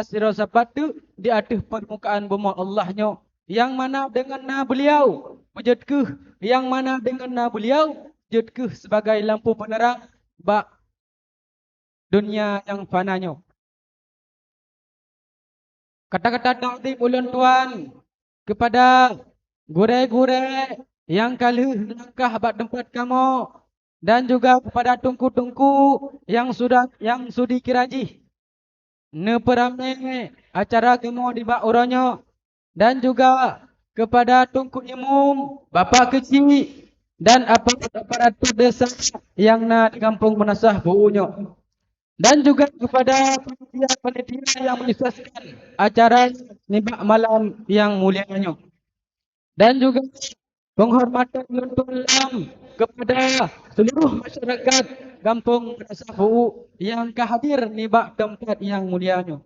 sira sapatu di atas permukaan bumi Allahnya. Yang mana dengan beliau wujudku, yang mana dengan beliau wujudku sebagai lampu penerang bak dunia yang fananya. Kata-kata takdim ulun tuan kepada gure-gure yang kali langkah bak tempat kamu dan juga kepada tungku-tungku yang sudi kiraji neperame acara kamu di bak uranyo dan juga kepada tungku imum bapa kecil dan aparatur desa yang di kampung menasah buunyo. Dan juga kepada panitia-panitia yang menyukseskan acara nibak malam yang mulianya. Dan juga penghormatan untuk kepada seluruh masyarakat Kampung Sabu yang kehadir nibak tempat yang mulianya.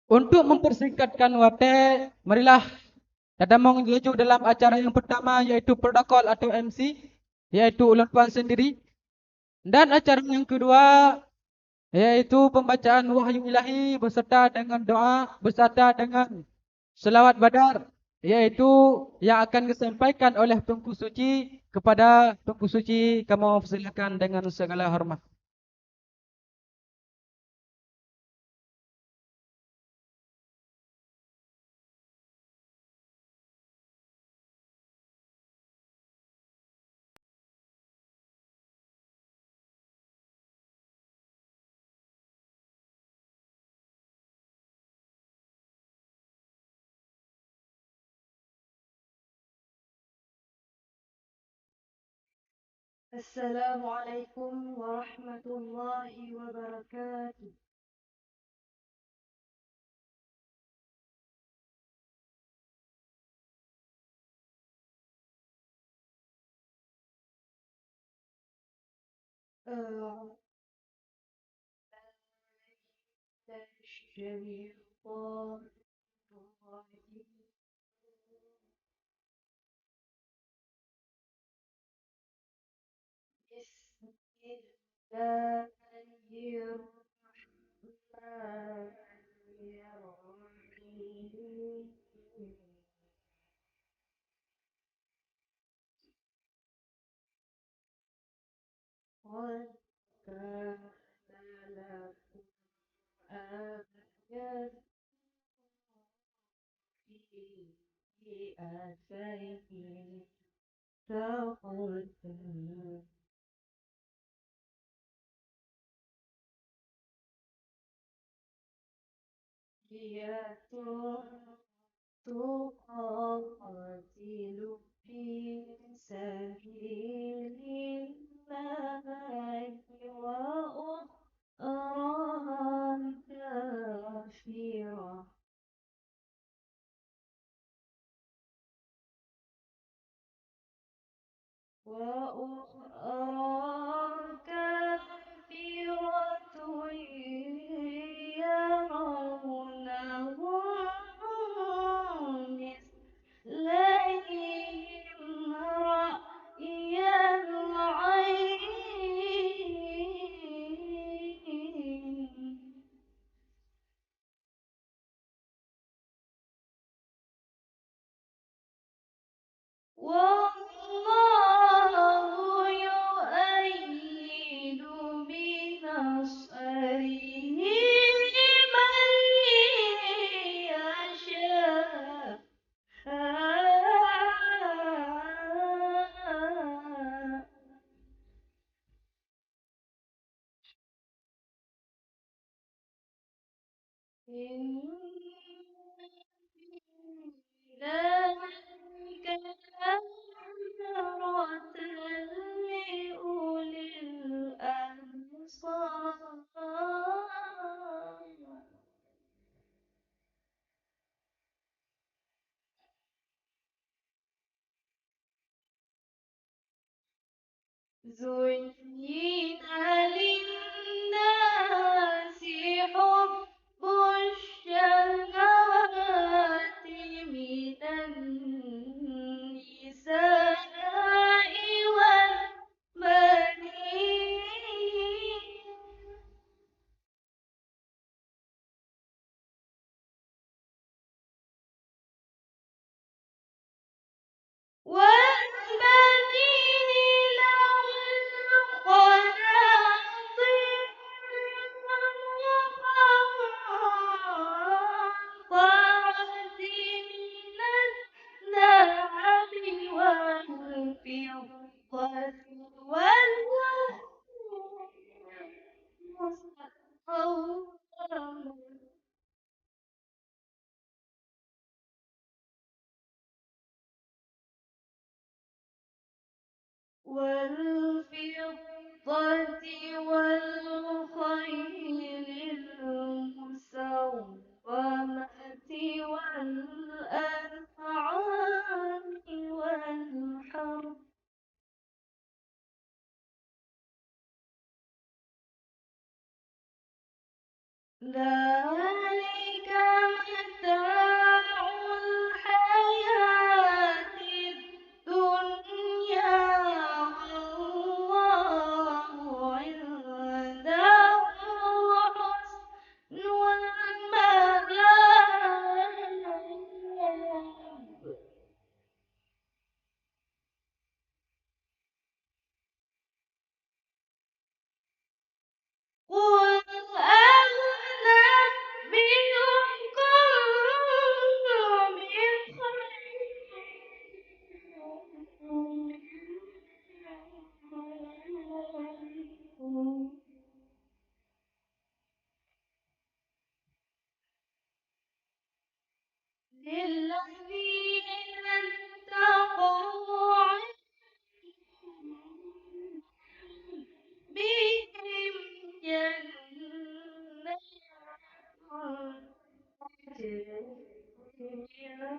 Untuk mempersingkatkan waktu, marilah kita menuju dalam acara yang pertama yaitu protokol atau MC, yaitu ulun puan sendiri. Dan acara yang kedua yaitu pembacaan wahyu ilahi beserta dengan doa beserta dengan selawat badar, yaitu yang akan disampaikan oleh Tunku Suci kepada Tunku Suci. Kamu persilakan dengan segala hormat. السلام عليكم ورحمة الله وبركاته. أعوذ بالله من الشيطان الرجيم. بسم الله الرحمن الرحيم. قد كان لكم آية في فئتين تقاتلا فئة تقاتل في سبيل الله وأخرى كافرة يرونهم مثليهم رأي العين والله يؤيد بنصره من يشاء إن ذلك لعبرة لأولي الأبصار. زين للناس حب الشهوات من النساء والبنين والفضة والخيل المسومة والأنعام والحرث ذلك متاع الحياة الدنيا والله عنده حسن المآب قل أنبئكم بخير للذين اتقوا بهم جنات خالدين فيها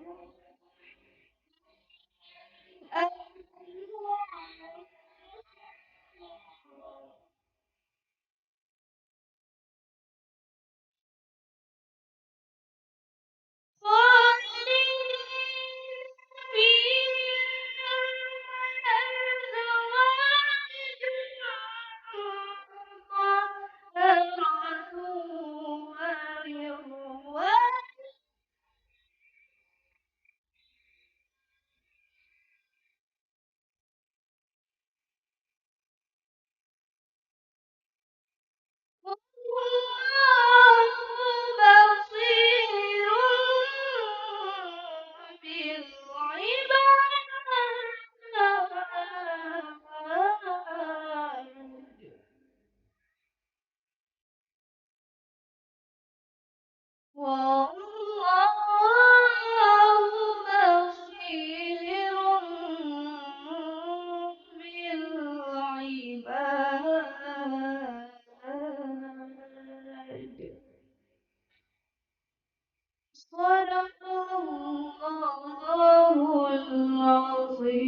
أزواج مطهرة ورضوان والله بصير بالعباد والله بصير بالعباد صدق الله العظيم.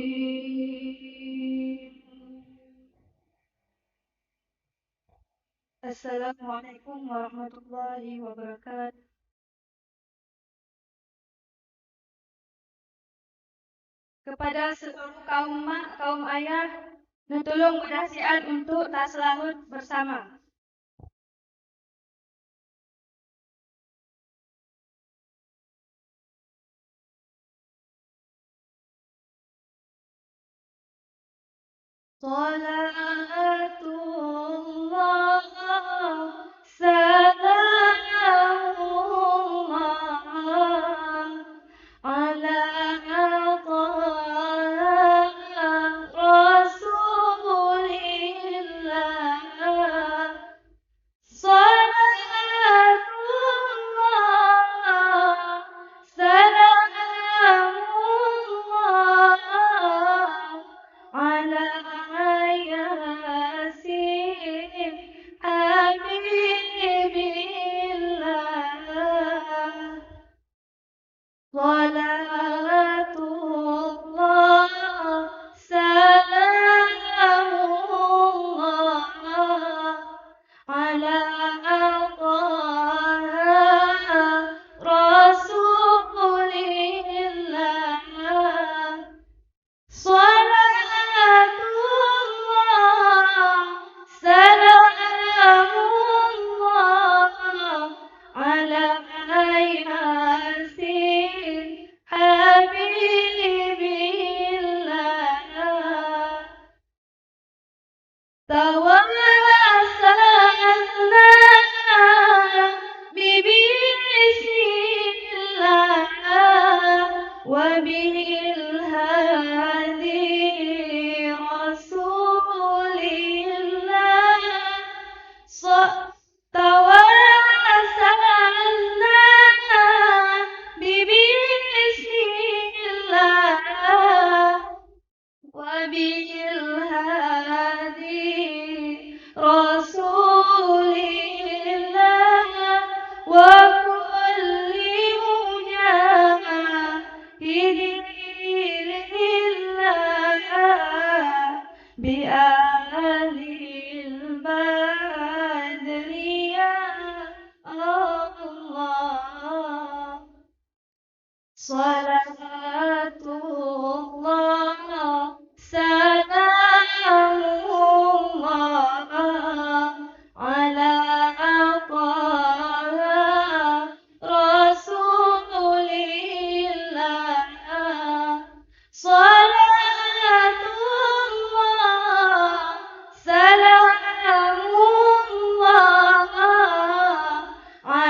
Assalamualaikum warahmatullahi wabarakatuh. Kepada seluruh kaum mak, kaum ayah, nutulung bedasian untuk tak selahut bersama. Salatullah salamullah ala taha rasulillah salatullah salamullah ala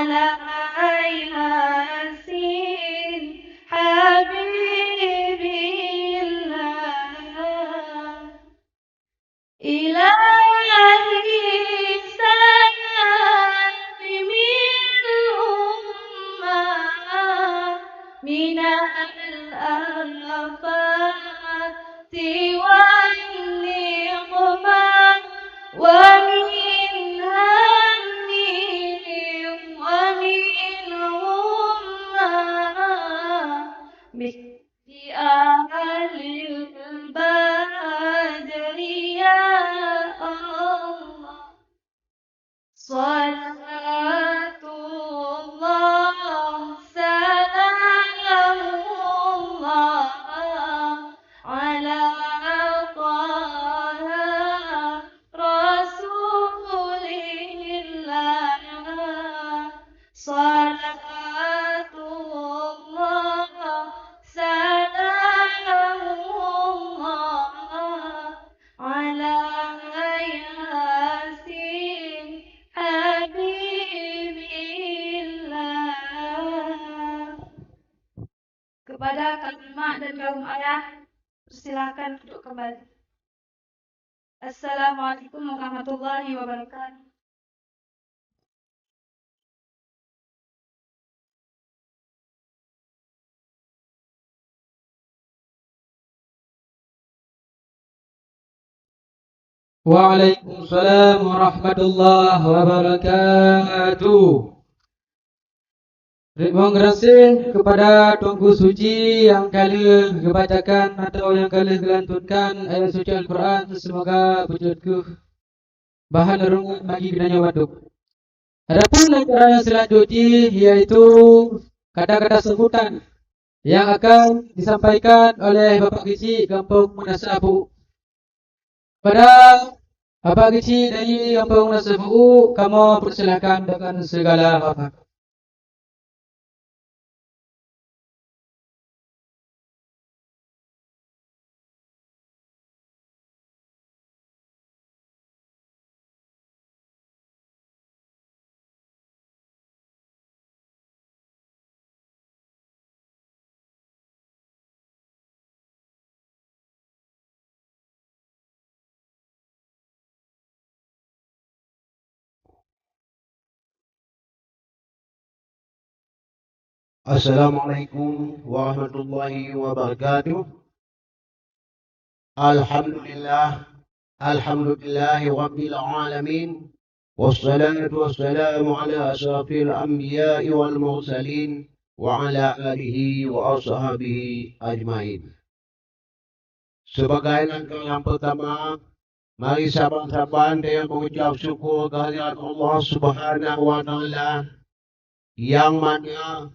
على ياسين حبيبي الله إلهي سلم الأمة من الآفات والنقمة ومن هم ومن غمة بأهل البدر يا الله صلاة الله سلام الله على طه رسول الله صلاة الله سلام الله على ياسين حبيبي الله. Kepada kaum mak dan kaum ayah, persilakan duduk kembali. Assalamualaikum warahmatullahi wabarakatuh. Waalaikumsalam warahmatullahi wabarakatuh. Terima kasih kepada Tuanku Suci yang kala kebacakan atau yang kala gelantunkan ayat suci Al-Quran. Semoga wujudku bahan renungan bagi kedanya waduk. Adapun acara yang selanjutnya yaitu kata-kata sambutan yang akan disampaikan oleh Bapak Kecil Kampung Munasabu. Pada Bapak Kecil dari Kampung Munasabu, kamu persilakan dengan segala hormat. Assalamualaikum warahmatullahi wabarakatuh. Alhamdulillahi rabbil alamin. Wassalatu wassalamu ala asrafil anbiya'i wal mursalin wa ala alihi wa ashabihi ajmain. Sebagai langkah yang pertama, mari sahabat-sahabat yang mengucap syukur kehadirat Allah Subhanahu wa taala yang mana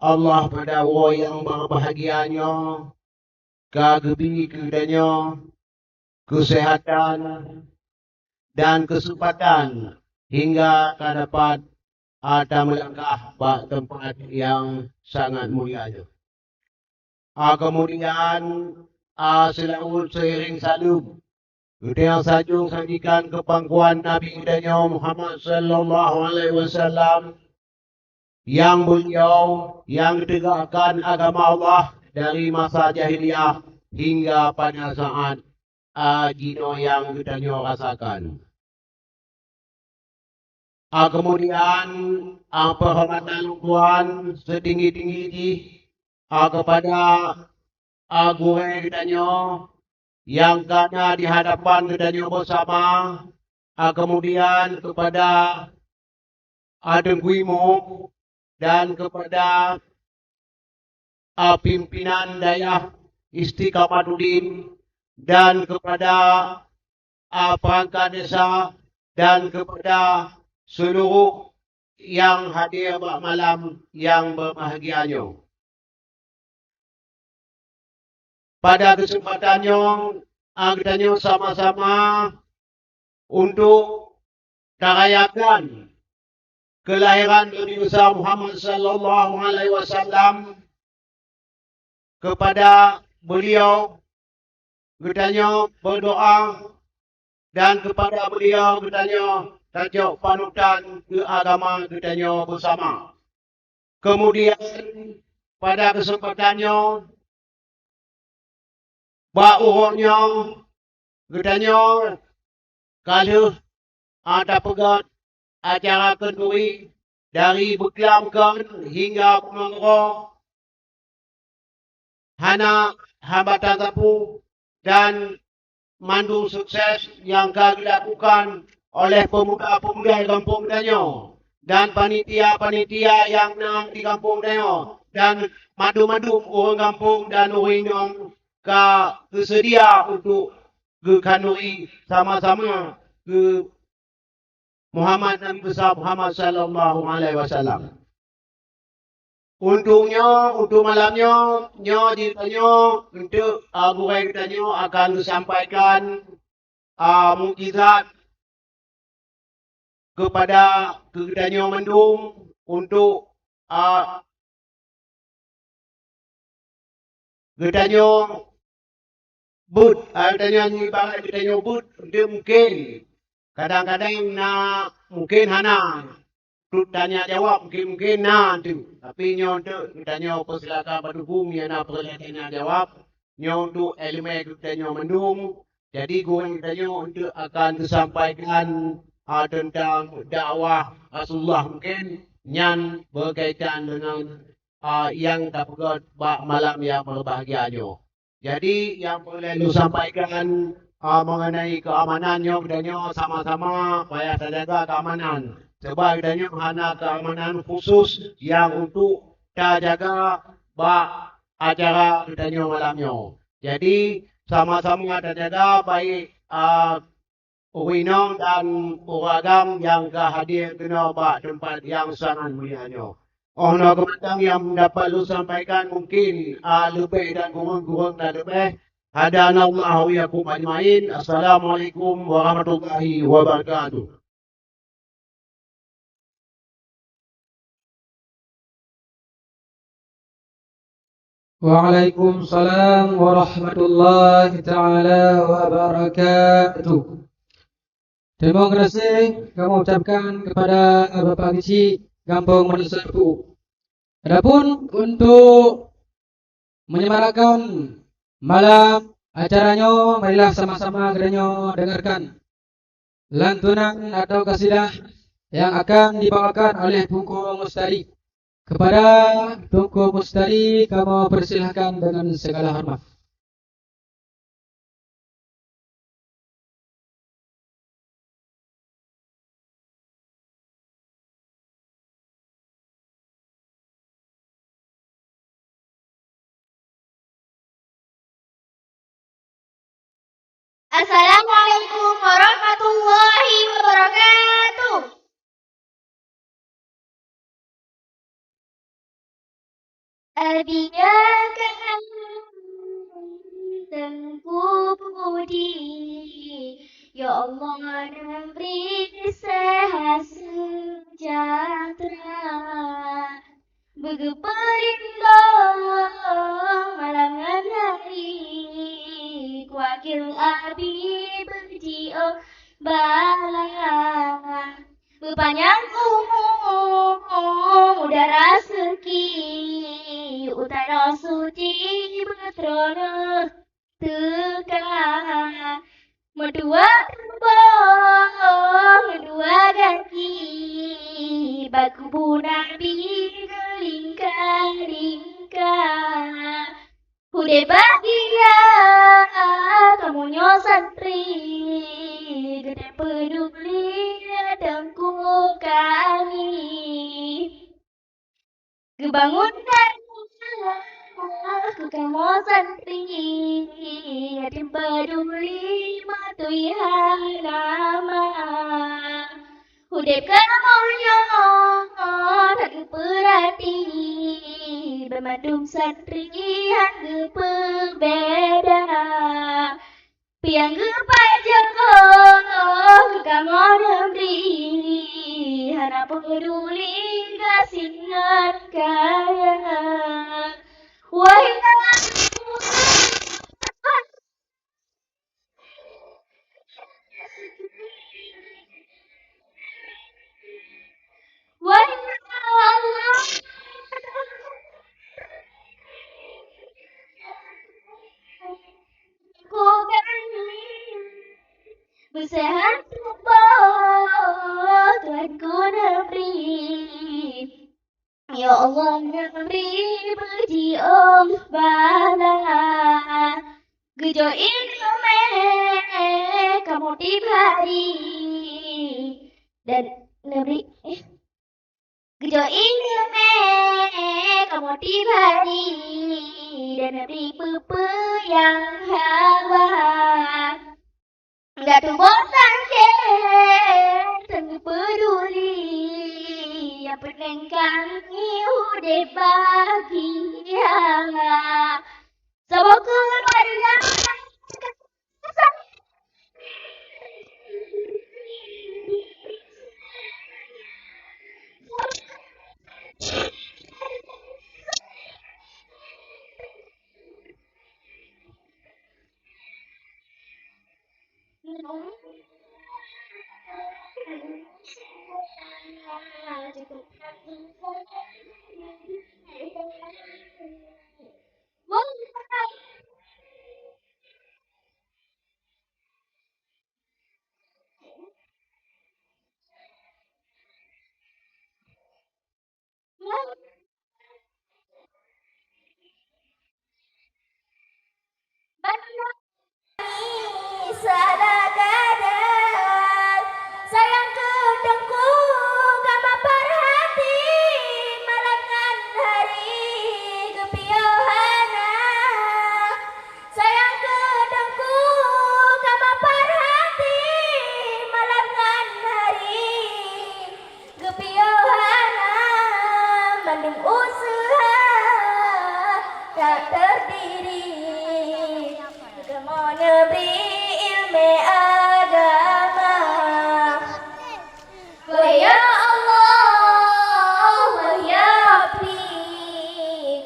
Allah pada orang yang berbahagianya, kegebikannya, kesehatan dan kesempatan hingga dapat ada melangkah ke tempat yang sangat mulia. Kemudian selalu seiring salub kita yang sajung sajikan ke pangkuan Nabi kita Muhammad sallallahu alaihi wasallam yang beliau yang tegakkan agama Allah dari masa jahiliyah hingga pada saat Jino yang kita rasakan. Kemudian penghormatan Tuhan setinggi-tinggi kepada guru kita yang kena di hadapan kita bersama. Kemudian kepada Dengkuimu dan kepada pimpinan daerah Istiqamatul dan kepada perangkat desa dan kepada seluruh yang hadir malam yang berbahagianya. Pada kesempatannya kita sama-sama untuk merayakan kelahiran Nabi besar Muhammad sallallahu alaihi wasallam. Kepada beliau kita berdoa dan kepada beliau kita tajuk panutan ke agama kedanyo bersama. Kemudian pada kesempatannya urutnya kedanyo kalau ada pegat acara kenduri dari berkelamkan hingga pengeroh hana hambatan tepu dan mandu sukses yang akan dilakukan oleh pemuda-pemuda di kampung Danyo dan panitia-panitia yang nang di kampung Danyo dan madu-madu orang kampung dan orang yang kesedia untuk ke kanui sama-sama ke Muhammad Nabi besar Muhammad sallallahu alaihi wasallam. Untuk malamnya, ditanya untuk burai kitanya akan disampaikan mukjizat kepada kitanya mendung untuk kitanya kitanya ibarat kitanya dia mungkin kadang-kadang mungkin hana tanya jawab mungkin tu. Tapi untuk tanya persilakan pada bumi yang perlu jawab. Untuk elemen tanya mendung. Jadi guru tanya untuk akan disampaikan tentang dakwah Rasulullah mungkin yang berkaitan dengan yang dapat malam yang berbahagianya. Jadi yang boleh disampaikan mengenai keamanannya bedanya sama-sama supaya terjaga keamanan. Sebab adanya hana keamanan khusus yang untuk terjaga acara adanya malamnya. Jadi sama-sama terjaga baik urinong dan uragam yang hadir kena tempat yang sangat mulianya. Ono kementang yang dapat lu sampaikan mungkin lebih dan kurang dan lebih. Hadana Allah wa yakum ajmain. Assalamualaikum warahmatullahi wabarakatuh. Waalaikumsalam warahmatullahi taala wabarakatuh. Terima kasih kami ucapkan kepada Bapak Kecil Kampung Meneserpu. Adapun untuk menyemarakkan malam acaranya, marilah sama-sama kiranya dengarkan lantunan atau kasidah yang akan dibawakan oleh Tunku Mustari. Kepada Tunku Mustari, kamu persilahkan dengan segala hormat. Assalamualaikum warahmatullahi wabarakatuh. Abiyaka Tengku Budi, ya Allah beri sehat sejahtera, begeperindo malam dan hari, kuakil abi berjio bala, berpanjang umur udara seki, utara suci bertrono teka, medua terbang, medua ganti, baku bunabi gelingkar-lingkar, udah bahagia kamunya santri, gede peduli datangku kami, kebangun dan aku kamu santri, yatim peduli matui nama, udah kamunya tak perhati, bermadum santri yang berbeda, piang kepajago kamu negeri, hana peduli kasingan kaya, wahai Ya Allah beri berjiung bala Gejo ini kamu tiap hari dan nebri Gejo ini kamu tiap hari dan nebri pupu yang hawa Gak tuh bosan Tengah peduli Yang penting kami udah bahagia Semoga keluarga Salah kadang sayang kedengku kama perhati malangan hari kepiohana sayang kedengku kama perhati malangan hari kepiohana bandung usaha tak terdiri Kemana beri ilmu agama Ya Allah Ya Rabbi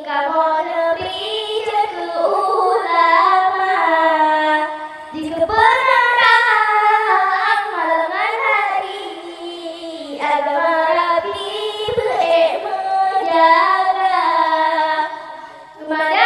Kemana beri jaga ulama Di kebenaran malam hari Agama Rabbi baik menjaga Kepada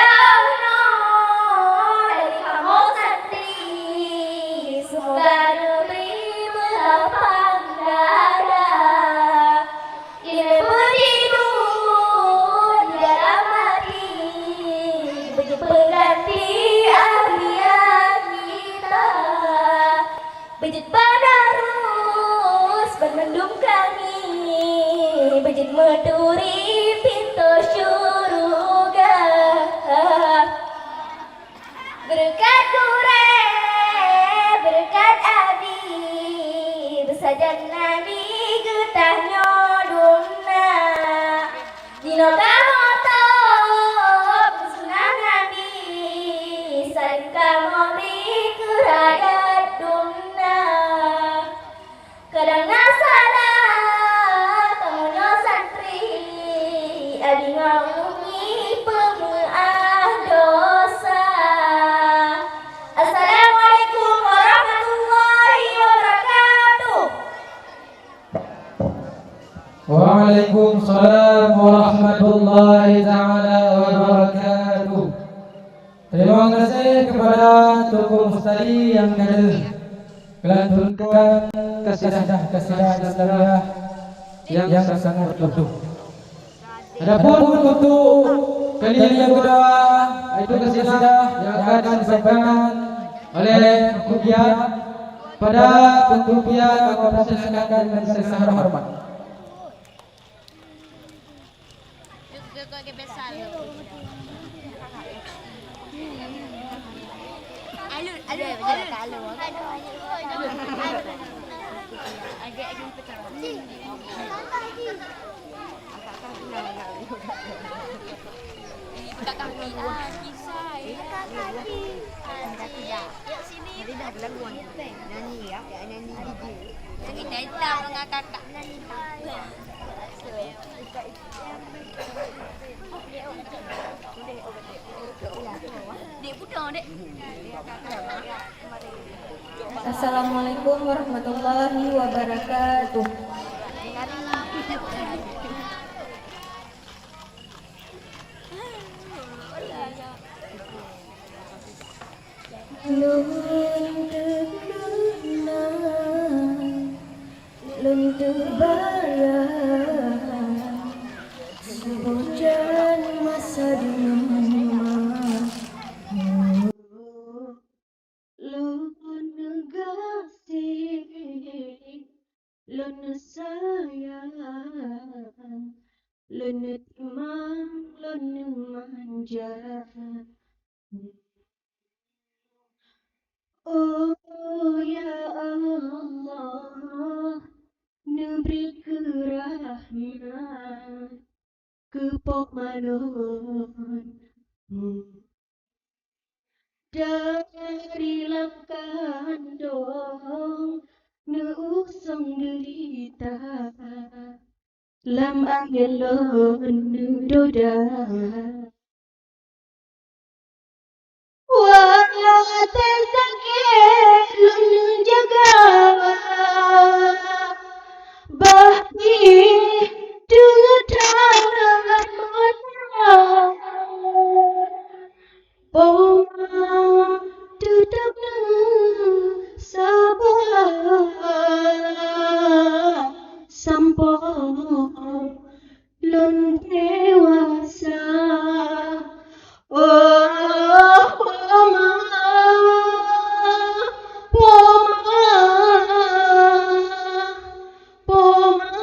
Bejit badarus bermendung kami Bejit meduri pintu syurga Berkat dure, berkat abi Besajan nabi getah nyodumna Dino kahotop sunah nabi Saling kamori kerayat dumna Kadang nasalah kamu no santri Adi ngomongin pemuah dosa Assalamualaikum warahmatullahi wabarakatuh Waalaikumsalam warahmatullahi ta'ala wabarakatuh. Terima kasih kepada Tukum Ustadi yang ada melantunkan kasidah Islamiyah yang sangat utuh. Adapun untuk kalian yang kedua itu kasidah yang akan disampaikan oleh Kupiah pada Kupiah kami persilakan dengan segenap hormat. Assalamualaikum warahmatullahi wabarakatuh. Luntur barang Sehujan masa dengan Lun gasih, lun sayang, lun timang, lun manja. Oh ya Allah, neberi kerahmat ke pemalun. Dari langkah dong neusung derita lam angelon doda wala tersakit lun jaga bahdi dengan mata Poma tetap sabar sampai lun dewasa. Oh, Poma, Poma, Poma,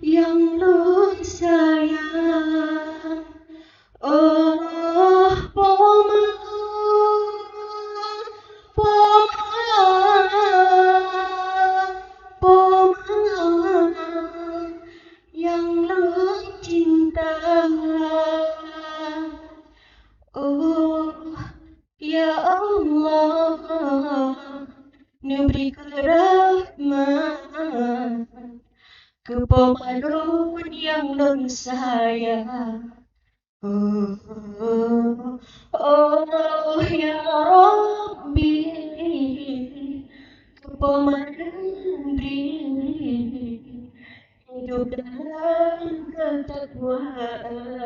yang lun sayang. Oh, Poma, Poma, yang lu cinta. Oh, ya Allah, neberi rahmat ke pemalun yang nun sayang. Oh ya Rabbi, pemandu hidup dalam ketakwaan.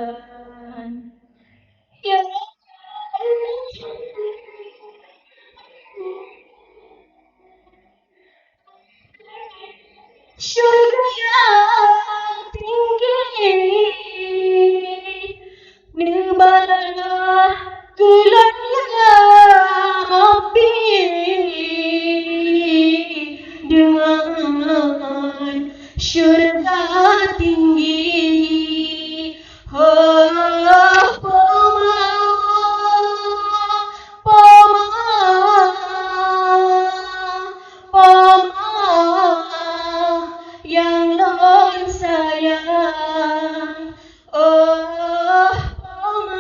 Ya surga yang tinggi Nimbalalah gelapnya Rabbi dengan syurga tinggi. Oh, Poma, Poma, Poma, yang lon sayang. Oh, Poma,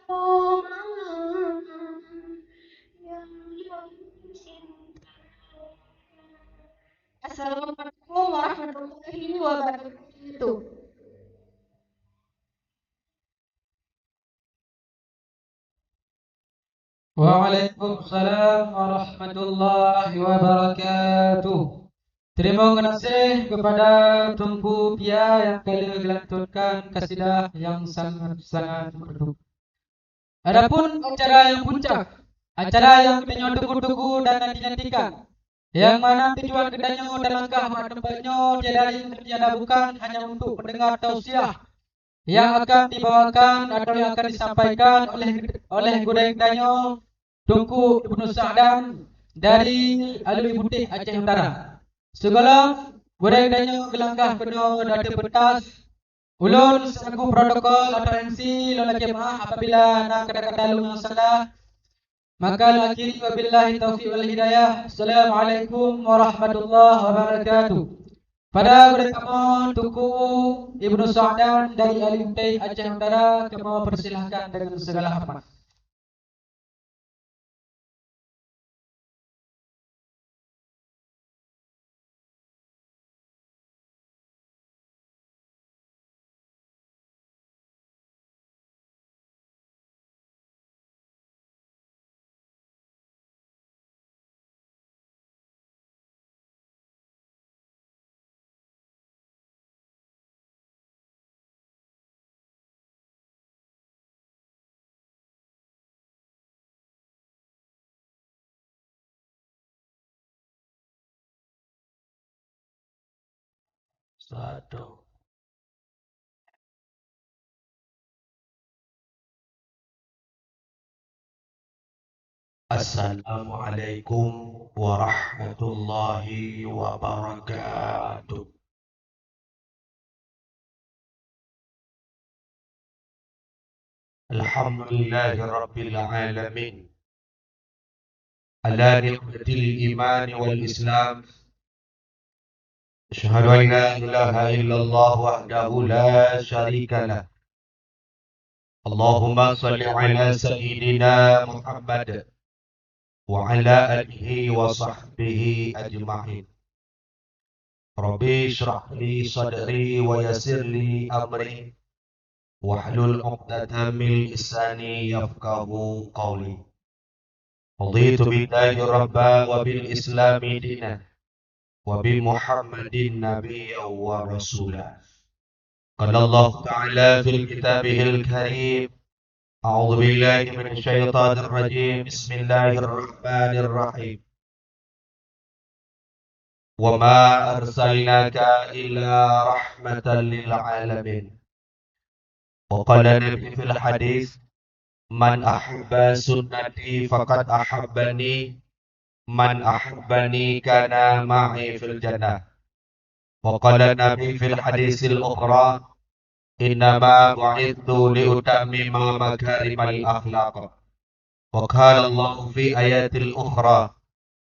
Poma, yang lon cinta. Assalamualaikum warahmatullahi wabarakatuh. Waalaikumsalam warahmatullahi wabarakatuh. Terima kasih kepada Tunku Pia yang telah melantunkan kasidah yang sangat-sangat merdu. Adapun acara yang puncak, acara yang kita tunggu-tunggu dan nanti-nantikan, yang mana tujuan kedanyo dan langkah tempatnya tiada lain tiada bukan hanya untuk mendengar tausiah yang akan dibawakan atau yang akan disampaikan oleh Gudang Danyo Tunku Ibnu Sa'dan dari Alwi Putih Aceh Utara. Segala Gudang Danyo gelangkah penuh data pentas ulun selaku protokol atau MC lola jemaah apabila nak kata-kata yang salah maka akhiri wabillahi taufiq wal hidayah. Assalamualaikum warahmatullahi wabarakatuh. Pada berkamu Tuku Ibnu Sa'dan dari Alimtai Aceh Utara, kami persilahkan dengan segala hormat. Satu. Assalamualaikum warahmatullahi wabarakatuh. Alhamdulillahi rabbil alamin. Ala ni'matil iman wal islam. Asyhadu an la ilaha illallah wahdahu la syarika lah. Allahumma salli ala sayyidina Muhammad wa ala alihi wa sahbihi ajma'in. Rabbi shrah li sadri wa yassir li amri wahlul 'uqdatam min lisani yafqahu qawli. Raditu billahi rabba wa bil islami dinan wa bi Muhammadin nabiyyan wa rasulah. Qala Allah Ta'ala fil kitabihil karim. A'udzu billahi minasy syaithanir rajim. Bismillahirrahmanirrahim. Wa ma arsalnaka illa rahmatan lil alamin. Wa qala Nabi fil hadis, man ahabba sunnati faqad ahabbani, man ahabbani kana ma'i fil jannah. Wa qala Nabi fil hadisil ukhra, innama bu'ithtu liutammima makarimal akhlaq. Wa qala Allah fi ayatil ukhra,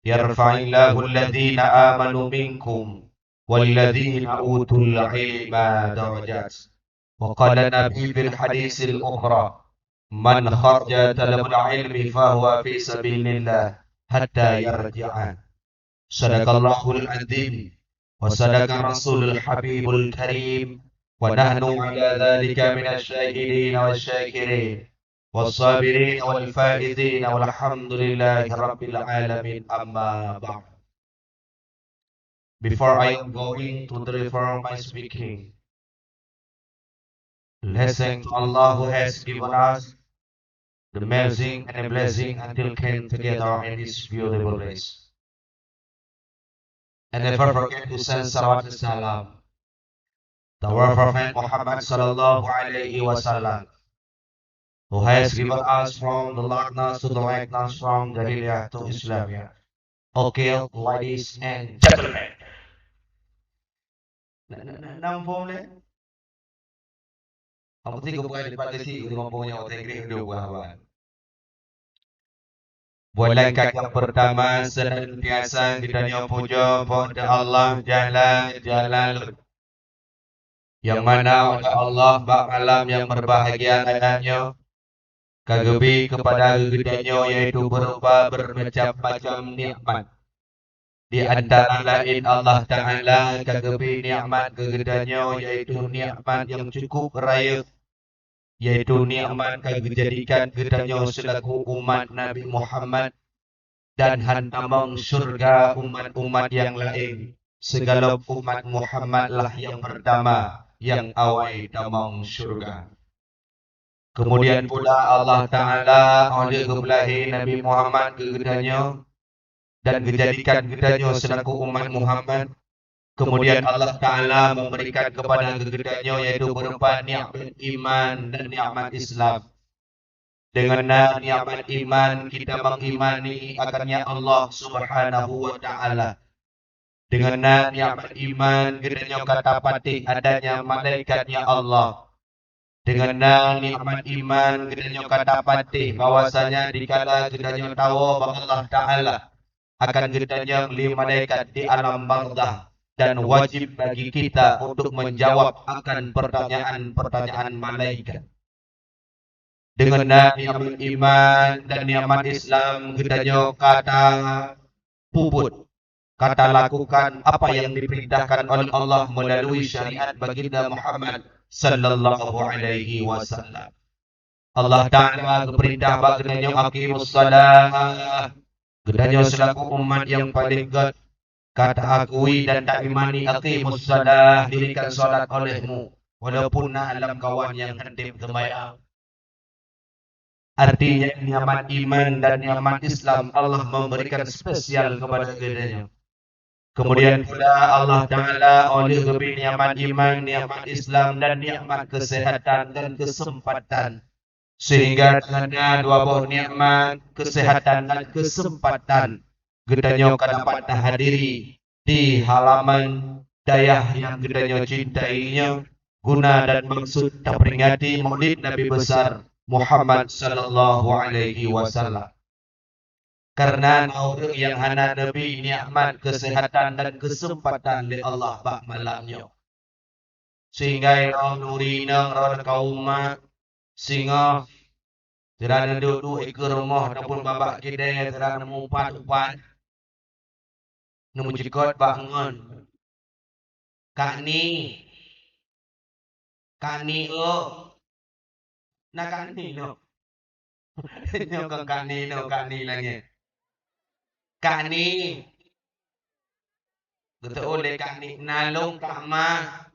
yarfa'illahu alladhina amanu minkum walladhina utul ilma darajat. Wa qala Nabi fil hadisil ukhra, man kharaja talabul ilmi fahuwa fi sabilillah hatta yarji'a. Sadaqallahul azim wa sadaqa rasulul habibul karim wa nahnu ala dhalika minasy syahidin wasyakirin was-sabirin wal faizin walhamdulillahi rabbil alamin. Amma ba'd. Before I am going to deliver my speaking, let's thank Allah who has given us the amazing and a blessing until came together in this beautiful place. And never forget to send salawat and salam to our Prophet Muhammad sallallahu alaihi wasallam, who has given us from the darkness to the lightness, from Jahiliyah to Islamiyah. Okay, ladies and gentlemen. Nampung le. Ang penting ko bukan depan sini, itu mampunya orang Inggris hidup kawan. Bulan yang pertama senantiasa kita puja pada Allah Jalla Jalaluh, yang mana oleh Allah bak malam yang berbahagia dengannya kagabi kepada gedenya, yaitu berupa bermacam-macam nikmat. Di antara lain Allah Ta'ala kagabi nikmat kegedanya, yaitu nikmat yang cukup raya, yaitu nikmat kejadikan gedanya selaku umat Nabi Muhammad dan hantamang syurga umat-umat yang lain. Segala umat Muhammad lah yang pertama yang awal tamang syurga. Kemudian pula Allah Ta'ala oleh kebelahi Nabi Muhammad kegedanya dan kejadikan gedanya selaku umat Muhammad. Kemudian Allah Ta'ala memberikan kepada kegedanya, yaitu berupa nikmat iman dan nikmat Islam. Dengan nikmat iman kita mengimani akannya Allah Subhanahu wa Ta'ala. Dengan nikmat iman gedenya kata patih adanya malaikatnya Allah. Dengan nikmat iman gedenya kata patih bahwasanya dikala gedenya tahu bahawa Allah Ta'ala akan gedenya beli malaikat di alam barzah, dan wajib bagi kita untuk menjawab akan pertanyaan-pertanyaan malaikat. Dengan nikmat iman dan nikmat Islam gedanya kata puput, kata lakukan apa yang diperintahkan oleh Allah melalui syariat baginda Muhammad sallallahu alaihi wasallam. Allah Ta'ala berperintah baginda aqimus salat, gedanya selaku umat yang paling god, kata akui dan tak imani aqimus salat, dirikan solat olehmu walaupun alam kawan yang hendak gemaya. Artinya nikmat iman dan nikmat Islam Allah memberikan spesial kepada gedenya. Kemudian pula Allah Ta'ala oleh lebih nikmat iman, nikmat Islam dan nikmat kesehatan dan kesempatan. Sehingga dengan dua buah nikmat, kesehatan dan kesempatan, gedanya dapat hadiri di halaman dayah yang gedanya cintainya, guna dan maksud memperingati Maulid Nabi besar Muhammad sallallahu alaihi wasallam. Karena orang yang hana Nabi nikmat kesehatan dan kesempatan oleh Allah bak malamnya. Sehingga orang nurina orang kaum singa terana duduk ikut rumah ataupun babak kedai terana mumpat-umpat nemu jikot bangun. Kak ni nak kak ni no. Nyokong kak ni lagi. Kak ni betul oleh kak ni nalung kak mah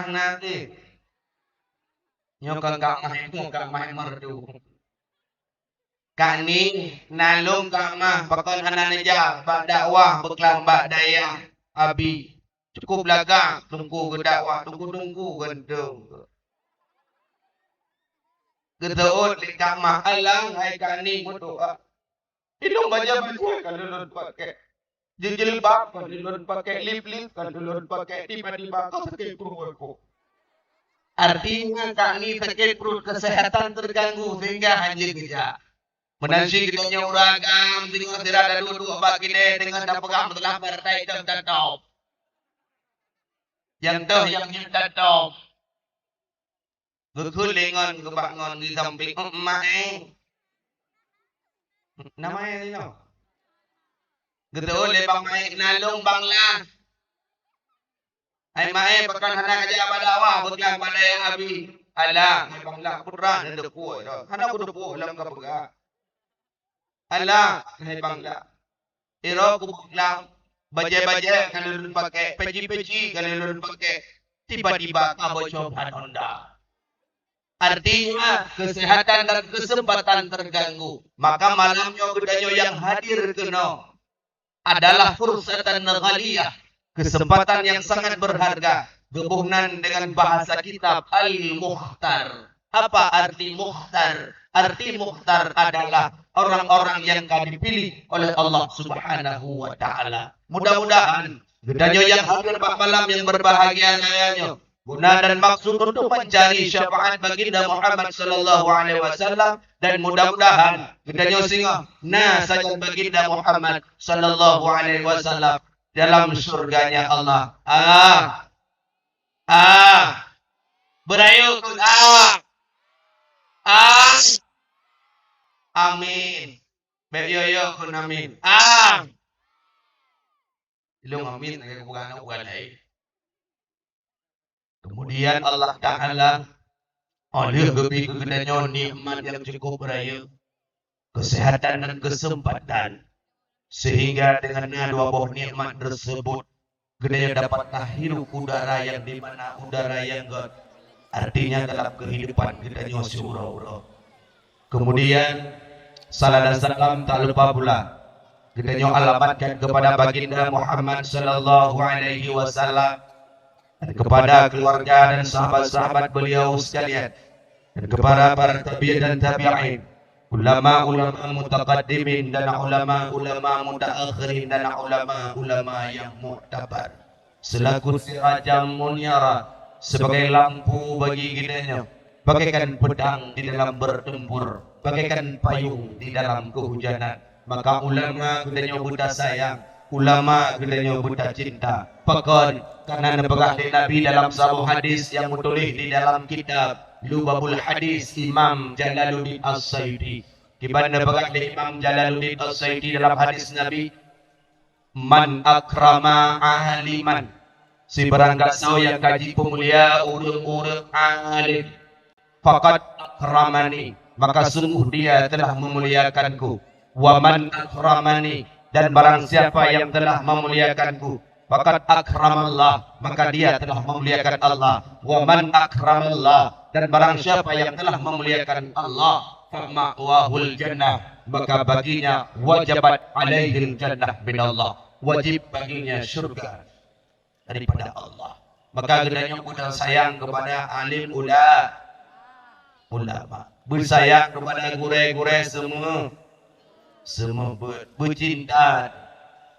nanti nyokong kak mah merdu. Kak ni nalung kak mah pakon anak neja bak dakwah beklam bak daya abi cukup belakang tunggu ke dakwah tunggu gendong. Betul oleh kak mah alang hai kak ni berdoa. Hidung baca kalau lulun pakai jilbab, kalau lulun pakai lip, kalau lulun pakai tiba-tiba kau sakit perut aku. Artinya kak ni sakit perut kesehatan terganggu sehingga hanya kerja. Menansi kita uragam, tengok tidak ada dua bak kita dengan dah pegang telah bertai dan tatau. Yang tu yang tatau. Kekulingan kebangun di samping emak namanya ni no. Betul le bang mai nalung bangla. Ai mai pakan hana aja badawa beklan pada yang abi. Ala bangla Quran ada puai dah. Hana kudu puai lam ka pega. Ala hai bangla. Iro ku beklan baje-baje kalau lun pakai peci-peci kalau lun pakai tiba-tiba ka bocoban Honda. Artinya kesehatan dan kesempatan terganggu. Maka malamnya budaya yang hadir kena adalah fursatan ghaliyah, kesempatan yang sangat berharga. Gabungan dengan bahasa kitab Al-Mukhtar. Apa arti Mukhtar? Arti Mukhtar adalah orang-orang yang dipilih oleh Allah Subhanahu wa taala. Mudah-mudahan budaya yang hadir pada malam yang berbahagia sayanya guna dan maksud untuk mencari syafaat baginda Muhammad sallallahu alaihi wasallam dan mudah-mudahan kita singa saja baginda Muhammad sallallahu alaihi wasallam dalam surganya Allah. Berayu amin. Beyoyo kun amin. Ilung amin bukan lagi. Kemudian Allah Ta'ala oleh lebih kegenanya nikmat yang cukup beraya, kesehatan dan kesempatan, sehingga dengan dua buah nikmat tersebut genanya dapatlah hirup udara yang dimana udara yang artinya dalam kehidupan genanya surau. Kemudian salam dan salam tak lupa pula genanya alamatkan kepada baginda Muhammad sallallahu alaihi wasallam, kepada keluarga dan sahabat-sahabat beliau sekalian, dan kepada para tabi'in dan tabi'in, ulama-ulama mutaqaddimin dan ulama-ulama mutaakhirin dan ulama-ulama yang mu'tabar, selaku sirajam munyara, sebagai lampu bagi kitanya, bagaikan pedang di dalam bertempur, bagaikan payung di dalam kehujanan. Maka ulama kitanya buta sayang, ulama kitanya buta cinta. Pakon karena nebagah di Nabi dalam satu hadis yang ditulis di dalam kitab Lubabul Hadis Imam Jalaluddin As-Suyuti. Kiban nebagah di Imam Jalaluddin As-Suyuti dalam hadis Nabi, man akrama aliman, si barangkat sau yang kaji pemulia urang-urang alim, faqad akramani, maka sungguh dia telah memuliakanku. Wa man akramani, dan barang siapa yang telah memuliakanku, faqad akramallah, maka dia telah memuliakan Allah. Wa man akramallah, dan barang siapa yang telah memuliakan Allah, fama'wahul jannah, maka baginya wajibat alaihi jannah min Allah, wajib baginya syurga daripada Allah. Maka gendanya kita sayang kepada alim ulama, bersayang kepada gure-gure semua bercinta.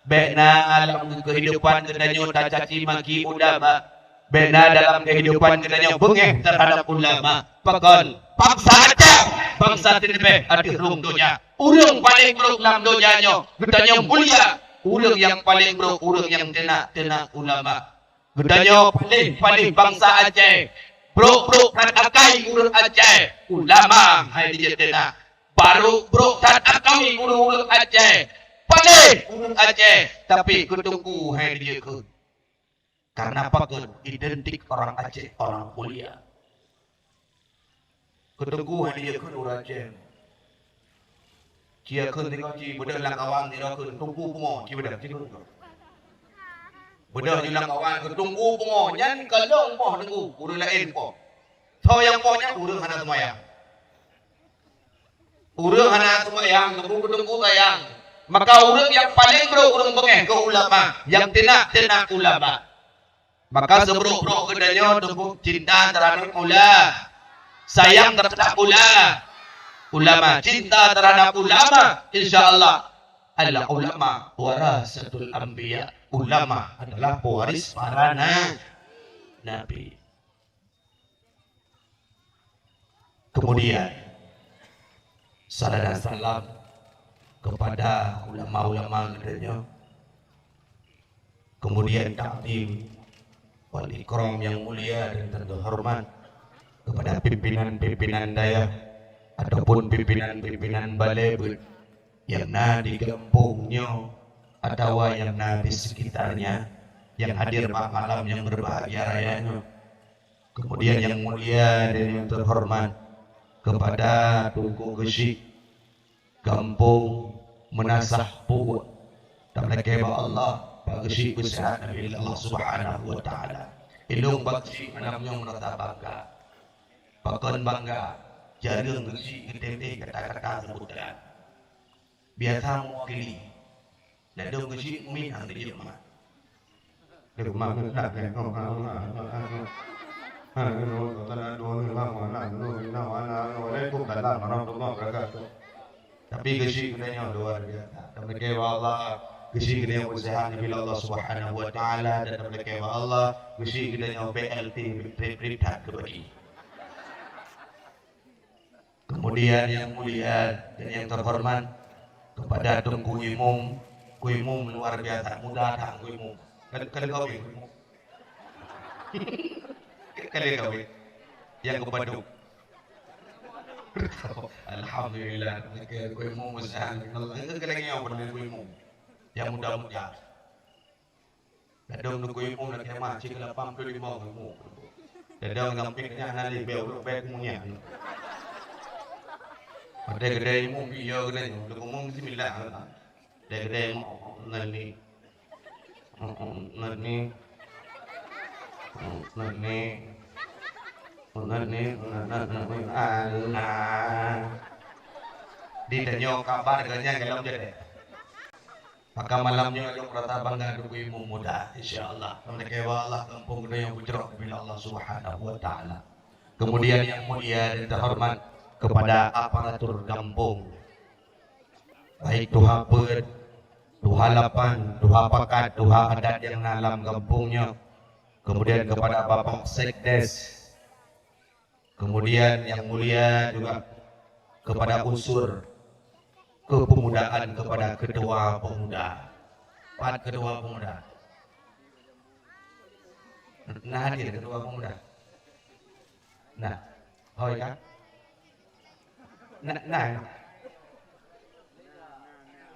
Bena dalam kehidupan gendanya tak caci maki ulama, bena dalam kehidupan gendanya bengeh terhadap ulama. Pakon bangsa Aceh, bangsa Tinebeh ada rung dunia. Urang paling buruk dalam dunianya, gendanya mulia. Urang yang paling buruk, urang yang tenak ulama. Gendanya paling bangsa Aceh. Bro tak akai urang Aceh, ulama hai dia tenak. Baru bro tak akai urang Aceh. Paling urang Aceh, tapi ketunggu hai dia ke. Karena apa ke? Identik orang Aceh, orang mulia. Ketunggu hai dia ke orang Aceh. Cia ke tengok ci bedah lang awang ni ke tunggu pengo ci bedah ci ke. Bedah ni lang awang ke tunggu pengo nyan kalong poh tunggu urang lain poh. Tho yang pohnya urang hana semayang. Urang hana semayang tunggu tayang. Maka urang yang paling bro urang bengeh ke ulama, yang tenak ulama. Maka seburuk-buruk kedanya tunggu cinta terhadap sayang terhadap ulama, cinta terhadap ulama. InsyaAllah al ulama warasatul anbiya, ulama adalah pewaris para nabi. Kemudian salam dan salam kepada ulama-ulama gedenya. Kemudian takdim wal ikram yang mulia dan terhormat kepada pimpinan-pimpinan daya ataupun pimpinan-pimpinan balai yang di kampungnya atau yang di sekitarnya, yang hadir malam yang berbahagia rayanya. Kemudian yang mulia dan yang terhormat kepada Tunku Gesi kampung Menasah Pugut dan mereka Allah Gesi besar Nabi Allah Subhanahu wa taala. Ilung bakti manamnya menata bangga. Pakon bangga jarang Gesi gede kata-kata sebutan. Biasa mewakili. Dadong Gesi min ang dia mah. Di rumah nak tapi gesi gedenya luar biasa. Mereka Allah gesi gedenya usaha Nabi Allah Subhanahu wa taala dan mereka Allah gesi gedenya BLT prioritas kebagi. Kemudian yang mulia dan yang terhormat kepada Tunku Imum luar biasa, mudah tak Imum. Kali kau Imum. Kali kau yang kepada alhamdulillah gue mau usaha kelengnya benar gue mau yang mudah-mudah dadong gue mau nak kemat cik 85 mau dadong ngampiknya nanti bel punya ada gede mau bio gede lu ngomong bismillah ada gede nanti ditanya kabar ganya dalam jadi. Maka malamnya yang rata bangga dukuimu muda, insyaallah. Mereka Allah kampung gede yang bujrok bila Allah Subhanahu wa taala. Kemudian yang mulia dan terhormat kepada aparatur kampung. Baik tuha pet, tuha lapan, tuha pakat, tuha adat yang dalam kampungnya. Kemudian kepada Bapak Sekdes. Kemudian yang mulia juga kepada unsur kepemudaan kepada ketua pemuda, ketua pemuda. Nah hadir ketua pemuda. Nah, oh ya. Nah.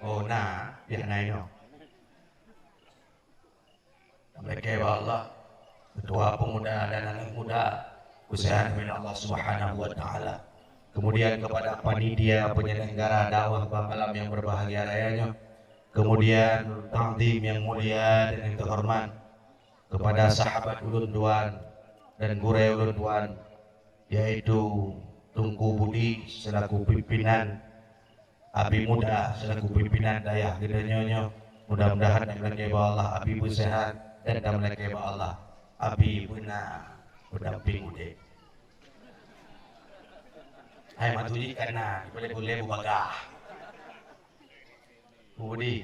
Oh nah, ya no. Mereka Allah ketua pemuda dan anak muda. Usaha dari Allah Subhanahu wa taala. Kemudian kepada panitia penyelenggara dakwah malam yang berbahagia rayanya. Kemudian takdim yang mulia dan yang terhormat kepada sahabat ulun duan dan gure ulun duan, yaitu Tunku Budi selaku pimpinan Abi muda selaku pimpinan daya gedenya mudah-mudahan dengan keba Allah abi pun sehat dan dengan keba Allah abi benar berdamping ude. Hai matuji karena boleh-boleh bubagah. Budi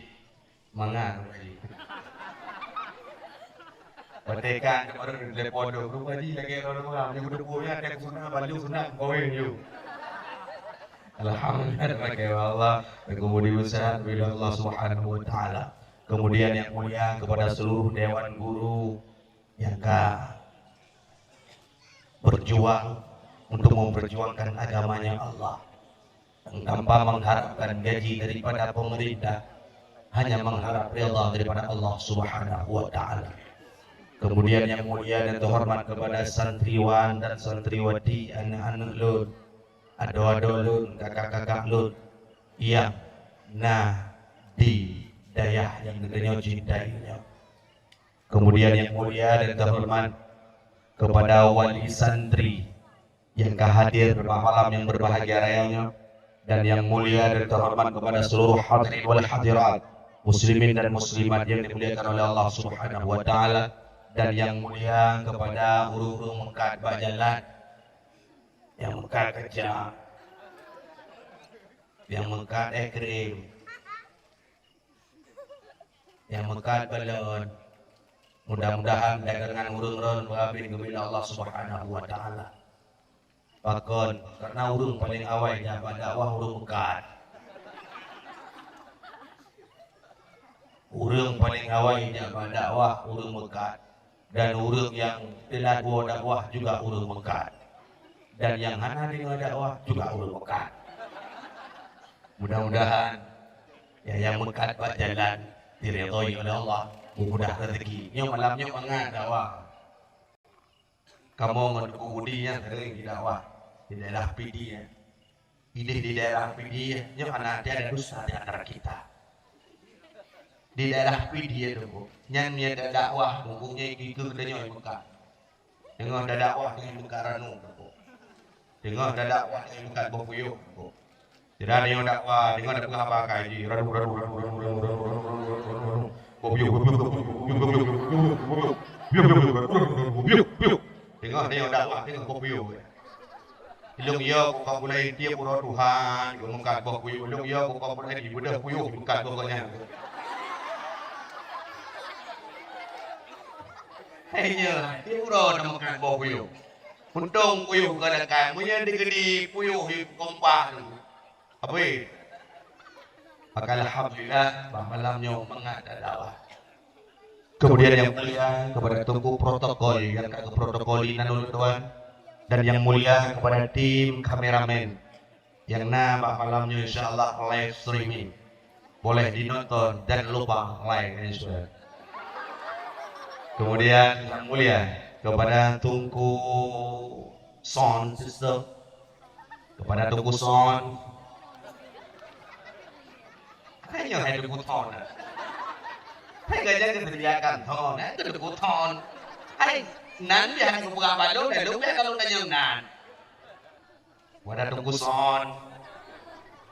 mangan budi. Batekan kepada telepon dulu budi lagi orang yang berdebunya ada sunah baju sunah kowe you. Alhamdulillah pakai Allah kemudian besar bila Allah Subhanahu wa taala. Kemudian yang mulia kepada seluruh dewan guru yang berjuang untuk memperjuangkan agamanya Allah. Tanpa mengharapkan gaji daripada pemerintah, hanya mengharap ridha daripada Allah Subhanahu wa taala. Kemudian yang mulia dan terhormat kepada santriwan dan santriwati, anak-anak lun, ado-ado lun, kakak-kakak lun yang di dayah yang negerinya cintainya. Kemudian yang mulia dan terhormat kepada wali santri yang hadir malam yang berbahagia rayanya, dan yang mulia dan terhormat kepada seluruh hadirin wal hadirat, muslimin dan muslimat yang dimuliakan oleh Allah Subhanahu wa taala, dan yang mulia kepada guru-guru mengkat bajalan yang mengkat kerja, yang mengkat ekrim, yang mengkat balon. Mudah-mudahan dagangan urung-urung wabin kepada Allah Subhanahu wa taala. Pakon karena urung paling awal dapat dakwah urung mengkat. Urung paling awal dapat dakwah urung mengkat, dan urung yang telah dakwah juga urung mengkat. Dan yang hana dengan dakwah juga ulul mekat. Mudah-mudahan ya yang mekat pak jalan diridhoi oleh Allah, mudah rezeki. Nyo malamnya mangan dakwah. Kamu mendukung budinya sering di dakwah di daerah PD ya. Ini di daerah PD ya, nyo anak dia ada dosa di antara kita. Di daerah PD itu, nyanyi ada dakwah, mumpungnya itu gedenya yang mekat. Dengan ada dakwah yang mekaranu. Dengar ada dakwah yang bukan bopuyuk. Tidak ada yang dakwah, dengar ada apa kaji. Radu. Bopuyuk. Dengar ada yang dakwah, dengar bopuyuk. Ilung iya buka mulai tiap pura Tuhan, bukan bopuyuk. Ilung iya buka mulai ibadah puyuk, bukan pokoknya. Hanya tiap pura namakan bopuyuk. Untung puyuh kadang-kadang, punya digedi puyuh kompah. Apa ini? Maka alhamdulillah malamnya mengadat dakwah. Kemudian yang mulia kepada tunggu protokol yang ke protokolinan oleh Tuhan, dan yang mulia kepada tim kameramen yang malamnya insyaallah live streaming boleh dinonton dan lupa like insya. Kemudian yang mulia kepada tungku sound system, kepada tungku sound, hanya ada tungku sound, hai gajah disediakan sound, itu tungku sound, hai nan dia hanya buka balon, dan lupa kalau tanya nan, kepada tungku sound,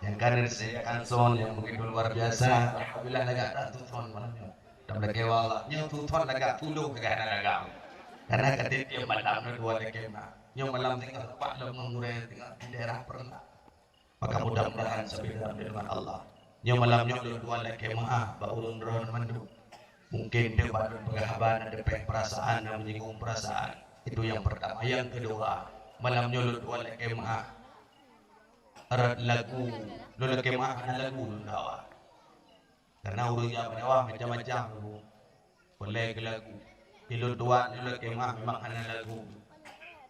yang kan disediakan sound yang begitu luar biasa, alhamdulillah agak tak tuton malamnya, dan mereka walanya tuton agak tunduk agak agak. Karena ketika malam dua lekema, yang malam tinggal pak dalam mengurai tinggal di daerah pernah, maka mudah-mudahan sebelum firman Allah, yang malamnya dua lekema, baulun ron mandu, mungkin dia pada pengahaban ada perasaan yang menyinggung perasaan, itu yang pertama. Yang kedua, malamnya dua lekema, erat lagu, lekema ada lagu dakwah, karena urusnya dakwah macam-macam, boleh ke lagu. Ilun tuan, ilun kemah memang hana lagu.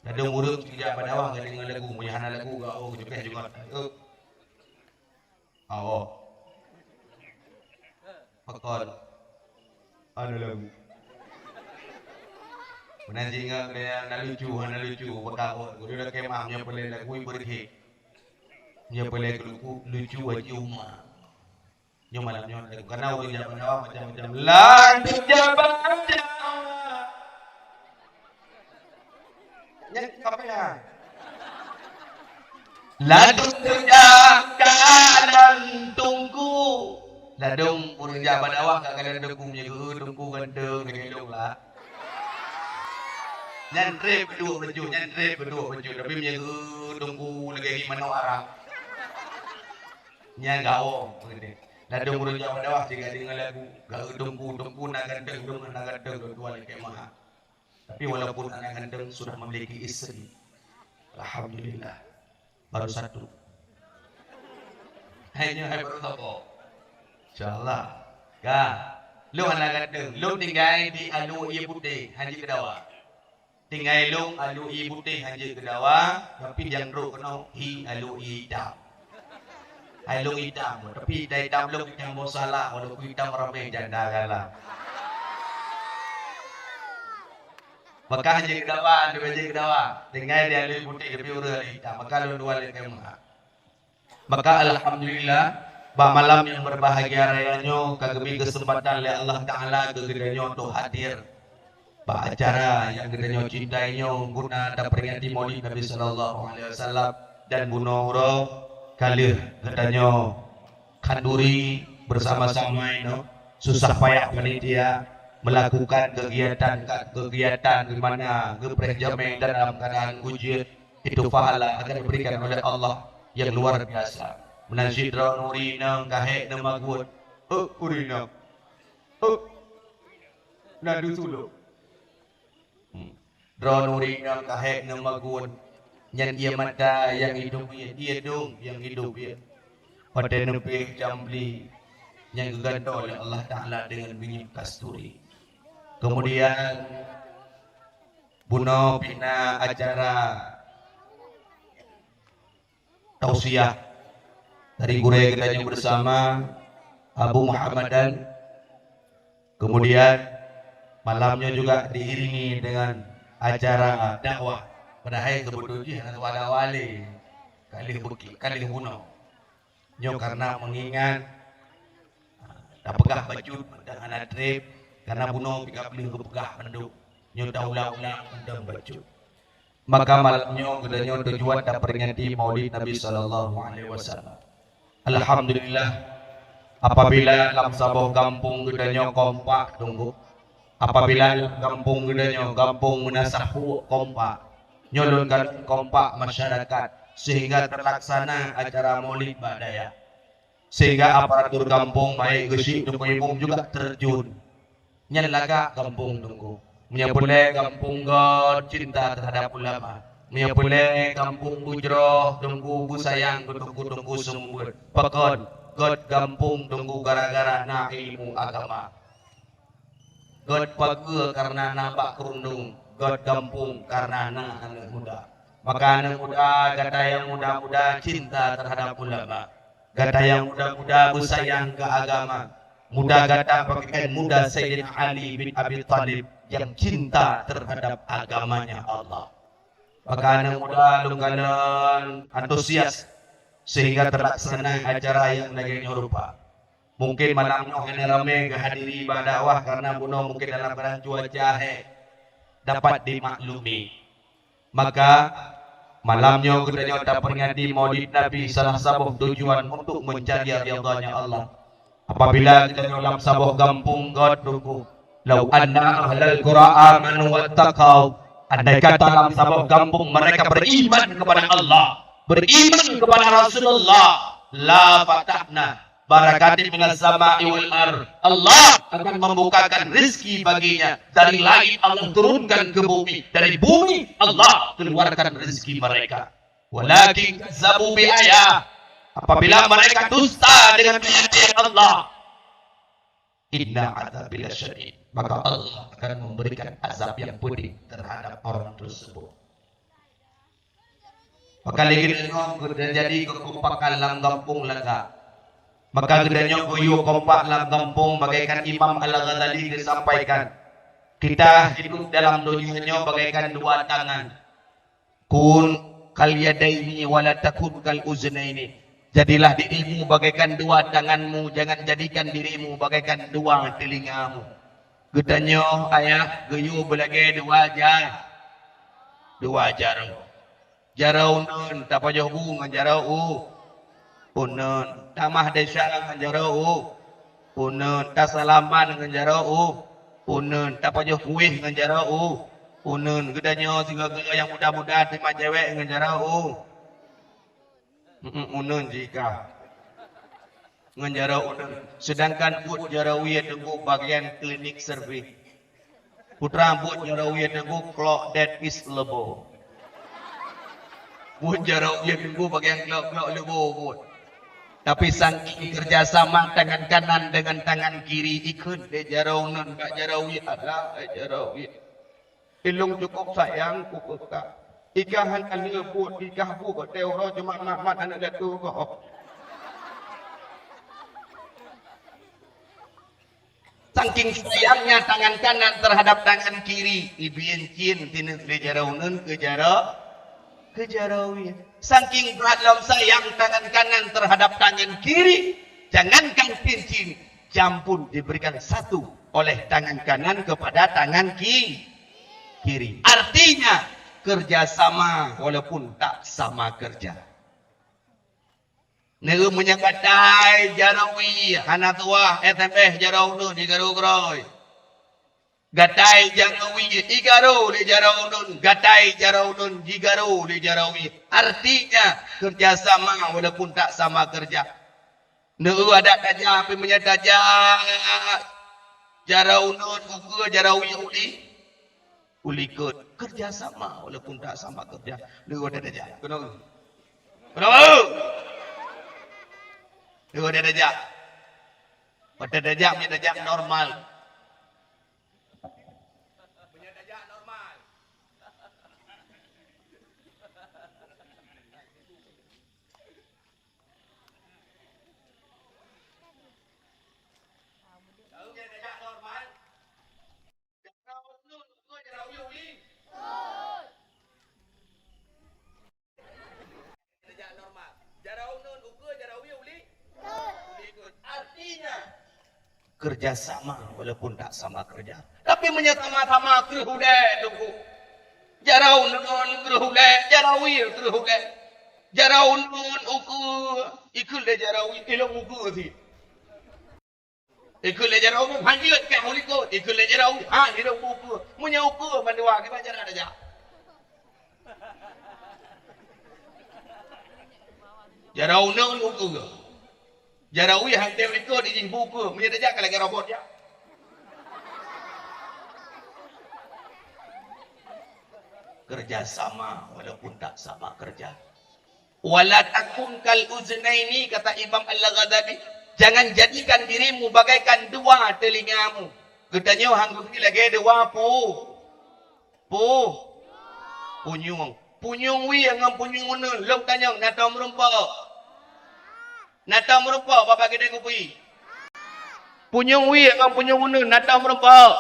Ada murid tidak pada awak dengan lagu, punya hana lagu, kau juga. Pakol, ada lagu. Nanti ingat hana lucu, pakau. Guru dah kemah, punya boleh lagu berhik, punya boleh lucu aja umma. Nyo malamnya lagu, karena orang zaman awak macam-macam. Lanjut jabat. Yang apa ya? Ladung kerja kanan tungku. Ladung kerja pada awak kadang tungku menjaga tungku gandeng gelong lah. Nyantre berdua baju tapi menjaga tungku lagi mana arah. Nya gawong begini. Ladung kerja pada awak jika dengar lagu gak tungku nak gandeng dua lagi maha. Tapi walaupun anak gandeng sudah memiliki istri, alhamdulillah. Baru satu. Hanya baru satu. InsyaAllah. Kan? Lu anak gandeng. Lu tinggal di alu iya putih. Haji Kedawa. Tinggal lu alu iya putih. Haji Kedawa. Tapi yang ru kena hi alu iya hitam. Alu hitam. Tapi dari hitam lu yang mau salah. Walaupun hitam ramai janda kalah. Maka Haji Kedawa, Haji Kedawa, tinggal di alu putih tapi urut hitam. Maka lu dua lagi kemana? Maka alhamdulillah, bah malam yang berbahagia rayanya, kagemi kesempatan oleh Allah Taala kegedeannya untuk hadir. Bah acara yang gedeannya cintainya guna ada peringati Maulid Nabi sallallahu alaihi wasallam dan guna uro kalih gedeannya kanduri bersama-sama ini susah payah panitia melakukan kegiatan di mana geprejame dalam keadaan ujian itu pahala akan diberikan oleh Allah yang luar biasa. Menasih draw nurinang kahek nama guat. Urinang. Nadu sulu. Draw nurinang kahek nama guat. Yang ia mata yang hidup ia dong yang hidup ia. Pada nebih jambli yang digantung oleh Allah Ta'ala dengan minyak kasturi. Kemudian Buno bina acara tausiah dari gurih gedanya bersama Abu Muhammadan. Kemudian malamnya juga diiringi dengan acara dakwah pada hari kebetulan atau ada wali kali Buno. Nyo karena mengingat tak pegah baju dengan adrib karena Buno pika beli kepegah penduk nyuta ulang-ulang undang baju. Maka malamnya gedanya tujuan tak peringati Maulid Nabi sallallahu alaihi wasallam. Alhamdulillah apabila dalam sebuah kampung gedanya kompak tunggu. Apabila kampung gedanya kampung menasahu kompak. Nyolonkan kompak masyarakat sehingga terlaksana acara Maulid Badaya. Sehingga aparatur kampung baik gesik tunggu umum juga terjun. Nyalaga kampung tunggu. Menyapulai kampung God cinta terhadap ulama. Menyapulai kampung bujroh tunggu bu sayang tunggu sumber. Pakon God kampung tunggu gara-gara na ilmu agama. God page karena nabak kerundung. God kampung karena anak muda. Maka anak muda kata yang muda-muda cinta terhadap ulama. Kata yang muda-muda bersayang ke agama. Muda kata pakaian muda Sayyidina Ali bin Abi Thalib yang cinta terhadap agamanya Allah. Maka anak muda lungkalan antusias sehingga terlaksana acara yang lagi rupa. Mungkin malamnya hanya ramai kehadiri dakwah karena Buno mungkin dalam keadaan cuaca dapat dimaklumi. Maka malamnya gedanya tak peringati Maulid Nabi salah satu tujuan untuk mencari ridhanya Allah. Apabila kita dalam sebuah kampung God tunggu. Lau anna ahlal qura amanu wattaqau. Andai kata dalam sebuah kampung mereka beriman kepada Allah, beriman kepada Rasulullah, la fatahna barakati minas sama'i wal ard. Allah akan membukakan rezeki baginya dari langit, Allah turunkan ke bumi, dari bumi Allah keluarkan rezeki mereka. Walakin kazzabu bi ayat. Apabila mereka dusta dengan ayat Allah, inna adzabil syadid, maka Allah akan memberikan azab yang pedih terhadap orang tersebut. Maka lagi jadi kekompakan dalam kampung lega. Maka gedanya goyo kompak dalam kampung bagaikan Imam Al-Ghazali disampaikan. Kita hidup dalam dunianya bagaikan dua tangan. Kun kal yadaini wala takun kal uznaini. Jadilah dirimu bagaikan dua tanganmu, jangan jadikan dirimu bagaikan dua telingamu. Gedanya ayah geyu belage dua jarum. Jarau nun tak payah ngan jarau punun tamah desa ngan jarau punun tak salaman ngan jarau punun tak payah kuih ngan jarau punun gedanya segala yang muda-muda terima cewek ngan jarau punun jika ngan jarau punun sedangkan put jarau ia tunggu bagian klinik servis putra put jarau ia tunggu clock that is lebo pun jarau dia tunggu bagian kelok-kelok lebo pun. Tapi saking kerjasama tangan kanan dengan tangan kiri ikut de jarau nun kak jarau ya ada jarau ya. Ilung cukup sayang kuku kak. Ikahan ane pun ikah pu kok teu ro cuma mak anak datu kok. Saking sayangnya tangan kanan terhadap tangan kiri, ibiencin tinu de jarau nun ke jarau ya. Saking dalam sayang tangan kanan terhadap tangan kiri, jangankan cincin, jam pun diberikan satu oleh tangan kanan kepada tangan kiri. Artinya kerjasama walaupun tak sama kerja. Negu menyangkatai jarawi, anak tua SMP jarau nu di garu-garoi. Gatai jarawi igaro di jarau nun, gatai jarau nun jigaro di jarawi. Artinya kerjasama walaupun tak sama kerja. Neu ada saja apa menyataja jarau nun uku jarawi uli ikut kerjasama walaupun tak sama kerja. Neu ada saja. Kenapa? Neu ada saja. Pada saja menyataja normal. Kerjasama walaupun tak sama kerja. Tapi menyama-sama keruhudai tunggu. Jarau nun keruhudai, jarawi keruhudai. Jarau nun uku ikul de jarawi ilmu uku si. Ikul de jarau nun hanjut ke muliko, ikul de jarau ha ilmu uku. Munya uku mandua ke bacara aja. Jarau nun uku. Jarawi hantar ikut di buku, menyedajak lagi robot ya. Kerjasama walaupun tak sama kerja. Wala takun kal uznaini kata Imam Al-Ghazali, jangan jadikan dirimu bagaikan dua telingamu. Katanya hanggung ni lagi dua punyung. Punyung wi dengan punyung unun, long tanyong natam rumpau. Nata merupa bapa kita kupi. Punyung wi dengan punyung unun nata merupa.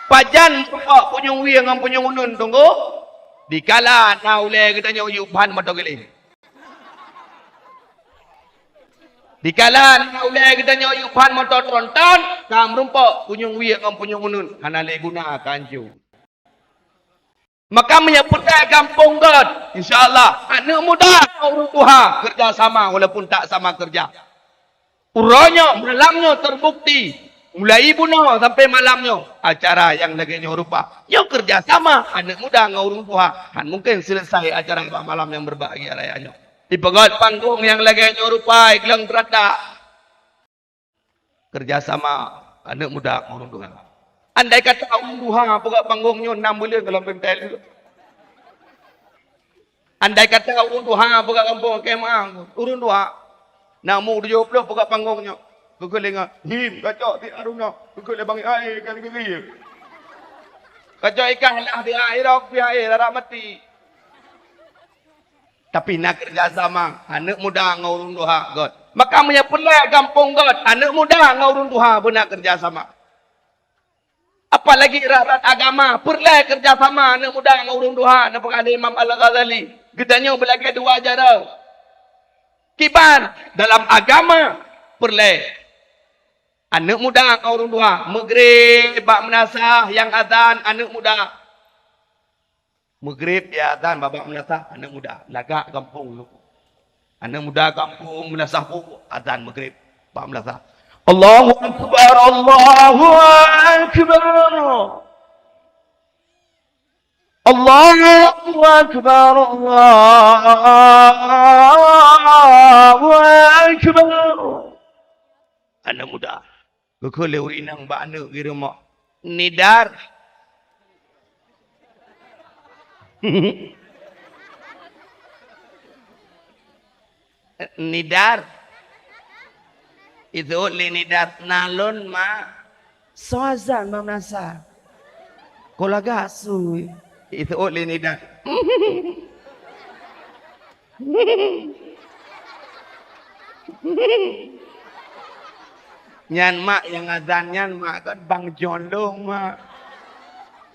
Pajan merupa punyung wi dengan punyung unun tunggu. Dikala na ule kita nyo yuban matogili. Dikala na ule kita nyo yuban matotronton kam merupa punyung wi dengan punyung unun hanale guna kanju. Maka menyebutkan kampung God. InsyaAllah. Anak muda orang tua kerjasama walaupun tak sama kerja. Uranya, malamnya terbukti. Mulai ibunya sampai malamnya. Acara yang lagi rupa. Yo kerjasama. Anak muda dengan orang tua. Han mungkin selesai acara malam yang berbahagia rayanya. Dipegat panggung yang lagi rupa. Iklang terata. Kerjasama anak muda dengan orang tua. Andai kata orang tua buka panggungnya 6 bulan dalam pentel. Andai kata orang tua buka kampung kemah, orang tua namu 70 buka panggungnya. Kekelingan, him kacau ti aruna, kekele bang air kan gigi. Kacau ikan lah di air ok di air lara mati. Tapi nak kerjasama anak muda dengan orang tua God. Maka menyepelai kampung God, anak muda dengan orang tua benar kerjasama. Apalagi rakyat agama, perlu kerjasama anak muda dengan orang tua. Nampak ada Imam Al-Ghazali. Kitanya berlagi dua cara. Kibar dalam agama, perlu. Anak muda dengan orang tua. Maghrib, bak menasah, yang azan, anak muda. Maghrib ya azan babak melasah anak muda lagak kampung lu. Anak muda kampung melasah pun azan maghrib babak melasah. Allahu akbar Allahu akbar. Allahu akbar Allahu akbar. Anak muda. Kekele urinang ba anak kira mak. Nidar. Nidar itu nidar nalon ma soazan ma nasa kolaga su itu nidar nyan mak yang azan nyan mak kan bang John dong mak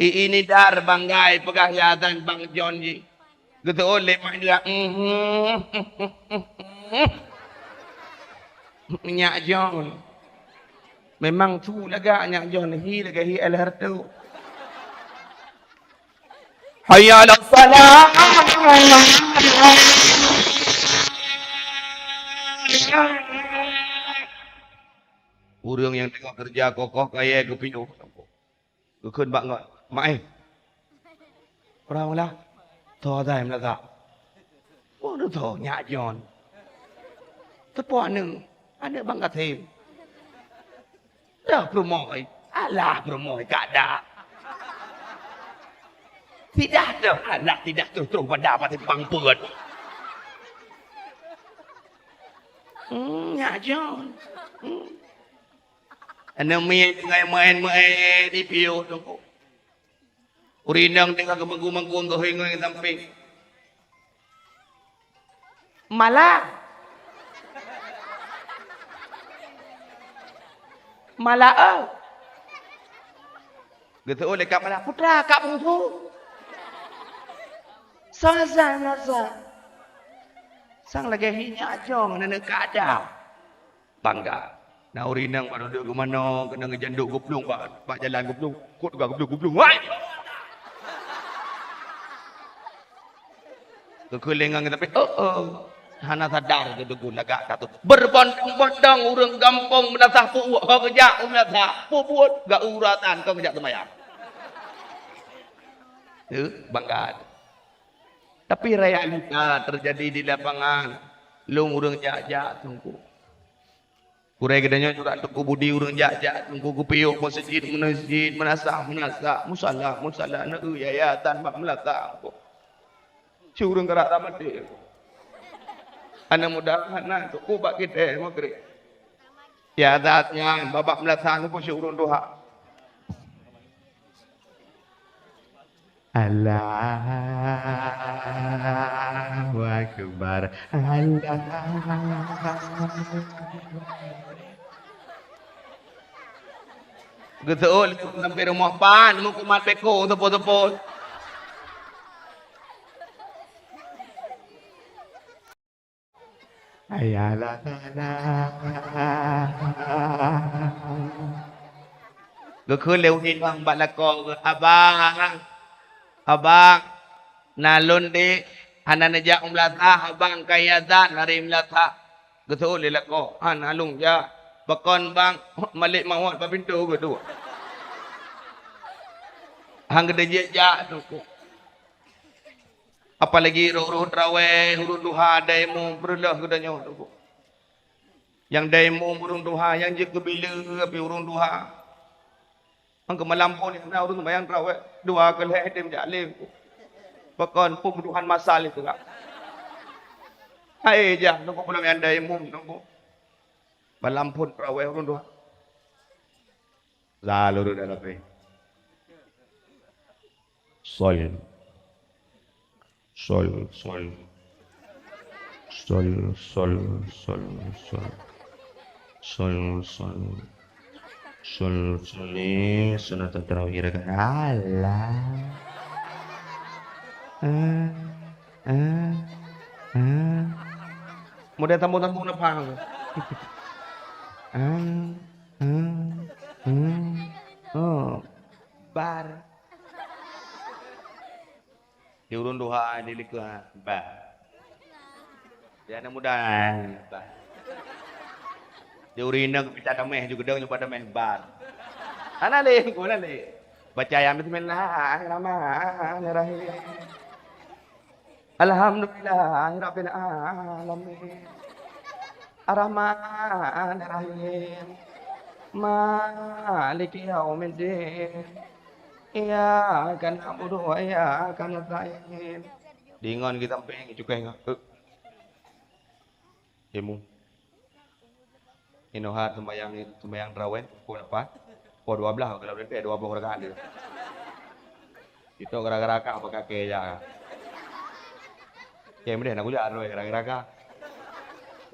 ini dar banggai pegah azan bang John ji gitu oleh mak dia Nyak John memang tu laga Nyak John hi laga hi al hartu hayya ala salat urang yang tengah kerja kokoh kaya kepinuh keun bak ngot mak orang lah tho dai mla ta oh nó tho Nyak John tepo anu ada bang katim dah promoy alah promoy tak ada tidak ada anak tidak terus pada apa bang puat Nyak John anu mi dengan main di piu tu urinang dengan kemanggung-manggung goheng samping malah gitu oleh kak malah putra kak bungsu sazan sang lagi hinya jong nenek kada bangga nah urinang pada duduk ke mana kena ngejanduk guplung pak jalan guplung kut juga guplung wai kekelengan tapi hana sadar ke dugun lagak katu berbondong-bondong urang gampong menasah puuk kau kejak menasah puut gak uratan kau kejak temayang bangga tapi realita terjadi di lapangan lu urang jak-jak tunggu kurai gedanya juga tunggu budi urang jak-jak tunggu kupiuk masjid menasah musalla nak yayatan bak melasah si urang gerak tamat anak muda anak tu kubak kita maghrib ya zatnya babak melasah tu pun urun doa Allahu akbar Getul sampai rumah pan mau kumat beko tepo-tepo Ayalah Gekul lewin bang balakong abang nalun di hanan aja umlata abang kaya zat nari umlata getul lelako nalung ja bakon bang malik mawat pa pintu gitu hang gede ja tu apalagi roh traweh hurun duha daimu berulah gedanya tu yang daimu hurun duha yang je kebila api hurun duha ang kemalampun yang na urun bayang traweh dua kali dem jalim bakon pembunuhan massal itu kak hai ja nunggu pulang yang daimu nunggu malampun traweh hurun duha lalu dah lebih Sol ni sunat tarawih rakaat mudah tamu-tamu nepang bar Urun duha di likah. Bah. Dia anak muda. Bah. Dia urina kita damai juga dia nyoba damai bar. Ana le, guna le. Baca ayat Bismillahirrahmanirrahim. Alhamdulillahirabbil alamin. Ar-Rahmanir-Rahim. Maliki yaumiddin. Iyyaka na'budu wa iyyaka nasta'in. Dingon kita pengen cukai enggak? Ilmu. Inohat sembahyang tarawih pukul apa? Pukul 12 kalau berarti 20 rakaat dia. Itu gara-gara apa kakek ya. Kayak mana nak kuliah loh gara-gara.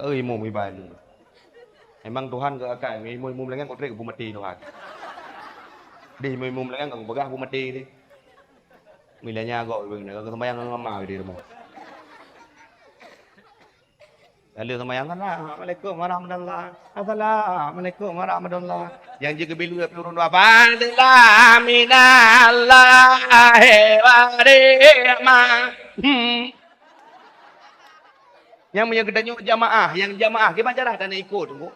Ilmu ibadah. Emang Tuhan ke akan ilmu melenggang kau trik aku mati Tuhan. Di ilmu melenggang kau begah aku mati ni. Milanya kau begini kau sembahyang ngama di rumah. Lalu sembahyang Assalamualaikum warahmatullahi Assalamualaikum warahmatullahi. Yang jaga bilu turun apa? Alhamdulillah minallahi wa rahmah. Yang punya kedanya jamaah, yang jamaah kita cara dan ikut tunggu.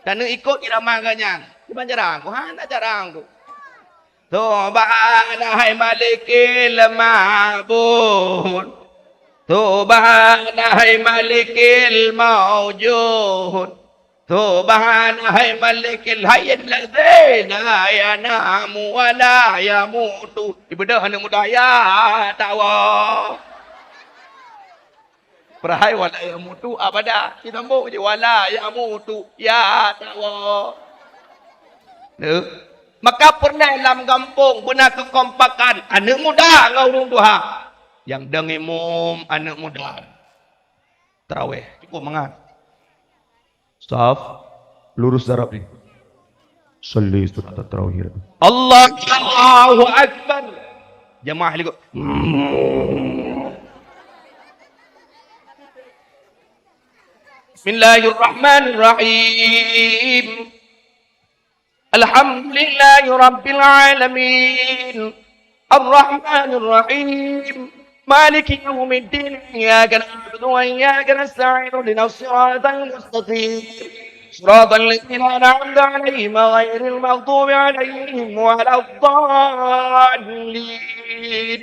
Dan ikut kita maganya. Kita cara aku, nak cara aku. Subhanallah malikil ma'bud. Subhanallah malikil mawjud. Subhanallah malikil hayyul ladzi la yanamu wa la yamutu. Ibadah hanya mudaya tawa. Perahai wala yamutu abada. Kita sambung je wala yamutu ya tawa. Maka pernah dalam kampung pernah kekompakan anak muda ngurung Tuhan. Yang dengimum anak muda. Tarawih cukup mangat. Staf lurus darab ni. Salli surat tarawih. Allahu akbar. Jemaah ikut. Bismillahirrahmanirrahim. Alhamdulillahi rabbil alamin. Ar-Rahmanir Rahim. Maliki yaumiddin. Iyyaka na'budu wa iyyaka nasta'in. Ihdinas siratal mustaqim. Siratal ladzina an'amta 'alaihim ghairil maghdubi 'alaihim waladdallin.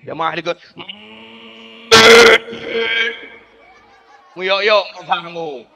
Jemaah ikut. Yo kamu.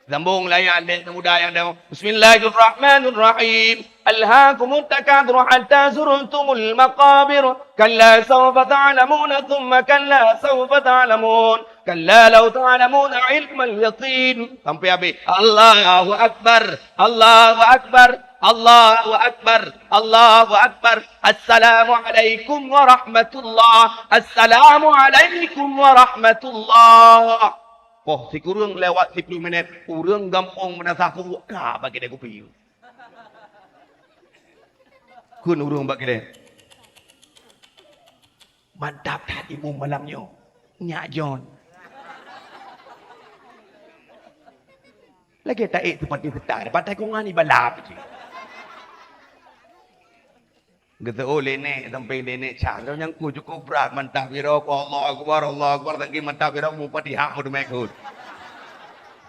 Sambung layan anak muda yang dah. Bismillahirrahmanirrahim. Alhaakumut takatsur hatta zurtumul maqabir. Kalla sawfa ta'lamun thumma kalla sawfa ta'lamun. Kalla law ta'lamun 'ilmal yaqin. Sampai habis. Allahu akbar. Allahu akbar. Allahu akbar. Allahu akbar. Assalamualaikum warahmatullah. Assalamualaikum warahmatullah. Oh, si kurang lewat 10 minit, kurang gampang menasah kurang kah bagi dia kopi. Kun urung bagi dia. Mantap tak ibu malamnya. Nyak John. Lagi tak tempat dia tetap. Pantai kongan ni balap je. Kata oh lenek sampai lenek cak. Yang ku cukup berat mantap wirau Allah Akbar tadi mantap wirau mu Fatihah tu mereka.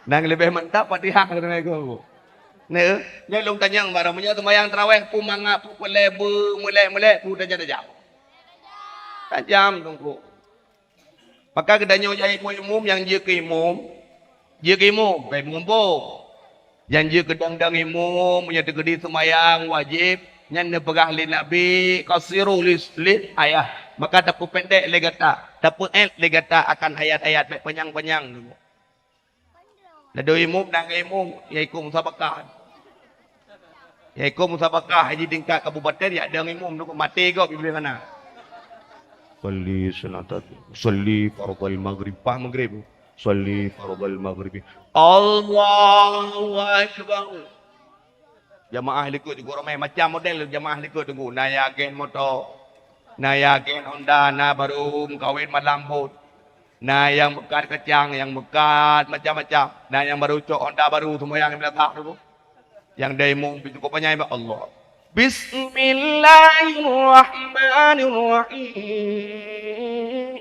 Nang lebih mantap Fatihah tu mereka. Ne, dia long tanya barang punya sembahyang tarawih pu mangap pu lebu mulai pu tajam. Tajam tunggu. Maka kedanya jadi umum yang dia ke imam. Dia ke imam, baik mengumpul. Yang dia kedang-dang imam punya tegedi sembahyang wajib. Yang nepegah li Nabi qasiru li ayah. Maka tapu pendek le gata, tapu le gata akan ayat-ayat baik panjang-panjang dulu. Lalu imum dan imum yaikum musabakah. Yaikum musabakah haji tingkat kabupaten ya ada imum tu mati kau bila mana. Salli salatat salli fardhal maghrib pa maghrib. Salli fardhal maghrib. Allahu akbar. Jamaah likut juga ramai macam model jamaah likut tunggu. Nayakin motor. Nayakin Honda. Na baru kawin malambut. Na yang bekat kecang. Yang bekat macam-macam. Na yang baru cok Honda baru. Semua yang letak dulu. Yang demo cukup banyak Allah. Bismillahirrahmanirrahim.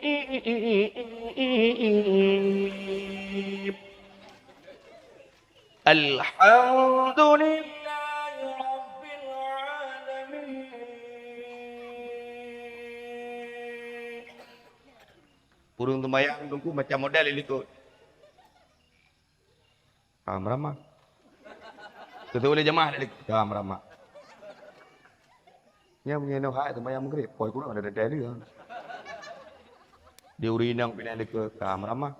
Alhamdulillahi Rabbil Alamin. Burung tembayang tunggu macam model ini tu. Ramah. Ketua oleh jemaah dari ramah. Yang punya nak hak tembayang maghrib, poi kurang ada dia. Dia urinang pindah ke ramah.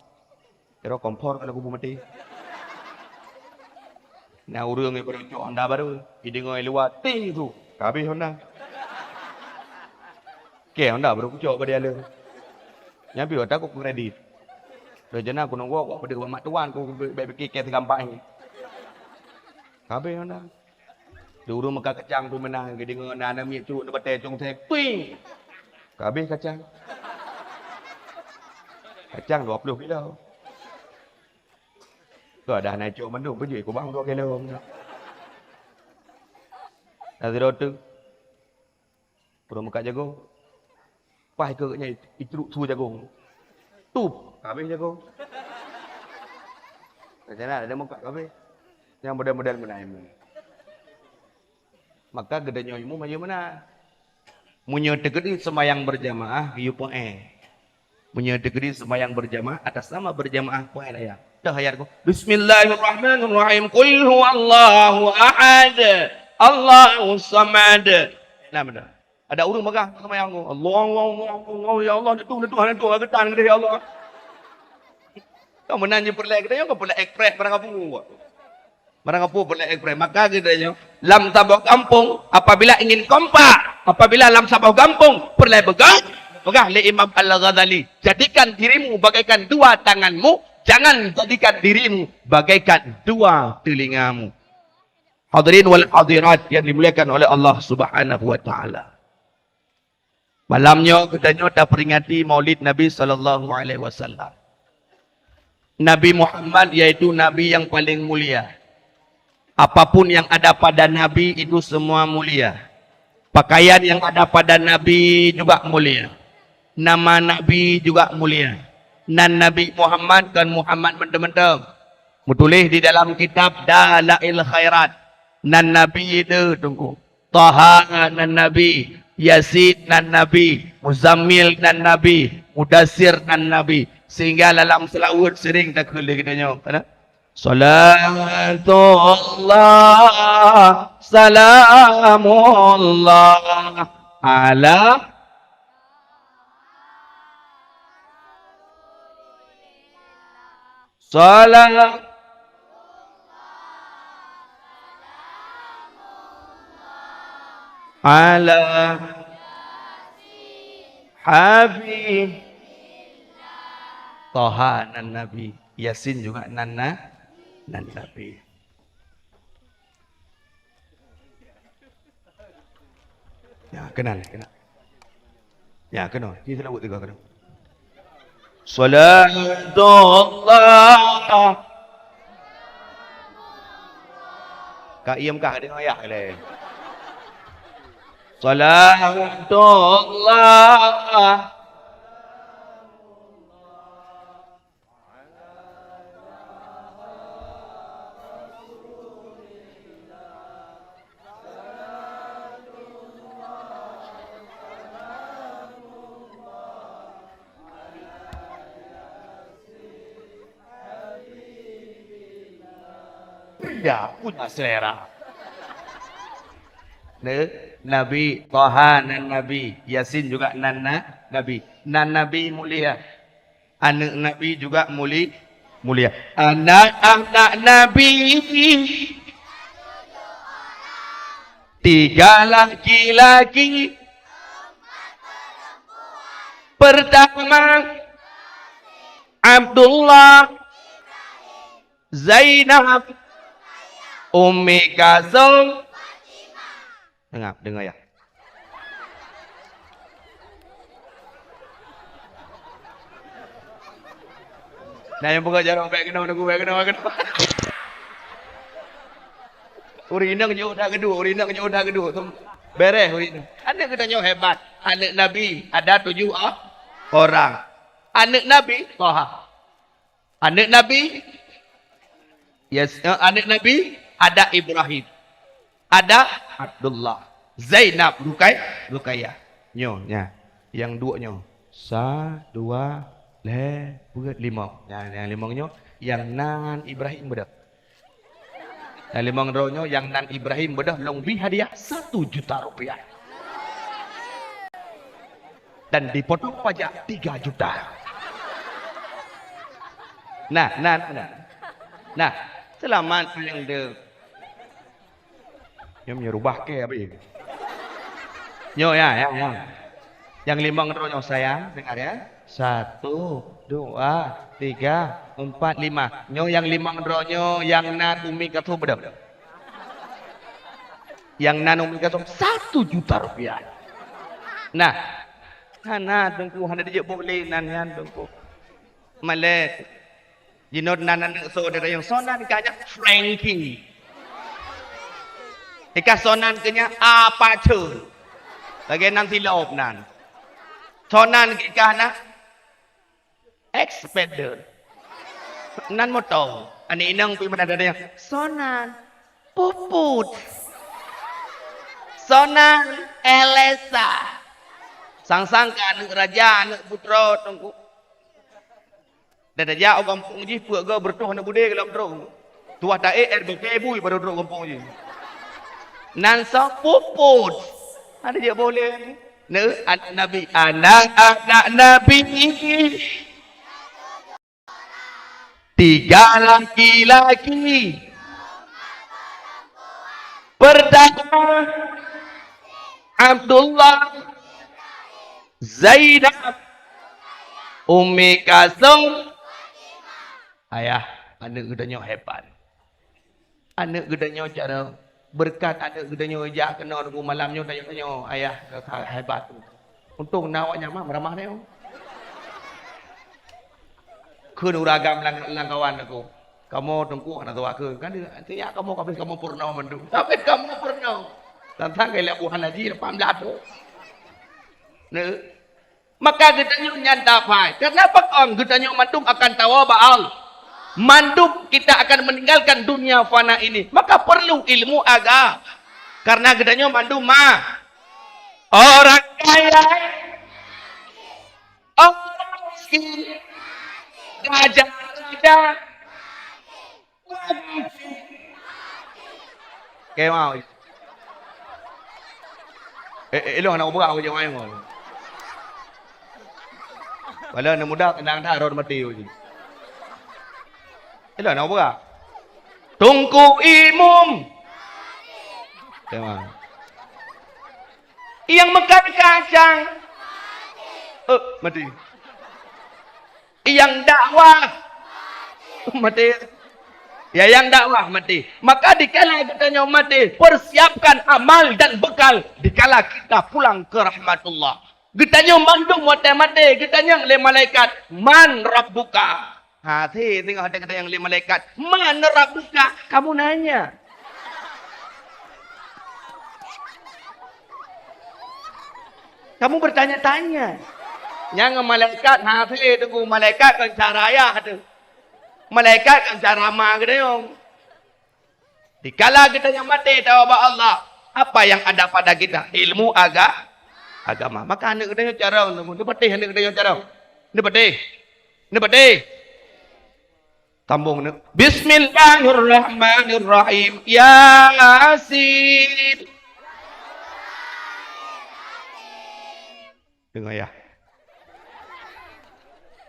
Kira kompor kalau kubu mati. Nah urang ni baru cok anda baru, idengoi luar ting tu, habis Honda. Ke Honda baru cok pada dia. Nyampi otak aku kredit. Rejana aku nunggu aku pada mak tuan aku bagi ke tergampak ni. Habis Honda. Di urang maka kacang tu menang, idengoi nana mi tu nak batai cong saya, ting. Habis kacang. Kacang 20 kilo. Kau dah naik cok mendung pergi aku bang 2 kilo. Nanti rotu. Perlu muka jagung. Pai keknya itu su jagung. Tup, habis jagung. Macam ada muka habis. Yang model-model menaik. Maka gedenya ilmu macam mana? Munya tegedi semayang berjamaah yu poe. Munya tegedi semayang berjamaah atas nama berjamaah poe ya. Ayatku. Bismillahirrahmanirrahim. Qul huwallahu ahad. Allahus samad. Nah benar. Ada urang megah sama yang Allah ya Allah itu Tuhan itu getan gede ya Allah. Kau menanya perlek gede kau perlek ekspres barang apa? Barang apa perlek ekspres maka gedenya lam sabau kampung apabila ingin kompak, apabila lam sabau kampung perlek begah li Imam Al-Ghazali. Jadikan dirimu bagaikan dua tanganmu. Jangan jadikan dirimu bagaikan dua telingamu. Hadirin wal hadirat yang dimuliakan oleh Allah Subhanahu wa taala. Malamnya kita dah peringati Maulid Nabi sallallahu alaihi wasallam. Nabi Muhammad yaitu nabi yang paling mulia. Apapun yang ada pada nabi itu semua mulia. Pakaian yang ada pada nabi juga mulia. Nama nabi juga mulia. Nan Nabi Muhammad kan Muhammad mentang-mentang. Menulis di dalam kitab Dalail Khairat. Nan Nabi itu tunggu. Taha nan Nabi. Yasin nan Nabi. Muzammil nan Nabi. Mudassir nan Nabi. Sehingga dalam selawat sering tak kena katanya. Salatullah. Salamullah. Ala salam ala habib Taha nan Nabi, Yasin juga nan Nabi. Ya kenal. Ya kenal. Kita sebut tiga kenal. Salatullah. Kak Iem kah dengar ayat le. Salatullah. Ya, punya selera. Nabi Taha nan Nabi, Yasin juga nan Nabi. Nan Nabi mulia. Anak Nabi juga mulia. Anak Nabi 3 laki-laki. Pertama Abdullah, Zainab, Ummi Kalsum. Dengar ya. Nah yang buka jarang baik kena. Urinang nyoda kedua, urinang nyoda kedua. Beres urinang. Anak katanya hebat. Anak Nabi ada 7 orang. Anak Nabi, Toha. Anak Nabi, anak Nabi ada Ibrahim. Ada Abdullah. Zainab, Rukayah. Nyonya. Yang 2 nyo. 1, 2, 5. Yang 5 nyo. Yang nan Ibrahim bedah. Yang 5 nyo. Yang nan Ibrahim bedah. Lebih hadiah 1 juta rupiah. Dan dipotong pajak 3 juta. Nah, selamat yang de. Yang merubah ke apa ini? Nyo ya. Yang 5 ngeronyo sayang, dengar ya. 1, 2, 3, 4, 5. Nyo yang 5 ngeronyo, yang nan umi katu bedam. Yang nan umi katu 1 juta rupiah. Nah, tunggu hana dia boleh nan tunggu. Malet. Jinod nan saudara yang sonan kanya Frankie. Ika sonan kanya apa cun? Lagi nanti laop nan. Sonan ika na Expander. Nan motor. Ani inang pi mana ada yang sonan Puput. Sonan Elesa. Sang-sang ka anak raja, anak putra tunggu. Dan raja orang kampung je puak ke bertuah anak bude kalau bertuah. Tuah tak berbui pada orang kampung je. Nan sa Puput. Ada dia boleh ni. Anak Nabi. Anak Nabi. 3 laki-laki. Pertama Abdullah, Zainab, Umi Kasum. Ayah, anak gedanya hebat. Anak gedanya cara berkat anak gedanya ajak kena nunggu malamnya tanya ayah hebat. Untung nawaknya mah ramah dia. Kun uragam langkawan aku. Kamu tunggu anak tua ke kan dia kamu habis kamu purna mendung. Tapi kamu purna. Tantang kayak buhan haji 18 tu. Maka gedanya nyanda pai. Kenapa kaum gedanya mandum akan tawa baal? Mandum kita akan meninggalkan dunia fana ini. Maka perlu ilmu agama. Karena gedanya mandum mah orang kaya, orang miskin, raja-raja, kayak mau. Elok anak budak aku jangan main. Walau anak muda kenang dah road mati je. Elok anak budak. Tungku imum. Tengok. Yang makan kacang. Mati. Yang dakwah. Mati. Ya yang dakwah mati. Maka dikala katanya mati, persiapkan amal dan bekal dikala kita pulang ke rahmatullah. Katanya mandung mati, katanya oleh malaikat, man rabbuka. Tengok ada kata yang oleh malaikat, man rabbuka. Kamu nanya. Kamu bertanya-tanya. Yang malaikat, tunggu malaikat kan cara ayah tu. Malaikat kan cara ramah ke dia. Dikala kita yang mati tahu Allah, apa yang ada pada kita? Ilmu agama. Maka anak kita yang cara, ni patih anak kita yang cara. Ni patih. Tambung ni. Bismillahirrahmanirrahim. Yasin. Dengar ya.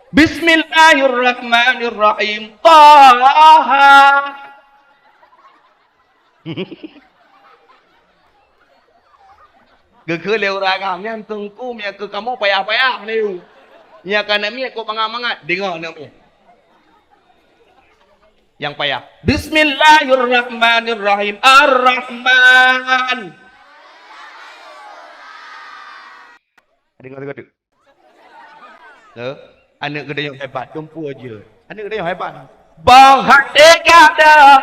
Bismillahirrahmanirrahim. Taha. Ke leu ragam yang tungku mia ke kamu payah-payah leu. Nya kana mia ko mangat-mangat dengar nak mia. Yang payah. Bismillahirrahmanirrahim. Ar-Rahman. Dengar tu. Anak gede yang hebat, tumpu aja. Anak gede yang hebat. Bang hati kada.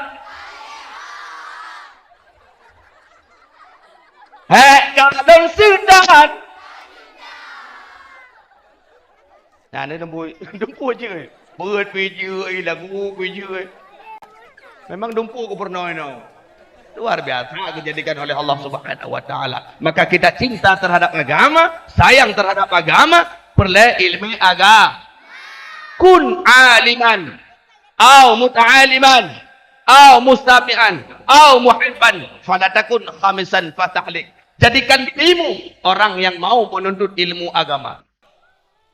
dan Sudan. Nah, ini dumpu je. Berat je lagu je. Memang dumpu ko pernah no. Luar biasa dijadikan oleh Allah Subhanahu wa taala. Maka kita cinta terhadap agama, sayang terhadap agama, perlu ilmu agama. Kun aliman au muta'aliman au mustami'an au muhibban fala takun khamisan fatahlik. Jadikan dirimu orang yang mau menuntut ilmu agama.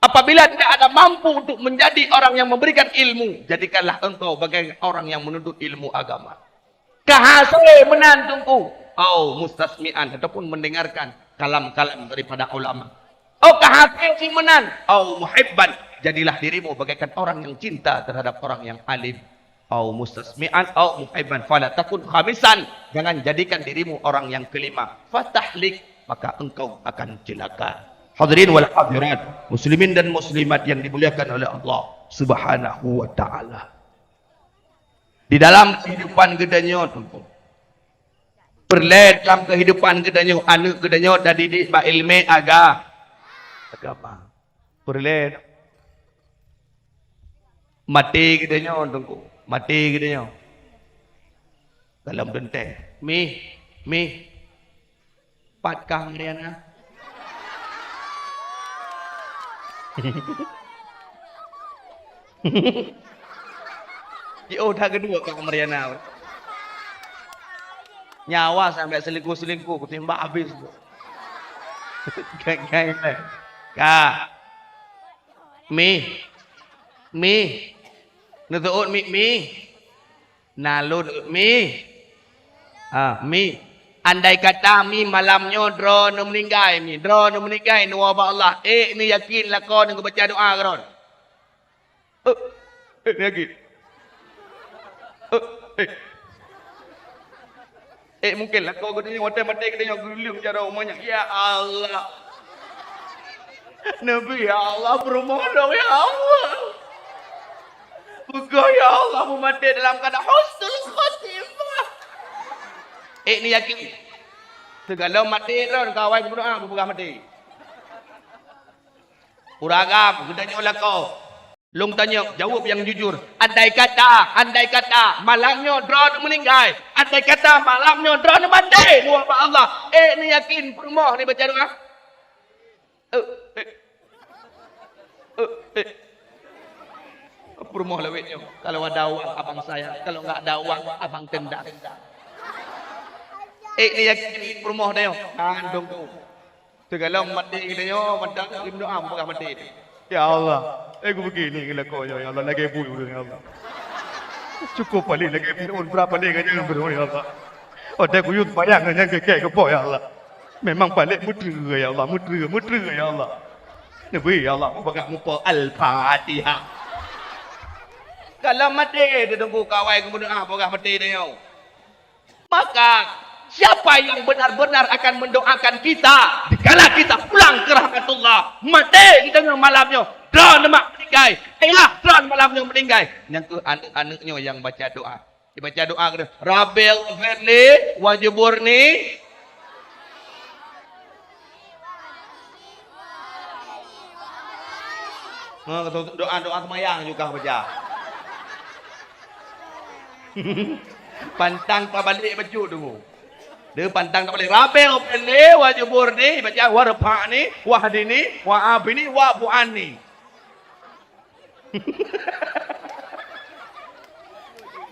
Apabila tidak ada mampu untuk menjadi orang yang memberikan ilmu, jadikanlah engkau bagai orang yang menuntut ilmu agama. Kahasai menantungku, au mustasmi'an, ataupun mendengarkan kalam-kalam daripada ulama. Au kahasai si menan, au muhibban, jadilah dirimu bagaikan orang yang cinta terhadap orang yang alim. Au mustasmi'an, au muhibban, fala takun khamisan, jangan jadikan dirimu orang yang kelima. Fatahlik, maka engkau akan celaka. Hadirin wal hadirat, muslimin dan muslimat yang dimuliakan oleh Allah Subhanahu wa taala. Di dalam kehidupan gedanya tu, perlet dalam kehidupan gedanya, anak gedanya dah didik ba ilmu agama. Perlet mati gedanya tu, mati gedanya. Dalam denteng, mi patkang dia na. Dah kedua Kak Mariana. Nyawa sampai selingkuh-selingkuh ketimbang habis. Kayak Kak. Mi. Nutuut mi. Nalu mi. Mi. Andai kata mi malamnya drone meninggal mi. Drone meninggal ni wabak Allah. Ni yakinlah kau dengan baca doa kau. Ni yakin. Mungkinlah kau katanya mati-mati katanya gulung cara umumnya. Ya Allah. Nabi ya Allah bermohon dong ya Allah. Bukan ya Allah mati dalam keadaan husnul khatimah. Ni yakin. Segala mati ron kawai berdoa bukan mati. Uragam katanya oleh kau. Long tanya, jawab yang jujur. Andai kata malamnya drone meninggal. Andai kata malamnya drone mati. Luar Allah. Ni yakin rumah ni baca doa. Rumah lewetnya. Kalau ada uang abang saya. Kalau enggak ada uang abang tendang. Ni yakin rumah dia. Kandung tu. Segala mati dia. Mendang doa bukan mati. Ya Allah. Aku begini dengan kau ya Allah, lagi bulu ya Allah. Cukup paling lagi bulu berapa lagi jangan bulu ya Allah. Ada kuyut bayang dengan kekek kau ya Allah. Memang balik mutra ya Allah, mutra ya Allah. Nabi ya Allah, bagai muka Al-Fatihah. Kalau mati dia tunggu kawai kemudian bagai mati dia. Maka siapa yang benar-benar akan mendoakan kita dikala kita pulang ke rahmatullah, mati di tengah malamnya. Drone mak meninggal. Drone malamnya meninggal. Yang tu anak-anaknya yang baca doa. Dia baca doa kata, Rabbil firli wajiburni. Doa semayang juga baca. Pantang tak balik baju dulu. Dia pantang tak balik. Rabbil firli wajiburni. Baca warfa'ni wahdini wa'abini wa'bu'ani.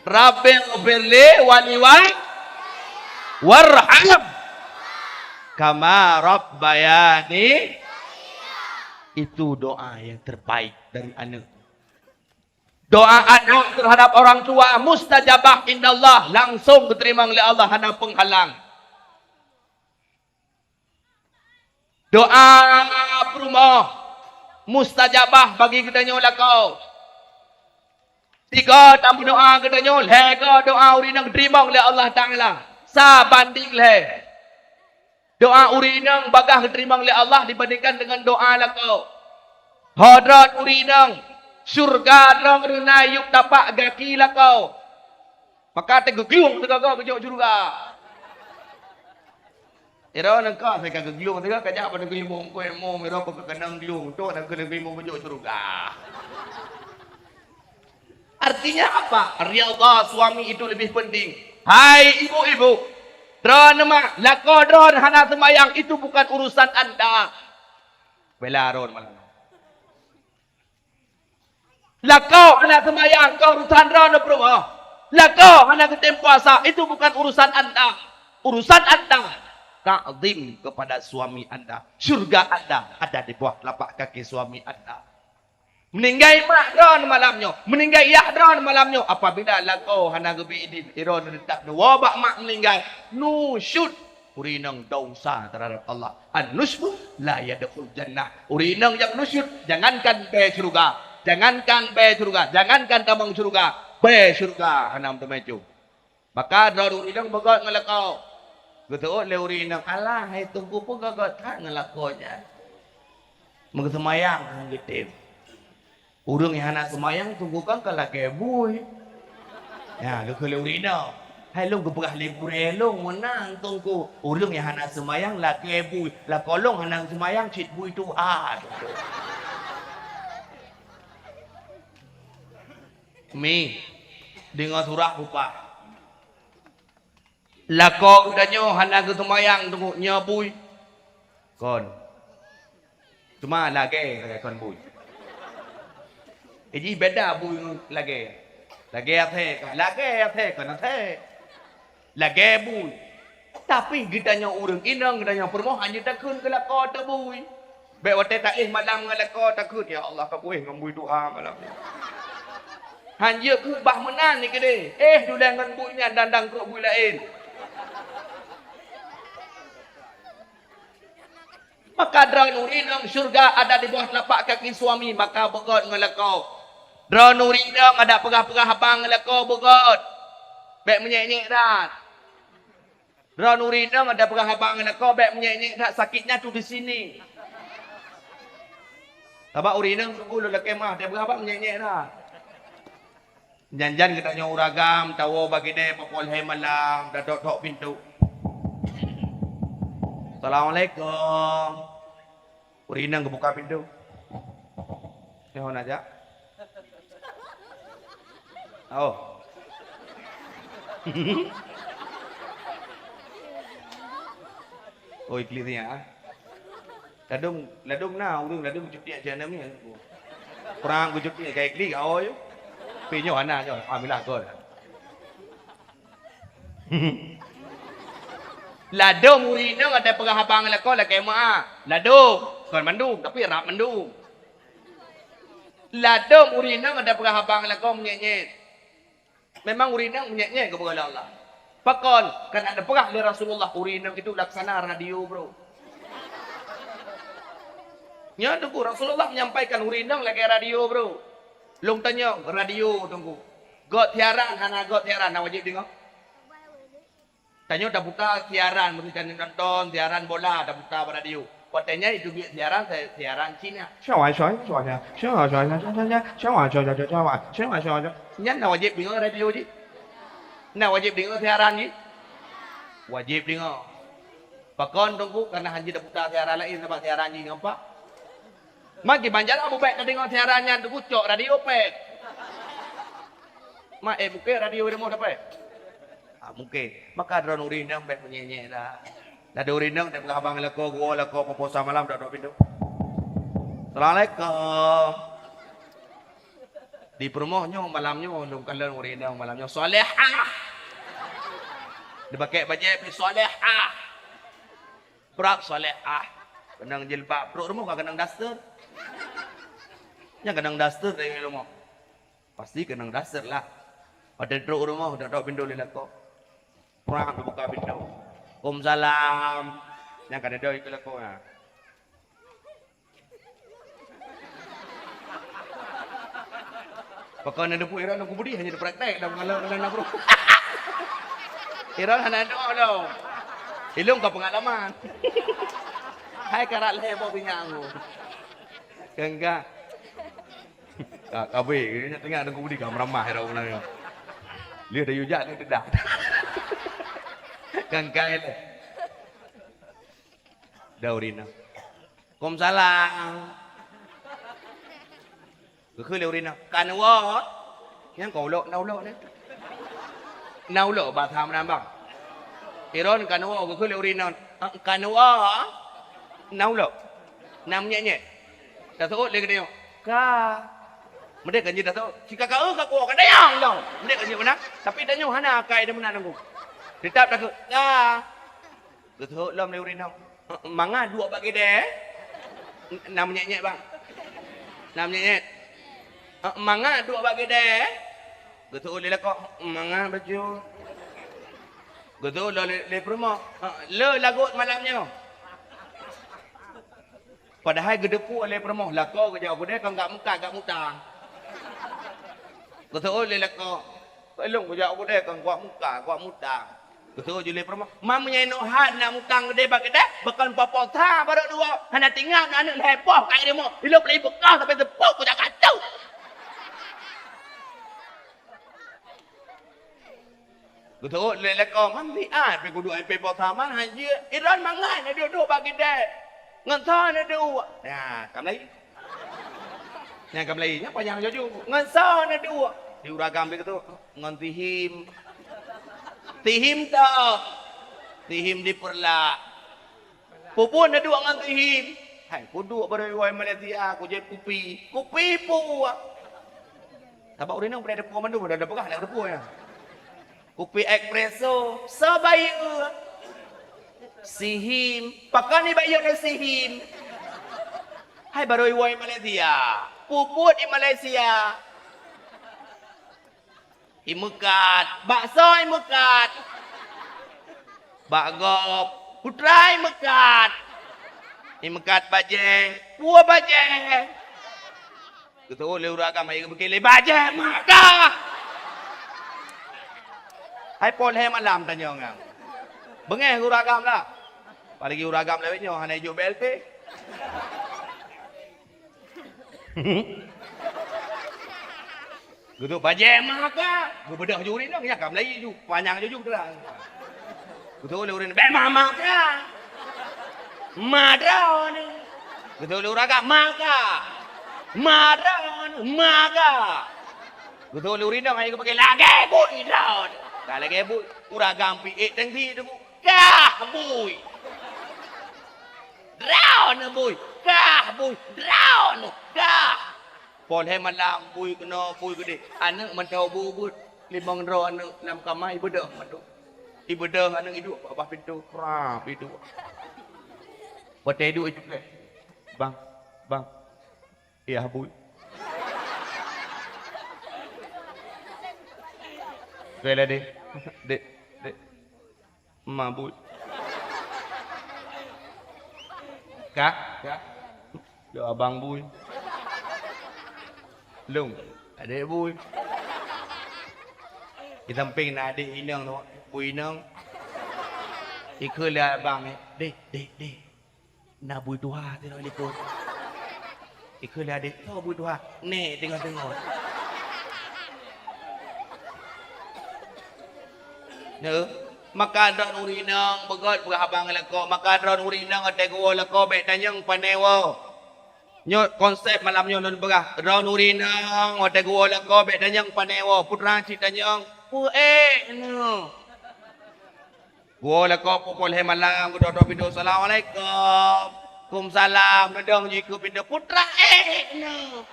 Rabbil firli waliwai warham kama rabbayani. Itu doa yang terbaik dari anak. Doa anak terhadap orang tua mustajabah indallah, langsung diterima oleh Allah, hana penghalang. Doa perumah mustajabah bagi katanya oleh kau. Tiga tamu doa katanya, lega doa urinang terima oleh Allah Ta'ala. Sabanding leh. Doa urinang bagah terima oleh Allah dibandingkan dengan doa lah kau. Hadrat urinang surga rang rena yuk tapak gaki lah kau. Maka tegugiung tegak kau kejauh surga. Iro nengka saya kagak gelung tega kajak pada gelung ko emo iro ko kenang gelung to nak kena gelung menuju surga. Artinya apa? Riyadhah suami itu lebih penting. Hai ibu-ibu, dron mak, lako dron hana semayang itu bukan urusan Anda. Bela ron malam. Lako hana semayang kau urusan dron bro. Lako hana ketem puasa itu bukan urusan Anda. Urusan Anda ta'zim kepada suami Anda. Syurga Anda ada di bawah telapak kaki suami Anda. Meninggai mak dron malamnya, meninggai yah dron malamnya. Apabila lako hana gebi idin iron detak dua bak mak meninggai nusyud urinang dosa terhadap Allah. An-nusbu la yadkhul jannah. Urinang yang nusyud jangankan be syurga, jangankan be syurga, jangankan tamang syurga, be syurga hanam temeju. Maka dron urinang begot ngelakau. Betul le urinang alah hai tunggu pun gagot tak ngelakonya. Mengsemayang gitu. Urang yang anak semayang tunggu kan kalau kebui. Ya, lu kalau urinang. Hai lu gepegah libur elong menang tunggu. Urang yang anak semayang lah kebui. Lah kolong anak semayang cit bui tu Mi dengar surah upah. Lako udanyo hana ke semayang tunggu nyabui. Kon. Cuma lagi kon bui. Jadi beda bui lagi. Lagi athe kon athe. Lagi bui. Tapi gitanya urang inang gitanya permoh hanya takun ke lako tak bui. Baik wate tak malam ngalako takut ya Allah ka bui ngambui doa malam ni. Hanya ke bah menan ni kede. Dulangan bui ni dandang ke bui lain. Maka dron urinang syurga ada di bawah telapak kaki suami. Maka begot ngelakau. Dron urinang ada pegah-pegah abang ngelakau begot. Baik menyek-nyek dah. Dron urinang ada pegah abang ngelakau. Baik menyek-nyek dah. Sakitnya tu di sini. Tabak urinang tunggu lu kemah. Dia pegah abang menyek-nyek dah. Janjan kita nyawa uragam. Tahu bagi dia papol hai malam. Dah dok-dok pintu. Assalamualaikum. Urinang kebuka pintu. Mohon aja. Oh. Oh iklisnya. Ladung na, urang ladung cuti aja namanya. Kurang ku cuti kayak ikli kau yo. Pinyo ana yo, amilah gol. Ladung urinang ada penghabang lakon lah kema. Ladung kon mandung tapi rap mandung. Ladung urinang ada penghabang lakon menyet-nyet. Memang urinang menyet-nyet kepada Allah. Pakon kan ada pegah dari Rasulullah urinang itu laksana radio, bro. Nya tunggu Rasulullah menyampaikan urinang lagi radio, bro. Long tanya radio tunggu. Got siaran hana got siaran nak wajib dengar. Tanya dah buka siaran, mesti nonton siaran bola dah buka pada radio. Katanya itu siaran Cina. Nyat nak wajib dengar radio je. Nak wajib dengar siaran je. Wajib dengar. Pakon tunggu karena haji dah buka siaran lain sebab siaran je nampak. Maki banjar Abu Baik nak dengar siarannya tu cok radio pek. Mak buka radio dia mau dapat. Mungkin. Maka drone urinang baik menyenyek dah. Dah ada urinang, dah abang lako, gua lako, proposa malam, dah duduk pintu. Assalamualaikum. Di perumahannya malamnya, belum kalian urinang malamnya. Solehah. Dia pakai baju solehah. Perak solehah. Kenang jilbab. Perut rumah kenang daster. Yang kenang daster dari rumah. Pasti kenang daster lah. Pada duduk rumah, dah duduk pintu lelako. Perang buka pintu. Salam. Yang kan ada ikut aku ya. Pakai ada pun Iran aku budi hanya praktek dah mengalah bro. Iran hanya ada dong. Ilung kau pengalaman. Hai karat lebar punya aku. Enggak. Kabe, ini tengah ada aku budi kau meramah Iran punya. Lihat ada yujak ni tidak. Kangkai le. Daurina. Kumsalang. Cứ khơi liều đi nào. Cả nấu ó. Nhắn cổ lộ, nấu lộ đấy. Nấu lộ bà tham nam bằng. Thì đó cả nấu ó, cứ khơi liều đi nào. Cả nấu ó. Nấu lộ. Nam nhẹ nhẹ. Dah thôi lên cái điều. Ka. Mereka kan dah tahu. Jika kau kau akan dayang dong. Mereka kan mana? Tapi dah nyoh hana kai dah mana nanggu. Tetap dah ke. Ka. Dah tahu lom liều đi nào. Manga dua bagi deh. Nam nhẹ nhẹ bang. Nam nhẹ nhẹ. Manga dua bagi deh. Betul le kok manga baju. Betul le promo. Le lagut malamnya. Padahal gedepu le promo lako ke jauh deh kau enggak muka enggak mutang. Betul le lako. Elong ke jauh deh kau enggak muka enggak mutang. Betul je le promo. Mamanya no hat nak mutang gede bagi deh bekan papa tha baru dua. Hana tinggal anak lepoh kai demo. Hidup lagi bekah sampai tepuk ku tak kacau. Betul, lelaki mandi ah, pergi duduk MP pertama aja. Iran mangan dia duduk bagi dia. Ngantar dia duduk. Nah, kamlai. Yang kamlai nya panjang jauh. Ngantar dia duduk. Di uragam dia tu ngantihim. Tihim dah. Tihim di perla. Pupun dia duduk ngantihim. Hai, ku duduk berwai Malaysia, aku jadi kupi. Kupi pu. Tabak urang pernah ada pu mandu, dah pegah dah pu ya. Kopi espresso, sebayu, sihim, pakai ni bayu ni sihim. Hai baru iwai Malaysia, puput di Malaysia, imukat, bakso imukat, bakgop, putrai imukat, imukat baje, buah baje. Betul, lewat agama yang berkili baje, maka. Hai pol hai malam tanya orang. Bengeh uragam lah. Apalagi uragam lewat nyo hanya hijau BLT. Gitu bajem maka. Gue bedah juri dong ya kam lagi ju panjang ju terang. Gitu leurin ben maka. Madron. Gitu uragam maka. Madron maka. Gitu leurin dong ayo pakai lagi bui daun. Kalau lagi bui uragam pi teng thi tu. Kah bui. Drown bui. Kah bui. Drown. Kah. Pol hai malam bui kena bui gede. Anak mentau bubut. Limang ro anak nam kamai bedah madu. Ibedah anak hidup apa pintu krap hidup. Potai hidup juga. Bang. Bang. Ya bui. Kela dek. Dek. Mabut. Kak. Yo abang bui. Lung, adik bui. Di samping nak adik inang tu, bui inang. Ikut lihat abang ni, dek. Nak bui tua tu nak ikut. Ikut lihat adik, tahu bui tua. Ni tengok. Nè, makan ron urinang, begot berhabang leko, makan ron urinang ada gua leko, bet tanyang panewo. Nyo konsep malam nyo non berah, ron urinang ada gua leko, bet tanyang panewo, putra cik tanyang, no. Gua leko pukul he malam, gua dodo pindu assalamualaikum, kumsalam, nedong jiku pindu putra no.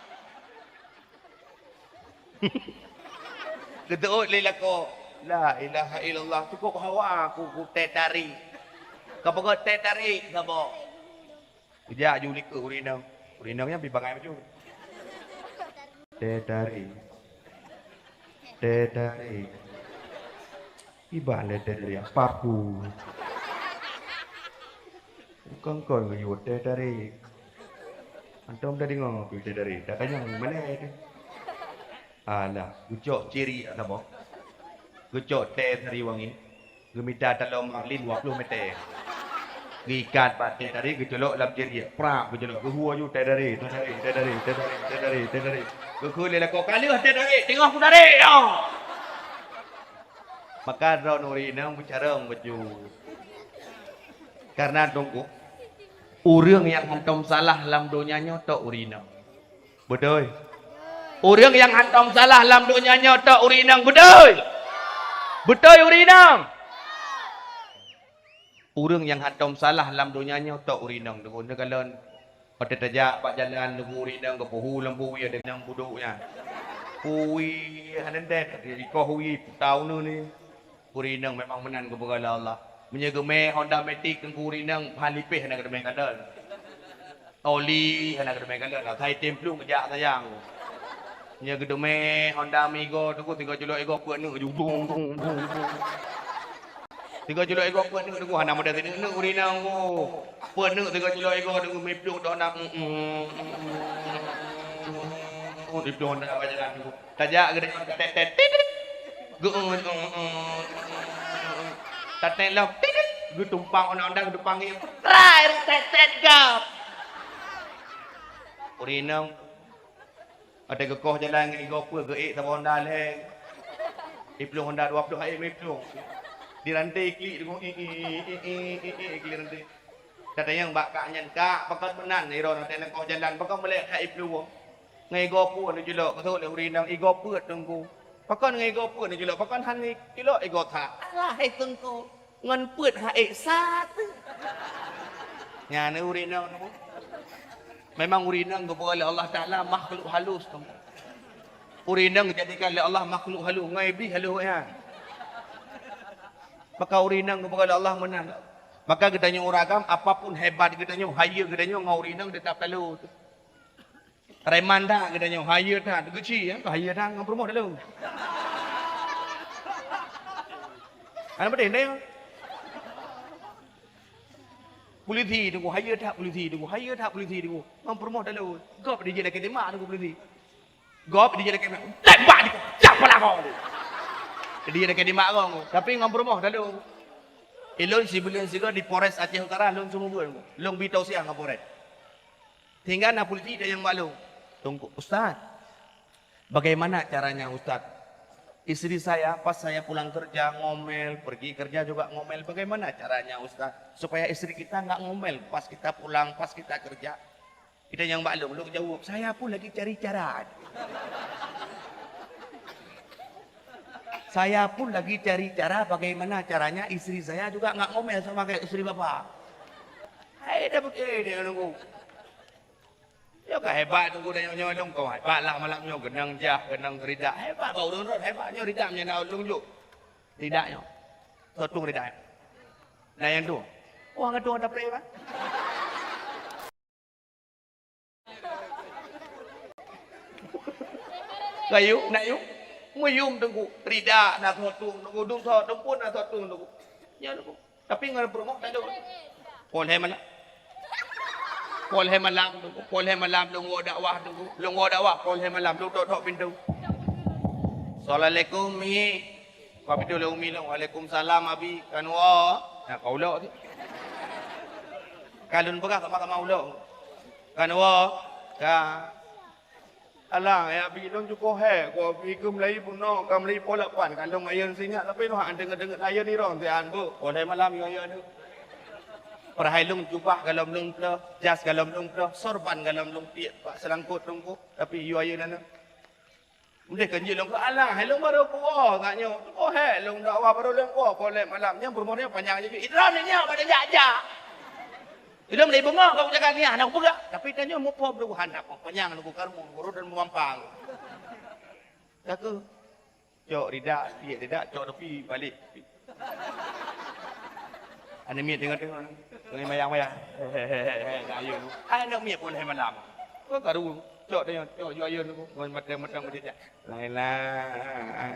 Gedut lelako. La ilaha illallah cukup hawa aku teh tarik. Kau teh tarik sabo. Ujak juli ke urinang. Urinangnya pergi pakai macam. Teh tarik. Ibarat teh tarik papu. Bukan kau ngayut teh tarik. Antum tadi ngomong teh tarik. Tak tanya mana itu. Alah, ucok ciri sabo. Gecok teh dari wangi, gemita dalam lin 20 meter. Gikat batin dari gecolok dalam jeria, prak gecolok gehua ju teh dari. Gehul le kau kali teh dari, tengok aku dari. Maka ron urinang bicara baju. Karena tunggu Orang yang hantam salah dalam dunianya tak urinang. Betul. Orang yang hantam salah dalam dunianya tak urinang. Betul. Betul urinang. Orang yang hantam salah dalam dunianya tak urinang. Dia kalau pada tajak pak jalan nunggu urinang ke puhu lembu ada yang buduknya. Hui, ada dek. Iko hui tahun ni. Urinang memang menang kepada Allah. Menjaga meh Honda Matic ke urinang halipeh nak kena kadal. Oli nak kena kadal. Thai templu kejak sayang. Menjaga dome Honda Amigo tu tiga juluk ego puan nu jung. Tiga juluk ego puan nu hana muda sini nu urinang ko. Puan nu tiga juluk ego tu meplu dak nak. Di pelon dak bajalan tu. Tajak gede tet. Taten lah. Gue tumpang ondang-ondang depan dia. Try tet gap. Urinang. Ada gekoh jalan dengan ego apa geik sama Honda leh. Iplung Honda 20 hai meplung. Di rantai klik dengan klik rantai. Kata yang bak kaknya kak pakat menan iro nanti nak kau jalan pakat melek hai iplung. Ngai ego apa ni julok betul le urinang ego apa tunggu. Pakat ngai ego apa ni julok pakat han ni julok ego tak. Alah hai tunggu. Ngan put hai sat. Nya ni urinang tu. Memang urinang kepada oleh Allah Ta'ala makhluk halus. Urinang dijadikan oleh Allah makhluk halus. Ngai iblis halus ya. Maka urinang kepada Allah menang. Maka katanya orang apapun hebat katanya haya katanya ngau urinang tetap halus. Reman dah katanya haya dah. Kecil ya. Haya dah ngau promoh dalam. Ana betul ni. Polisi tunggu hire tak polisi tunggu hire tak polisi tunggu mempromoh dalam gop dia jadi kedemak tunggu polisi gop dia jadi kedemak tembak dia siapa lah kau dia jadi kedemak kau tapi mempromoh dalam elon sibulan juga di Polres Aceh Utara long semua buat long bitau siang ke Polres tinggal na polisi dia yang malu tunggu Ustaz bagaimana caranya Ustaz istri saya pas saya pulang kerja ngomel, pergi kerja juga ngomel. Bagaimana caranya Ustaz? Supaya istri kita nggak ngomel pas kita pulang, pas kita kerja. Kita yang maklum, lu jawab, saya pun lagi cari cara. Saya pun lagi cari cara bagaimana caranya istri saya juga nggak ngomel sama kayak istri bapak. Hai dah begini dia nunggu. Ya kan hebat tu dah nyolong kau hebat lah malamnya genang jah genang ridak hebat bau dorot hebatnya ridaknya nak tunjuk ridaknya sotung ridak nah yang tu wah ngadu ada play kan kayu nak yuk muyum tunggu ridak nak sotung tunggu dung sotung pun nak sotung tunggu ya tunggu tapi ngan promo tak ada pol he mana Pol he malam lungo dakwah pol he malam lu tok pintu. Assalamualaikum mi. Kau pintu lu mi lu. Waalaikumsalam abi. Kan wa. Nah kau lo tu. Kalun pegah sama ulo. Kan wa. Ka. Alang ya abi lu cukup he. Kau pikum lai puno kam lai polak pan kan lu ayeun singa tapi lu hak dengar ayeun ni rong tian bu. Pol he malam yo tu. Perhai lung jubah galam lung pro, jas galam lung pro, sorban galam lung tiap pak selangkut lung ko, tapi you ayeun nana. Mudeh kan je lung ko alah, helung baru ko katnya. Oh he, lung dakwah baru lung ko, polek malamnya berumurnya panjang je. Idram ni nya pada jaja. Idram ni bunga kau jaga ni anak pegak, tapi tanya mu pop lu handap panjang lu karmu, guru dan muampang. Aku jok ridak, dia ridak jok tepi balik. Ana miet tengok-tengok. Tengok mayang-mayang. Ayo. Ana miet pun hai malam. Kau karu cok dia cok yo ayo tu. Ngon matang-matang dia. La ilaha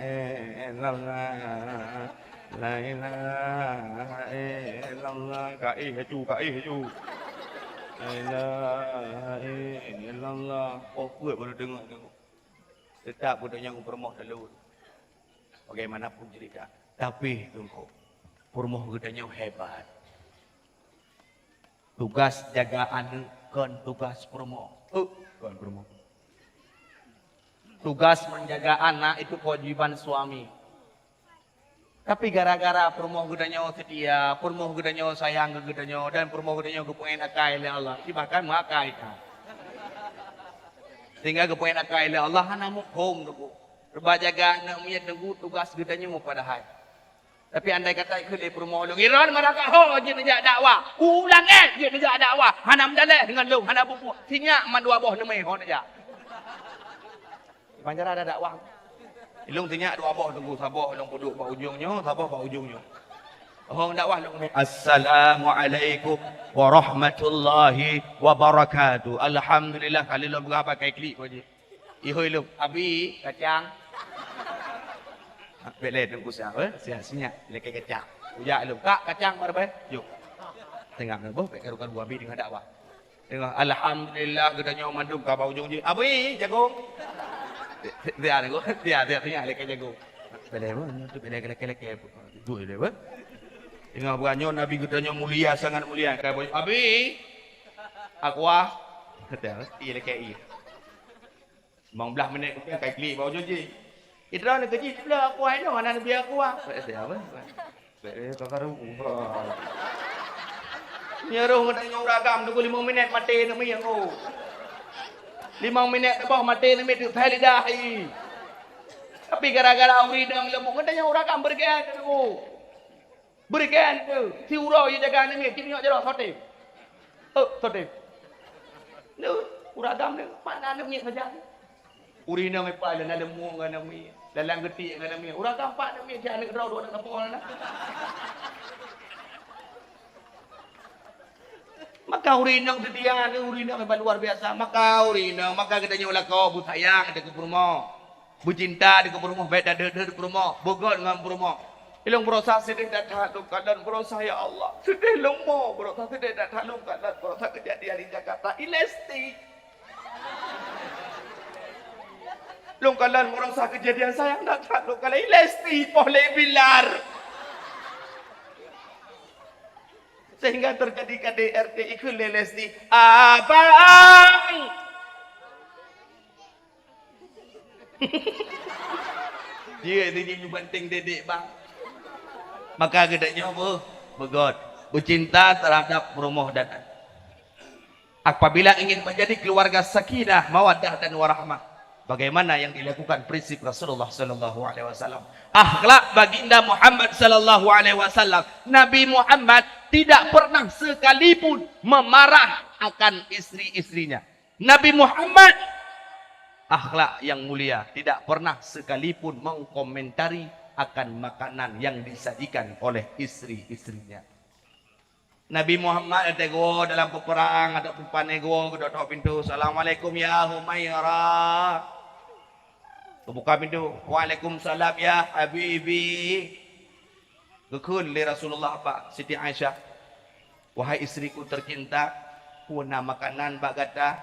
illallah. La ilaha illallah. Ka haju. La ilaha illallah. Oh, kuat baru dengar tu. Tetap budaknya aku permoh dulu. Bagaimanapun cerita. Tapi tunggu. Purmoh gedanya hebat. Tugas jagaan kan tugas purmoh. Kan purmoh. Tugas menjaga anak itu kewajiban suami. Tapi gara-gara permoh gedanyo setia, permoh gedanyo sayang ke gedanyo dan permoh gedanyo kepengen akai oleh Allah. Si bahkan mengakai kan. Sehingga kepengen akai oleh Allah hana mukhom tu. Rebak jaga nak punya tunggu tugas gedanyo padahal. Tapi andai kata ikut dia permoh lu, Iran mereka ho je nejak dakwah. Ulang je nejak dakwah. Hana mendaleh dengan lu, hana bubu. Sinyak man dua boh nemai ho nejak. Banjar ada dakwah. Ilung tinyak dua boh tunggu sabah ilung duduk ba ujungnya, sabah ba ujungnya. Orang dakwah ilung. Assalamualaikum warahmatullahi wabarakatuh. Alhamdulillah kali lu berapa kai klik kau je. Ihoi lu, abi kacang. Bele tunggu siapa? Siap-siap lekai kacang. Ujak lu, kak kacang berapa? Yuk. Tengah boh pek karukan dua abi dengan dakwah. Tengah alhamdulillah gedanya mandum ka ba ujung je. Abi jagung. Dia nego, dia lekai jagung. Bele apa? Tu bele lekai dua dia apa? Tengah beranyo nabi gedanya mulia sangat mulia. Kai abi aku kata iya lekai iya. Bang belah minit ke kai klik ba ujung je. Itra nak kerja pula aku ai dah anak nabi aku Saya apa? Saya kakaru. Nyaruh ngadanya uragam tunggu 5 minit mati nak mi aku. 5 minit apa mati nak mi tu thai lidah ai. Tapi gara-gara uridang lemuk ngadanya uragam bergen tu. Bergen tu. Si urau ye jaga ni mi kini jero sote. Sote. Lu uragam ni mana nak mi saja. Urina mai pa dan ada muang dengan mi. Dalam getik dengan mi. Urang kampak nak mi dia nak draw dua nak kapal nak. Maka urina dia ni urina memang luar biasa. Maka urina maka katanya ulah kau bu sayang ada ke rumah. Bu cinta di ke rumah baik dah ada di rumah. Bogot dengan rumah. Ilung berusaha sedih dan takluk keadaan berusaha ya Allah. Sedih lemah berusaha sedih dan takluk keadaan berusaha kejadian di Jakarta. Ilesti. Long kalan merasa kejadian saya nak tak lo kalau ilesti boleh bilar sehingga terjadi KDRT ikut lelesti abang dia ini banting dedek bang maka gedanya apa begot bercinta terhadap rumah dan apabila ingin menjadi keluarga sakinah mawaddah dan warahmah. Bagaimana yang dilakukan prinsip Rasulullah sallallahu alaihi wasallam. Akhlak baginda Muhammad sallallahu alaihi wasallam. Nabi Muhammad tidak pernah sekalipun memarah akan istri-istrinya. Nabi Muhammad akhlak yang mulia, tidak pernah sekalipun mengkomentari akan makanan yang disajikan oleh istri-istrinya. Nabi Muhammad ada go dalam peperang, ada pupan nego kedok pintu. Assalamualaikum ya Humairah. Buka pintu. Waalaikumsalam ya Habibi. Gekul li Rasulullah Pak Siti Aisyah. Wahai istriku tercinta, kuna makanan bak kata.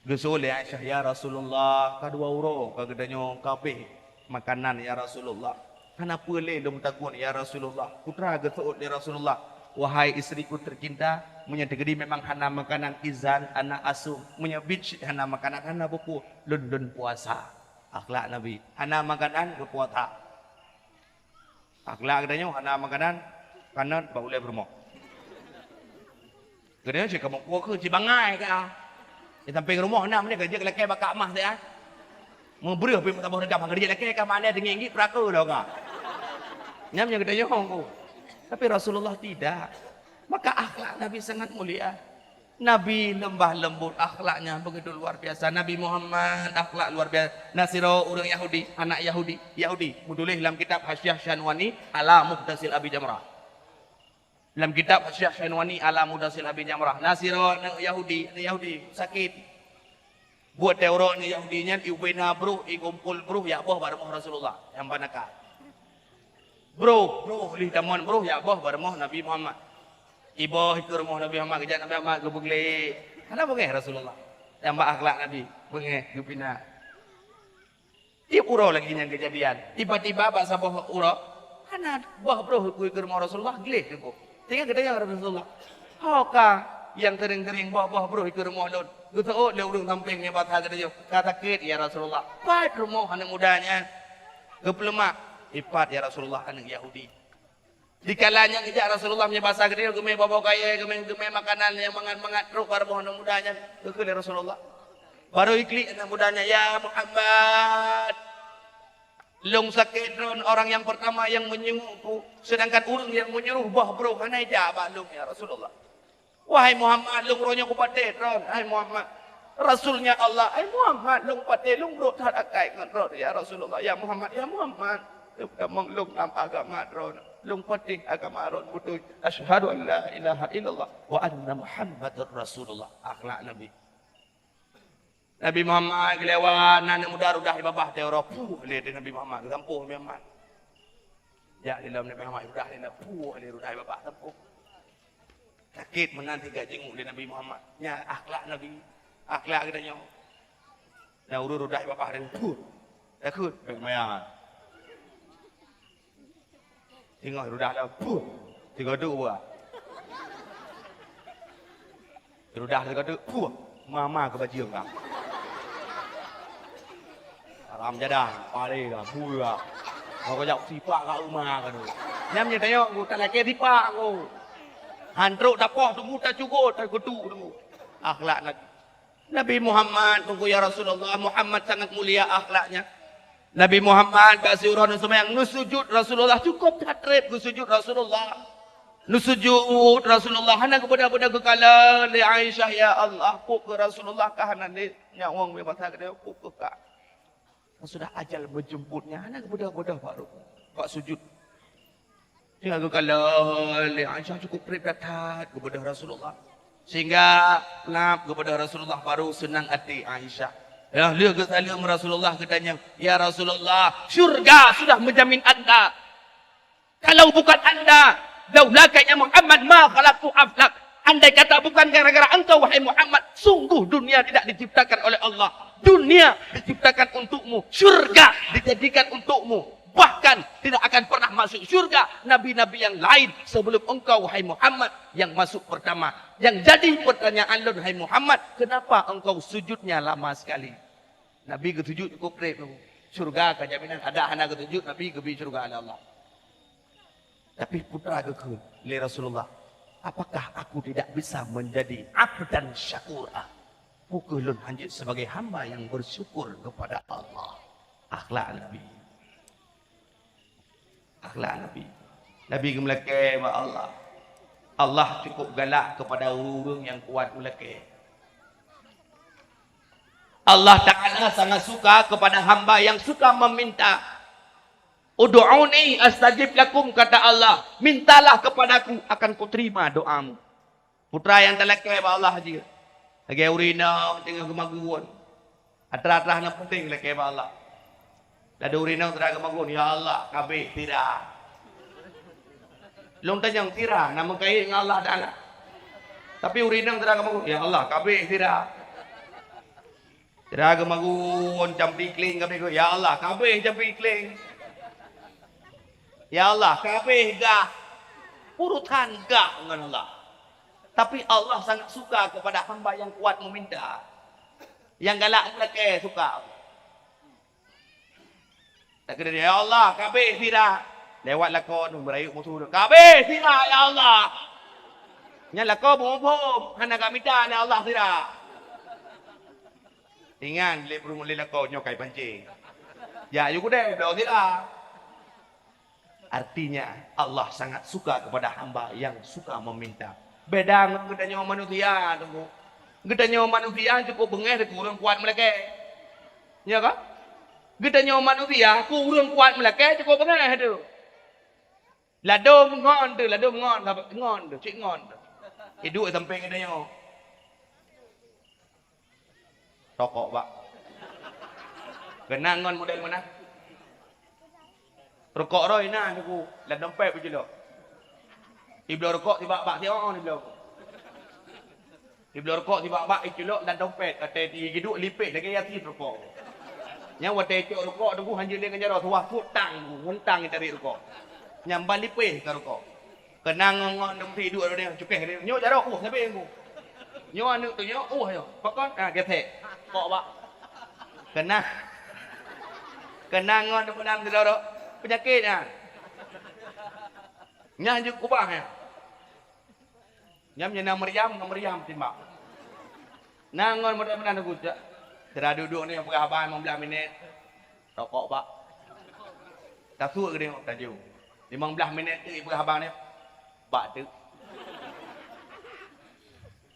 Gesul li Aisyah ya Rasulullah, kadua uro kagedanyo kabeh makanan ya Rasulullah. Kenapa le dum takun ya Rasulullah? Putra gesuut li Rasulullah. Wahai istriku tercinta, punya degedi memang hana makanan izan, anak asuh, punya bitch hana makanan hana buku lundun puasa. Akhlak Nabi, hana makanan ke puasa. Akhlak katanya hana makanan kanan ba boleh bermo. Katanya si kamu puasa si bangai ka. Di samping rumah nak ni kerja kelakar bakak mah saya. Memberih pergi tambah regam kerja lelaki ka mana dengan gigi peraka dah ka. Nyamnya katanya hongku. Tapi Rasulullah tidak. Maka akhlak Nabi sangat mulia. Nabi lembah lembut, akhlaknya begitu luar biasa. Nabi Muhammad akhlak luar biasa. Nasiro orang Yahudi, anak Yahudi menulis dalam kitab Hasyiah Syanwani ala Muhtasil Abi Jamrah. Dalam kitab Hasyiah Syanwani ala Muhtasil Abi Jamrah. Nasiro anak Yahudi sakit. Buat teori ni Yahudinya iubena bro, ikumpul bro ya boh bareng Rasulullah yang banaka. Bro, lih tamon bro ya boh bareng Nabi Muhammad. Iboh itu rumah Nabi Muhammad kejak Nabi Muhammad gebegli. Kana bengeh Rasulullah. Yang akhlak Nabi, bengeh gepina. Dia uro lagi yang kejadian. Tiba-tiba bahasa boh uro. Kana boh bro ku ke rumah Rasulullah geleh tu. Tinggal katanya Rasulullah. Hoka yang kering-kering boh bro ke rumah lun. Gutau le urang samping ni batha katanya. Kata kit ya Rasulullah. Pat rumah anak mudanya. Geplemak Ipat ya Rasulullah anak Yahudi. Dikalanya ngejak Rasulullah punya bahasa gede, gemeh bawa kaya, gemeh makanan yang mangat teruk para anak mudanya. Kekeli Rasulullah. Baru ikli anak mudanya, ya Muhammad. Long sakit ron orang yang pertama yang menyengukku, sedangkan urang yang menyuruh bah bro kanai jawab long ya Rasulullah. Wahai Muhammad, long ronya ku patet ron. Hai Muhammad, Rasulnya Allah. Hai Muhammad, long patet long bro tak akai ngon ya Rasulullah. Ya Muhammad, ya Muhammad. Kamang long nam agama ron. Long pating agama ron putu. Asyhadu an la ilaha illallah wa anna Muhammadar Rasulullah. Akhlak Nabi. Nabi Muhammad kelewat anak muda rudah ibabah teoro puh le Nabi Muhammad kampuh Nabi Muhammad. Ya di dalam Nabi Muhammad rudah le puh le rudah ibabah kampuh. Sakit menanti gajeng le Nabi Muhammad. Nya akhlak Nabi. Akhlak kita nyo. Nah urut rudah ibabah le puh. Takut bagaimana? Tengok rudah dah puh. Tiga duk buat. Rudah tiga duk puh. Mama ke baju kau. Aram jadah, pare ka, bui ka. Kau kejap sipak kat rumah ka tu. Nyam je tengok aku tak laki sipak aku. Hantruk dapoh tunggu tak cukup, tak kutuk tunggu. Akhlak Nabi Muhammad tunggu ya Rasulullah. Muhammad sangat mulia akhlaknya. Nabi Muhammad kasih urang sembahyang nusujud Rasulullah cukup tatrib nusujud Rasulullah. Nusujud Rasulullah hana kepada budak kekala li Aisyah ya Allah puk ke Rasulullah kahana ni nyawang masa ke dia puk ke kak. Sudah ajal menjemputnya hana kepada budak baru pak sujud. Dia kekala li Aisyah cukup pribadat kepada Rasulullah. Sehingga lap kepada Rasulullah baru senang hati Aisyah. Ya, dia kesalim Rasulullah katanya, ya Rasulullah, syurga sudah menjamin anda. Kalau bukan anda, laulakanya Muhammad ma khalaqtu aflak. Andai kata bukan gara-gara engkau wahai Muhammad, sungguh dunia tidak diciptakan oleh Allah. Dunia diciptakan untukmu, syurga dijadikan untukmu. Bahkan tidak akan pernah masuk syurga nabi-nabi yang lain sebelum engkau wahai Muhammad yang masuk pertama. Yang jadi pertanyaan wahai Muhammad, kenapa engkau sujudnya lama sekali? Nabi ketujuh cukup rep tu. Syurga kan jaminan ada anak ketujuh Nabi kebi syurga Allah. Tapi putra ke li Rasulullah, apakah aku tidak bisa menjadi abdan syakura? Pukulun hanjit sebagai hamba yang bersyukur kepada Allah. Akhlak Nabi. Akhlak Nabi. Nabi gemelakai wa Allah. Allah cukup galak kepada orang yang kuat melekeh. Allah Ta'ala sangat suka kepada hamba yang suka meminta. Udu'uni astajib lakum, kata Allah. Mintalah kepadaku, akan kuterima doamu. Putra yang terlekai kepada Allah saja. Lagi urina, tengah kemaguan. Atrah-atrah yang penting lekai kepada Allah. Lalu urina tengah kemaguan. Ya Allah, kabeh tidak. Long tanya tidak, nama kait dengan Allah Ta'ala. Tapi urina tengah kemaguan. Ya Allah, kabeh tidak. Tidak kemaguan, campi kling, kabeh. Ya Allah, kabeh campi kling. Ya Allah, kabeh gah. Urutan gah dengan Allah. Tapi Allah sangat suka kepada hamba yang kuat meminta. Yang galak melekeh suka. Tak kena dia, ya Allah, kabeh tidak. Lewat lakon, merayu musuh. Kabeh tidak, ya Allah. Yang lakon, bum-bum. Hana kami minta, ya Allah tidak. Ingat, lep rumah lakon, nyokai pancing. Ya, you kuda, dah tidak. Artinya Allah sangat suka kepada hamba yang suka meminta. Beda dengan gedanya manusia, tunggu. Gedanya manusia cukup bengeh kurang kuat mereka. Ya kan? Gedanya manusia kurang kuat mereka cukup bengeh tu. Ladom ngon tu, ngon tu, cik ngon tu. Hidup sampai gedanya. Tokok pak. Kena ngon model mana? Rokok roy na aku, lan dompet pun jelok. Iblo rokok tiba bak tengok ni belum. Iblo rokok tiba bak jelok lan dompet kata di hidup lipik lagi yati rokok. Nya wate cok rokok tu hanjil dengan jaro tuah futang, huntang dari rokok. Nyambal lipik ke rokok. Kenang ngon dong hidup dia cukeh dia. Nyok jaro sampai aku. Nyok anu tu nyok yo. Pakon getek. Kok bak. Kenang ngon dong menang jaro. penyakitnya. Nyah je kubah ya. Nyam nama meriam timbang. Nangon benar-benar aku tak. Sudah duduk ni berapa 15 minit. Rokok pak. Tak suka ke dia tajuk. 15 minit tu ibu abang ni. Bak tu.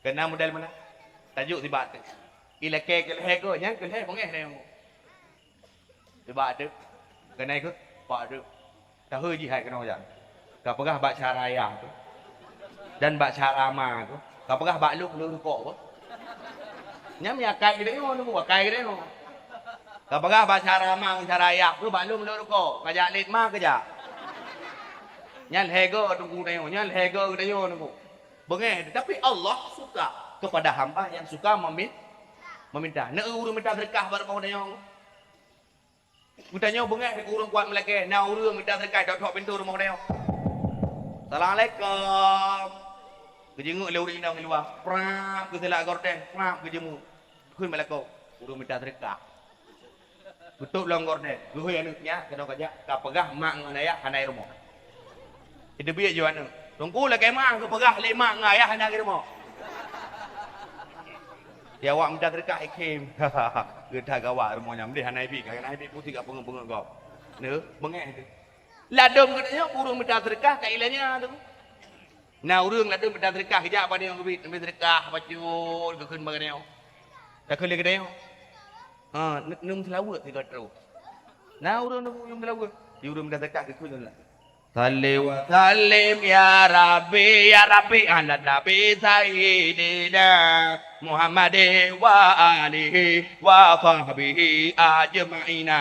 Kena model mana? Tajuk si bak tu. Ila ke leher ko, nyang ke leher pengeh dia. Si bak tu. Kena ikut bak tu. Tak hoi jihad kena jangan. Kau pegah bak cara ayah tu. Dan bak cara ma tu. Kau pegah bak lu rokok apa? Nyam yakai dia tu, wakai dia tu. Kau pegah bak cara ma cara ayah tu bak lu rokok. Kajak lit ma kejak. Nyal hego tunggu dia, nyal hego dia tunggu. Bengeh, tapi Allah suka kepada hamba yang suka meminta. Nak urus minta sedekah baru mau dia. Mintanya bengeh urus kuat meleke, nak urus minta sedekah tok pintu rumah dia. Assalamualaikum. Kejenguk le urang di luar. Prap ke selak gorden, prap ke jemu. Kui meleko, urus minta sedekah. Betul long gorden. Kui anaknya kena kajak kapegah mak ngan ayah hanai rumah. Itu biar je mana. Tunggu lah kemang ke pegah lemak dengan ayah anak kita mau. Dia awak minta terdekat ikim. Kita gawat rumahnya. Mesti anak ibi. Kan anak ibi putih kat pengeng-pengeng kau. Ni, bengek tu. Ladung katanya urung minta terdekat kat ilahnya tu. Nah urung ladung minta terdekat. Kejap apa dia yang minta terdekat. Pacul. Kekun bagai dia. Tak kena ke dia. Nung selawat tu kata. Nah urung nung selawat. Dia urung minta terdekat kekun tu lah. Salli wa sallim ya Rabbi ala Nabi Sayyidina Muhammad wa alihi wa sahbihi ajma'ina.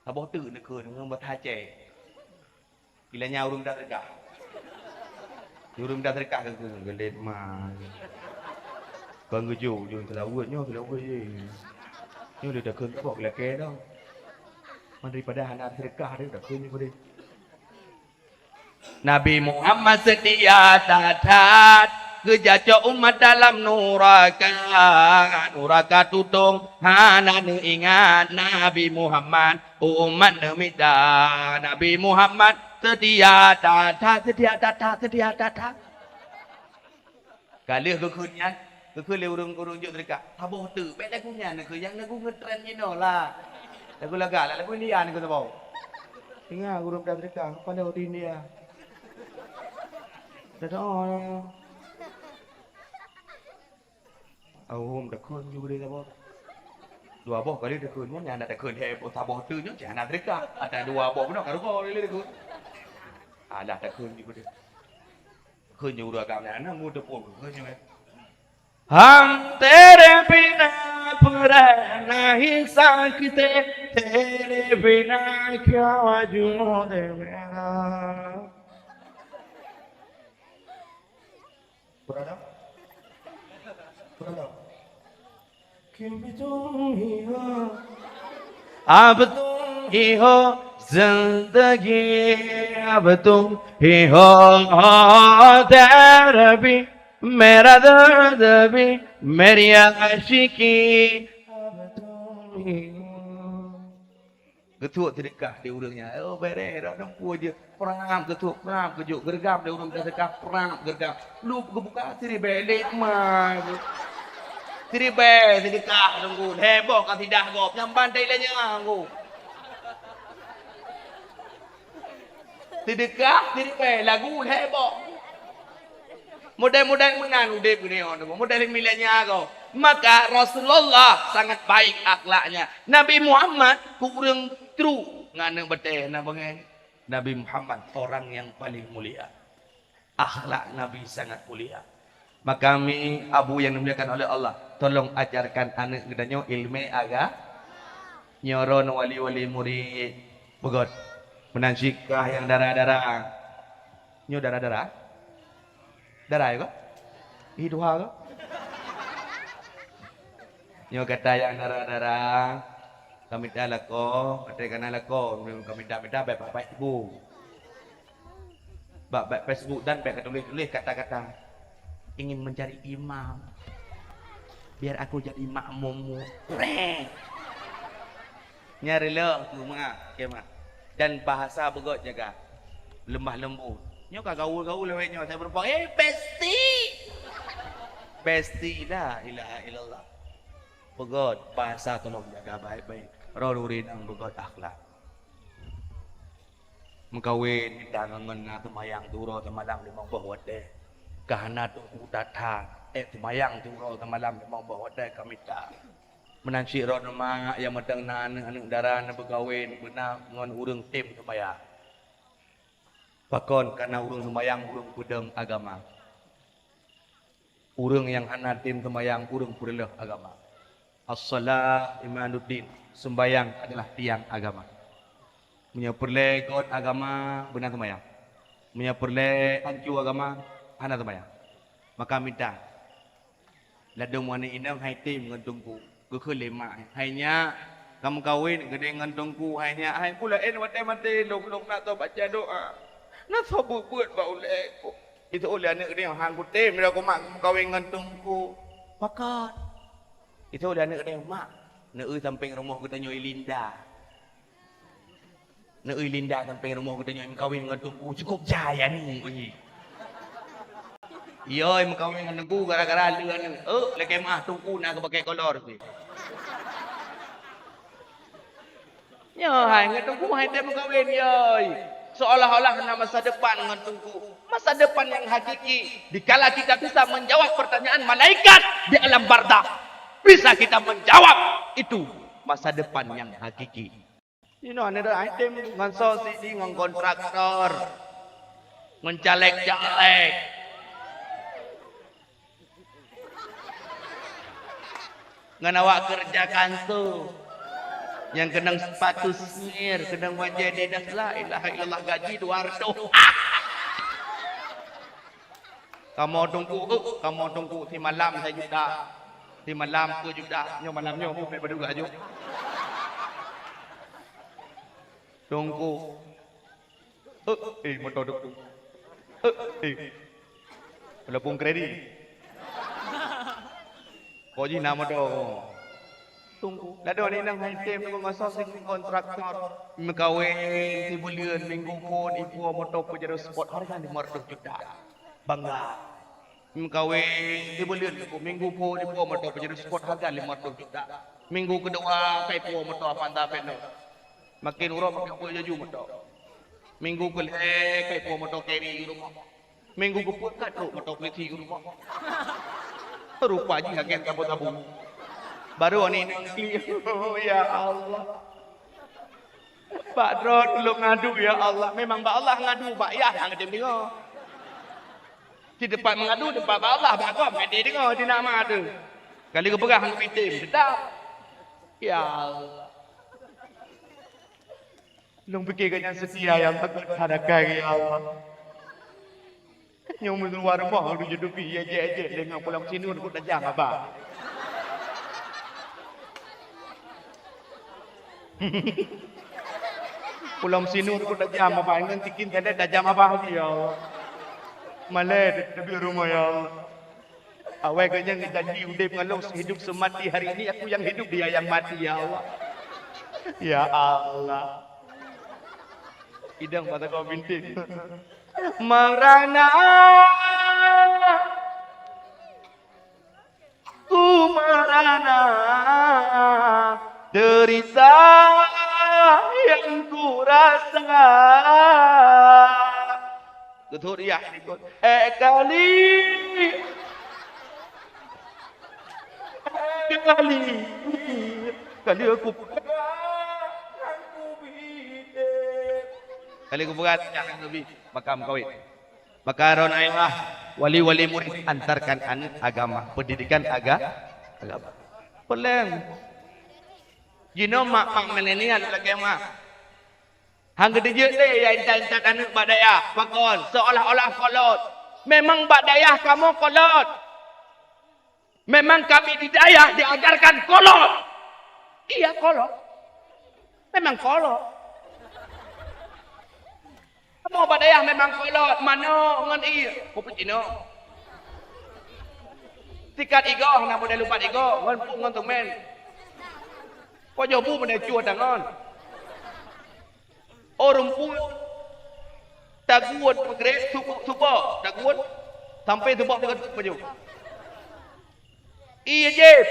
Abah tu nak ke dengan bertaja. Bila nya urung dah terdekat. Urung dah terdekat ke gelet mah. Kan gejo je selawatnya je. Ni dah ke kok lelaki dah. Daripada anak sedekah dia dah kena pada Nabi Muhammad setia taat kejaca umat dalam nuraka tutung hana ingat Nabi Muhammad umat nemita Nabi Muhammad setia taat kalih kekunyan kekule urung juk dekat habis tu baik lagu nya nak yang lagu ngetren ni lah. Lagu lagak lah, lagu India ni kau tahu. Tengah guru dah terdekat, pada orang India. Dah tahu. Awam dah kun juga dia tahu. Dua boh kali dah kun, mana dah kun hei, tabah tu je, jangan terdekat. Ada dua boh pun nak kau dia kun. Dah kun juga dia. Kun juga agak mana, nak muda pun kun juga. हम तेरे बिना पूरा नहीं सकते तेरे बिना क्या वजूद मेरा पूरा क्यों भी तुम ही हो अब तुम ही हो जिंदगी अब तुम ही हो तेरे भी मेरा दर्द भी मेरी आशिकी अब तुम ही ketuk sedekah dia urangnya oh beres dah nampu je perang ketuk perang kejuk gergam dia urang sedekah perang gergam lu buka siri belik mah siri be sedekah tunggu heboh kan tidak gop nyamban tailanya nggu sedekah siri be lagu heboh mudah-mudahan menang udah punya orang, mudah milenya kau. Maka Rasulullah sangat baik akhlaknya. Nabi Muhammad kurang true ngana beteh nabang. Nabi Muhammad orang yang paling mulia. Akhlak Nabi sangat mulia. Maka kami abu yang dimuliakan oleh Allah, tolong ajarkan anak gedanya ilmu agama. Nyoron wali-wali murid. Begot. Menansikah yang darah-darah. Nyo darah-darah. Darah kok? Dua kok? Nyo kata yang darah-darah kami dah lako, katakan lako, kami dah baik Facebook. Baik Facebook dan baik tulis kata-kata ingin mencari imam. Biar aku jadi makmummu. Nyari le tu mak, kemah. Dan bahasa begot jaga. Lembah lembut. Nyo ka gaul-gaul lewe nyo saya berpang, besti. Besti la ilaha illallah. Begot bahasa tolong jaga baik-baik. Rorurin ang begot akhlak. Mengkawin kita ngangen na tumayang turo tamalang limang bahwat deh. Kahana tu utata tumayang turo tamalang limang bahwat deh kami tak. Menansi ron mak yang medang nan anu daran begawin beuna ngon urang tim supaya pakon karena urang sembayang urang pedang agama urang yang hana tim sembayang urang pureleh agama as-salat imanuddin sembayang adalah tiang agama punya perle god agama benar sembayang punya perle ancu agama hana sembayang maka minta ladung wani inang hai tim ngon tungkuก็คือเลมาให้เนี้ยกำกาวินก็ได้เงินตรงกูให้เนี้ยให้กูละเอ็นวันเต็มวันเต็มลงหน้าตัวบัจเจโดอ่ะน่าสบู่เปิดเบาเล็กitu oleh anak dia hang ku tem dia ko mak kawin ngan tungku pakat itu oleh anak dia mak neui samping rumah kita nyoi Linda neui Linda samping rumah kita nyoi kawin ngan tungku cukup jaya ni iya em kawin ngan tungku gara-gara leuan leke mah tungku na ke pakai kolor tu ya hai ngan tungku hai tem kawin yoi seolah-olah kena masa depan dengan tungku masa depan yang hakiki dikala kita bisa menjawab pertanyaan malaikat di alam barzakh bisa kita menjawab itu masa depan yang hakiki ane ada item ngan sosidi ngan kontraktor ngan caleg-caleg ngan awak kerja kantor yang kenang sepatu sneer, kenang menjadi dah la ilaha illallah gaji 200. Kamu tunggu di malam saya juda. Di malam ke juda. Nyo malamnya aku pergi berdua aja. Tunggu. Motor duk. Walaupun kredit. Kau ji nama dong. Tunggu. Lado ni nang hai tem ko ngasa sing kontraktor mengkawin si bulian minggu pun ibu motor pejaro sport harga 500 juta. Bangga. Mengkawin si bulian minggu pun ibu motor pejaro sport harga 500 juta. Minggu kedua kai pu motor Panda Peno. Makin urang makin pu jaju motor. Minggu ke kai pu motor carry rumah. Minggu ke pekat motor pleti rumah. Rupa ji hakikat tabu-tabu. Baru ni nanti, ya Allah. Pak Drod lu ngadu ya Allah. Memang Pak Allah ngadu, Pak ya yang ada dengar. Di depan mengadu, depan Pak Allah, Pak Kom ada dengar di nama ada. Kali kau pegang hang pitim, sedap. Ya Allah. Lu fikirkan yang setia yang takut hadakan ya Allah. Yang menurut rumah lu judupi ya je dengan pulang sini untuk tajam apa? Pulau Sinur pun dah jam apa? Ingat tikin tadi dah jam apa ya Allah? Malah di rumah ya Allah. Awak kena janji udah mengalau hidup semati hari ini aku yang hidup dia yang mati ya Allah. Ya Allah. Idang pada kau bintik. Marana ku marana derita yang ku rasa betul ya kali aku pegat jangan lebih makam kawin maka ron ayah wali-wali murid antarkan anak agama pendidikan agama peleng Jino mak milenial lagi mak. Hang gede je deh yang cancat anak badaya pakon seolah-olah kolot. Memang badaya kamu kolot. Memang kami di daya diajarkan kolot. Iya kolot. Memang kolot. Kamu badaya memang kolot. Mano ngan iya. Kopet Jino. Tikat igo, nak boleh lupa igo. Ngan tumen. Jobu menecua tangan. Orang pun taguan pegres subuh taguan sampai subuh dengan baju. Iya jeb,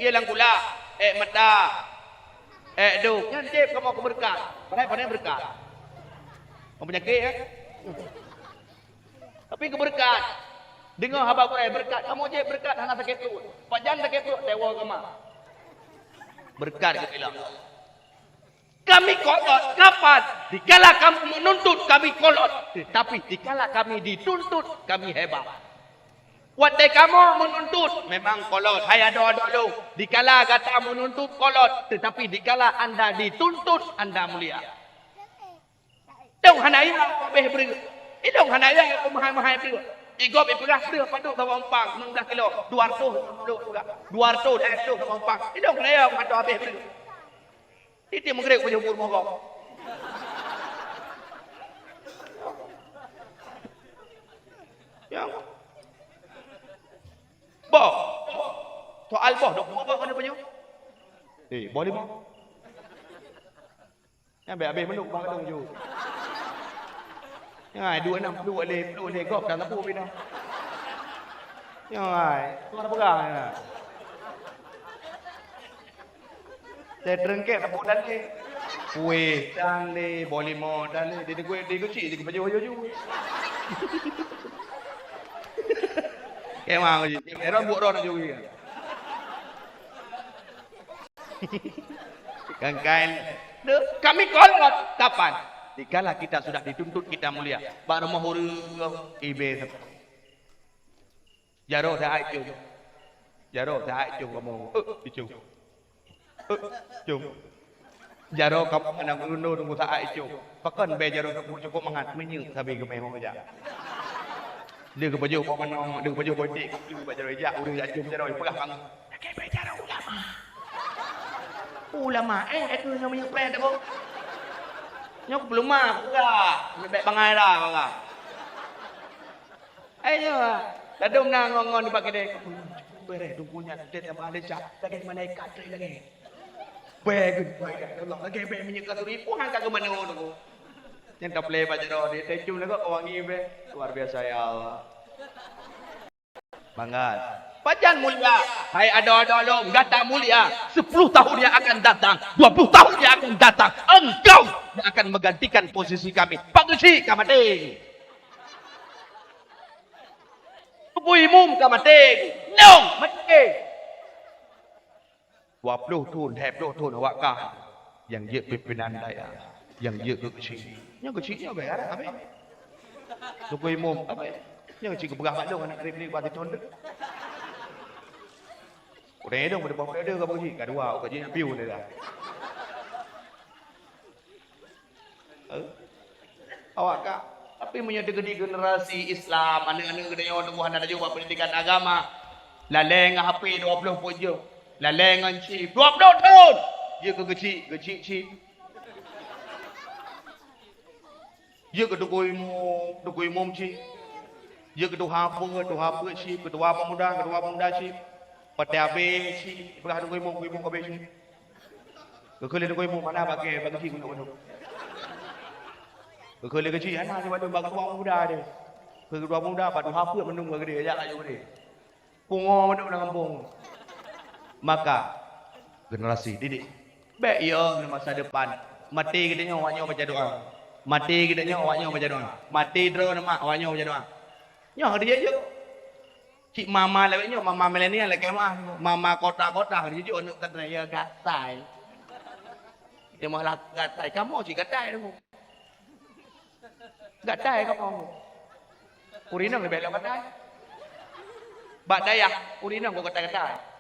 iya langgula, mata, do, kan jeb kamu aku berkat, pandai berkat. Kamu penyakit ya? Tapi keberkat. Dengar habaq Quran berkat, kamu jeb berkat hana sakit tu. Pajan sakit tu dewa kamu. Berkat ke bilang. Kami kolot kapan? Dikala kamu menuntut kami kolot. Tetapi dikala kami dituntut kami hebat. Waktu kamu menuntut memang kolot. Hai ada dulu. Dikala kata menuntut kolot. Tetapi dikala anda dituntut anda mulia. Dong hanaya beh beri. Idong hanaya mahai beri. Igop iperah beri paduk sama umpang 16 kilo. 200 juga. 200 dah tu sama umpang. Idong hanaya paduk habis beri. Itu menggerik punya umur mogok. Yang boh. Soal boh dok mogok kan punya. Boleh boh. Yang habis menuk bang kadang ju. Yang ai 26 dua le gop dah lampu bina. Yang ai tu ada pegang ya. Saya terengket apa dan ni. Kuih dan ni, bolimo dan ni. Dia kecil, dia baju-baju. Kemang je. Merah buat orang juga. Kan. Kami kolot kapan? Dikala kita sudah dituntut kita mulia. Baru mahuru ibe. Jaro dah acu. Jaro dah acu kamu. Icu. Jom. Jaro kamu kena mengundur tunggu saat itu. Pakan be jaro cukup mangat menyuk sabi ke memang aja. Dia ke baju apa mana? Dia ke baju bodik. Dia ke jaro ejak. Udah jom jaro pegang kamu. Pakai be jaro ulama. Ulama itu namanya plan tak kau? Nyok belum mah enggak. Lebih bangai dah enggak. Ayo. Dadung nang ngon dipakai dek. Bere dungkunya dia sama ada cak. Lagi mana ikat lagi. Bagus, Allah lagi baik menyeka suri pun angkat ke mana tu. Yang tak boleh baca doa dia tecum lagi wangi be. Luar biasa ya Allah. Bangat. Pajan mulia. Hai ada lo, gata mulia. 10 tahun dia akan datang, 20 tahun dia akan datang. Engkau yang akan menggantikan posisi kami. Pak Gusi kamate. Tubuh imum kamate. Nong mati. 20 tahun, 20 tahun awak kah yang dia pimpinan daya, yang dia kecil. Yang kecilnya bayar apa? Tubuh imum apa? Yang kecil keberah maklum anak kerip ni buat tahun tu. Udah dong, pada bawa dia ke apa kecil? Kedua, kecil yang piu dia dah. Awak kah? Tapi menyedekati generasi Islam, anak-anak kedai orang Tuhan ada juga pendidikan agama. Laleng HP 20 pun je. Lalengan cip 20 tahun. Dia ke kecil cip. Dia ke dukui mum cip. Dia ke hapa cip, kedua pemuda cip. Pati abe cip, belah dukui mum abe cip. Kekali dukui mum mana bagi cip untuk. Kekali kecil anak dia bagi kedua pemuda dia. Kedua pemuda padu hapa menung ke dia, ajak ayo dia. Pungo menung dalam kampung. Maka generasi didik baik ya masa depan mati kita awaknya baca doa mati kita awaknya baca doa mati terus nama awaknya baca doa nyo dia je cik mama lewatnya mama milenial lek kemah mama kota-kota dia je untuk kata ya gatai dia malah gatai kamu cik gatai tu gatai kamu urina lebih lewat gatai bak dayak urina kau gatai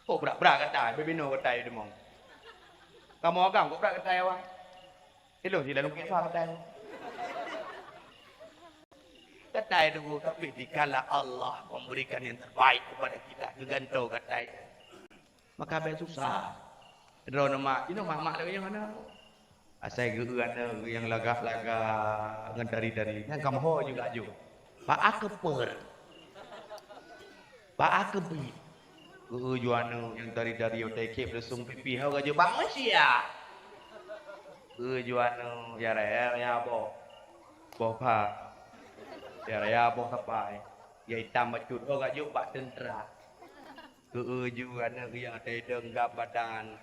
oh berak katai, bebino katai demong. Kamu agam kau berak katai awak. Ilo di dalam kisah katai. Katai itu tapi dikala Allah memberikan yang terbaik kepada kita, kegantung katai. Maka ben susah. Dro nama, ini mak lagi yang mana? Asai gegan yang lagak ngedari-dari. Yang kamu ho juga ju. Pak akeper. Pak akebi. Juana yang dari OTK bersung pipi hau gaje bang Malaysia. Juana ya raya ya bo. Bopa. Ya raya bo kapai. Ya hitam bacut hau gaje bak tentera. Juana yang tedeng gap badan.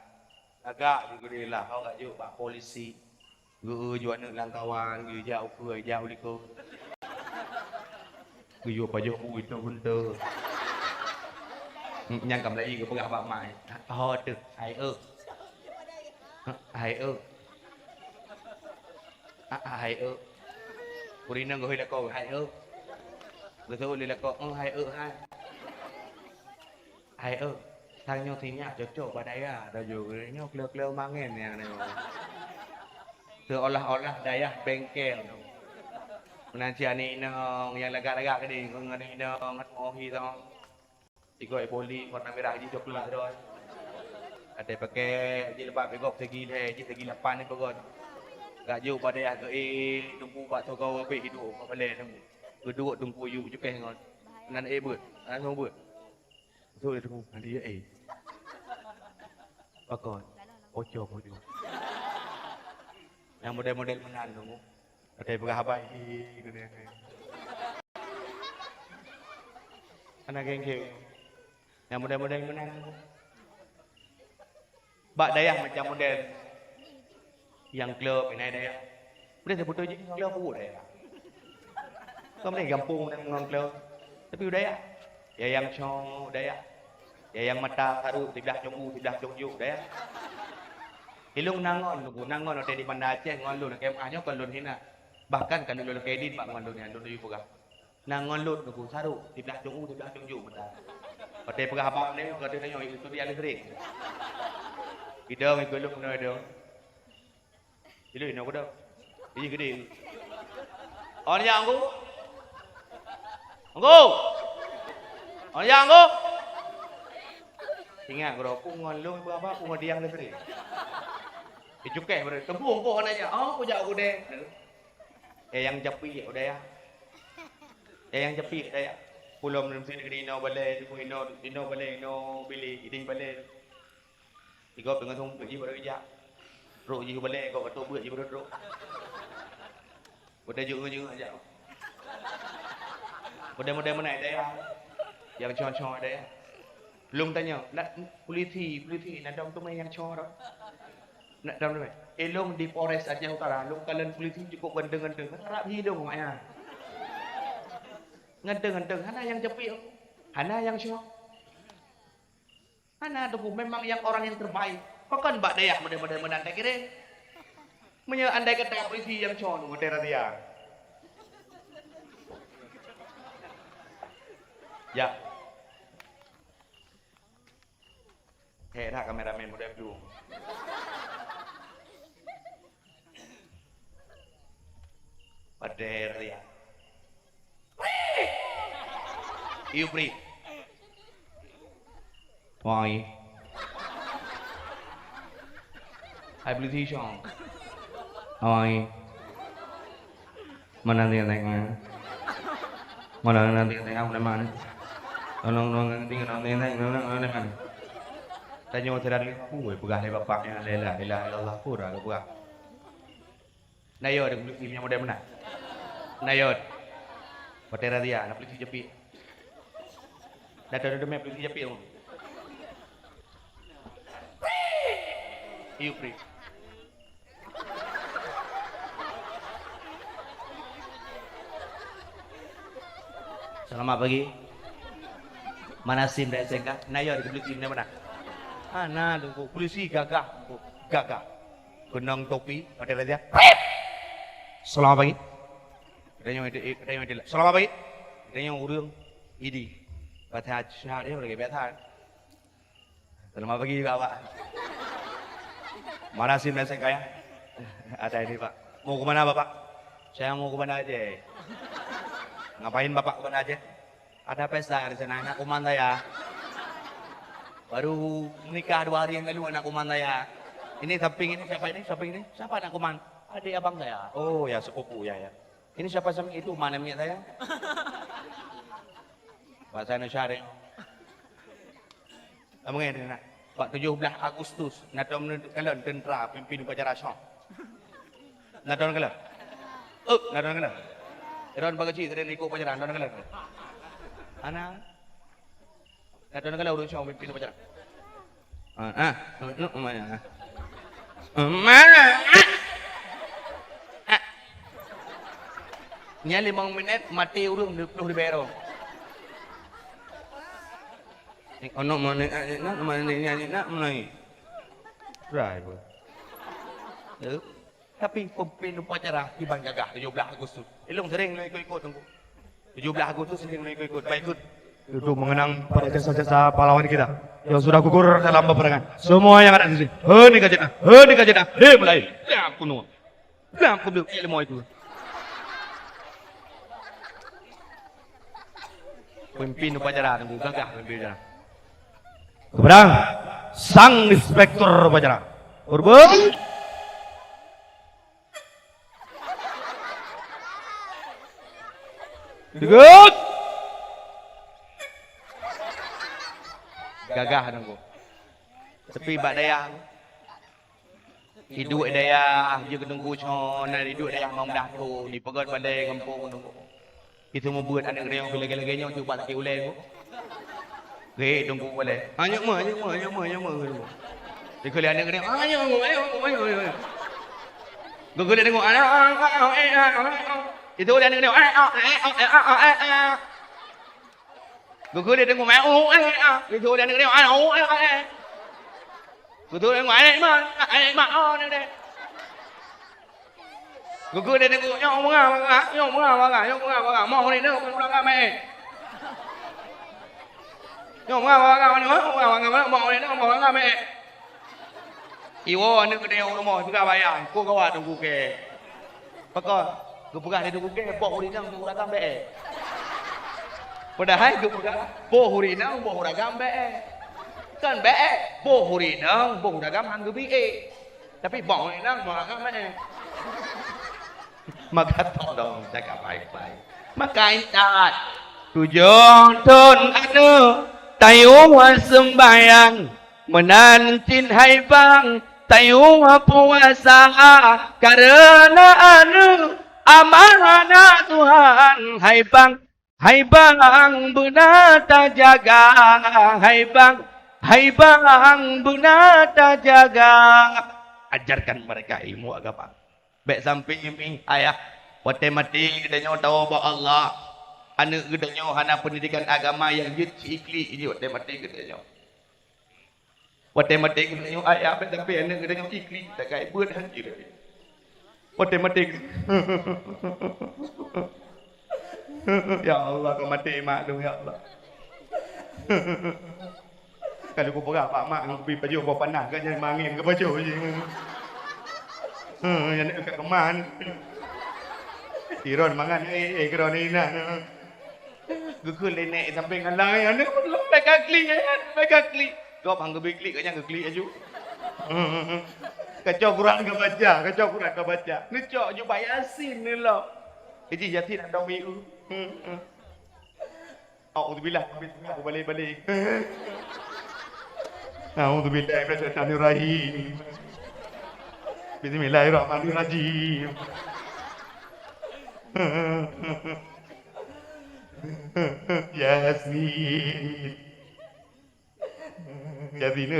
Agak juga dia lah hau gaje bak polisi. Juana langkawan jauh ke jauh liko. Ju pajak itu hunter. Nhân cầm lại của gặp bạn mày ho được hãy ơ hãy ơ của đi nâng người là cô hãy ơ rồi thôi là cô hãy ơ hãy ơ thằng nhau thì nhạc cho chỗ vào đây à rồi dù nhau lơ mang nghe nè này từ olah đây à bên kèm nanti ani yang lagak-lagak ke ni kau ngani ngat mohi tau. Tiga poli warna merah je coklat tu. Ada pakai jilbab begok segi lapan ni pokok. Gaju pada ya ke tunggu bak tu kau ape hidup kau balik tunggu. Duduk tunggu yu je peh ngon. Nan beut, nan beut. Tu tunggu dia Pakon. Ojo. Yang model-model menan tunggu. Ada berhabai gini. Anak geng-geng. Yang model-model mana? Bak dayah macam model yang klub ini dayah. Boleh sebut tu je klub pun dayah. Kau ni kampung dengan klub. Tapi dayah. Ya yang cong dayah. Ya yang mata haru sebelah jongju dayah. Ilung nangon ada di Banda Aceh ngon kem ahnya kon lun hina. Bahkan kan lun kedin mak ngon lun yang lun yu pegah. Nangon lun nuku saru sebelah jongju mata. Pada pegah abang ni, kau tanya itu dia listrik. Kita mengikut lu kena ada. Ini nak kau dah. Ini gede. Orang yang aku. Orang yang aku. Ingat kau pungon lu berapa pungon dia yang listrik. Cukai ber. Tempung kau nanya. Aku jauh deh. Yang japi udah ya. Yang japi udah ya. Pulau mesti negeri no balai, ino balai no bili, iding balai. Tiga dengan sung pergi pada kerja. Rok je balai kau betul buat je pada rok. Pada juga aja. Model mana ada ya? Yang cong ada ya. Belum tanya, nak polisi nak dong tu main yang cong dah. Nak dong tu. Elong di Polres Aceh Utara, long kalian polisi cukup ganteng-ganteng. Harap hidung maknya. Ganteng, hana yang jepi, hana yang syok. Hana tu memang yang orang yang terbaik. Kau kan bak dayah model-model menandai kira. Andai kata polisi yang syok model dia. Ya. Dah kameramen model tu. Model dia. You free. Why? I believe he's wrong. Why? Mana dia tengok? Mana nanti tengok mana? Tolong nanti mana? Tanya orang tadi, pegah ni bapaknya, lela Allah pura pegah. Nayod, filmnya model mana? Nayod. Patera dia, nak polisi jepi. Dah main polisi jepi tu. You free. Selamat pagi. Mana SIM dari Sengkang? Naya di polisi mana? Nah, tu polisi gagah. Benang topi, patera dia. Selamat pagi. Selamat pagi. Tanya urang idi. Baca syahad dia lagi baca. Selamat pagi juga Pak. Mana SIM dan saya ada ini Pak. Mau ke mana Bapak? Saya mau ke mana aja. Ngapain Bapak ke mana aja? Ada pesta di sana anak kuman saya. Baru menikah 2 hari yang lalu anak kuman saya. Ini samping ini siapa ini? Samping ini siapa anak kuman? Adik abang saya. Oh ya sepupu ya. Ini siapa samping itu mana minyak saya? Bahasa Indonesia. Amang nak. Pak 17 Agustus, nato menentukan tentera pimpin upacara syok. Nato kala. Nato kala. Eron bagaji tadi ikut upacara, nato kala. Ana. Nato kala urus syok pimpin upacara. Mana? Mana? Nya 5 minit mati urung 20 bero. Ono mana nak nak mulai. Driver. Tapi pemimpin upacara di Bang Gagah 17 Agustus. Elong sering ikut tunggu. 17 Agustus sering ikut. Baik ikut. Untuk mengenang pada jasa-jasa pahlawan kita yang sudah gugur dalam peperangan. Semua yang ada di sini. Heni kajian. Mulai. Ya kuno. Ya kuno ilmu itu. Pemimpin upacara tunggu Gagah pemimpin upacara. Kepada sang inspektur upacara. Urban. Digut. Gagah tunggu. Sepi bak daya. Hidup daya juga tunggu con, hidup daya mau dah tu di pegat badai kampung tunggu. Itu membuat anak dia yang bila-bila cuba lagi ulai tu. Gay tunggu boleh. Hanya mah. Dia kali anak dia. Hanya mah. Gua tengok anak. Itu dia anak dia. Gua dia tengok mau. Itu dia anak dia. Gua tengok anak mah. Anak dia. Gua dia tengok nyong mengah. Mau ni nak pulang kami. Nyong mau ni nak pulang kami. Iwo anu gede rumah juga bayar. Ku kawat tunggu ke. Pakon, ku pegah dia tunggu ke. Bok hurinang tunggu ragam be. Padahal ku pegah bok hurinang bok ragam be. Kan be bok hurinang bok ragam hang bi e. Tapi bok hurinang bok ragam be. Maka tolong jaga baik-baik. Maka ingat tujuan ton anu tayuwa sembayang menantin hai bang tayuwa puasa karena anu amanah Tuhan hai bang bunata jaga hai bang bunata jaga. Ajarkan mereka ilmu agama. Baik samping ini ayah wate mati gedanya tahu bahwa Allah anak gedanya hana pendidikan agama yang ikli ini wate mati gedanya ayah baik sampai anak gedanya ikli tak kait buat hancur wate mati ya Allah kau mati mak dong ya Allah. Kalau kau pegang pak mak kau pergi baju kau panah kan jangan mangin ke baju je. Yang nak kat keman. Tiron mangan keron ni nak. Gukul nenek sampai ngalang yang ni baik klik. Kau panggil klik kanya klik aju. Kacau Quran ke baca. Ni cok ju bayasin ni lo.Iji Yasin ada miu. Auzubillah balik. Auzubillah minasyaitanir rajim. Bismillahirrahmanirrahim. Yasin. Yasin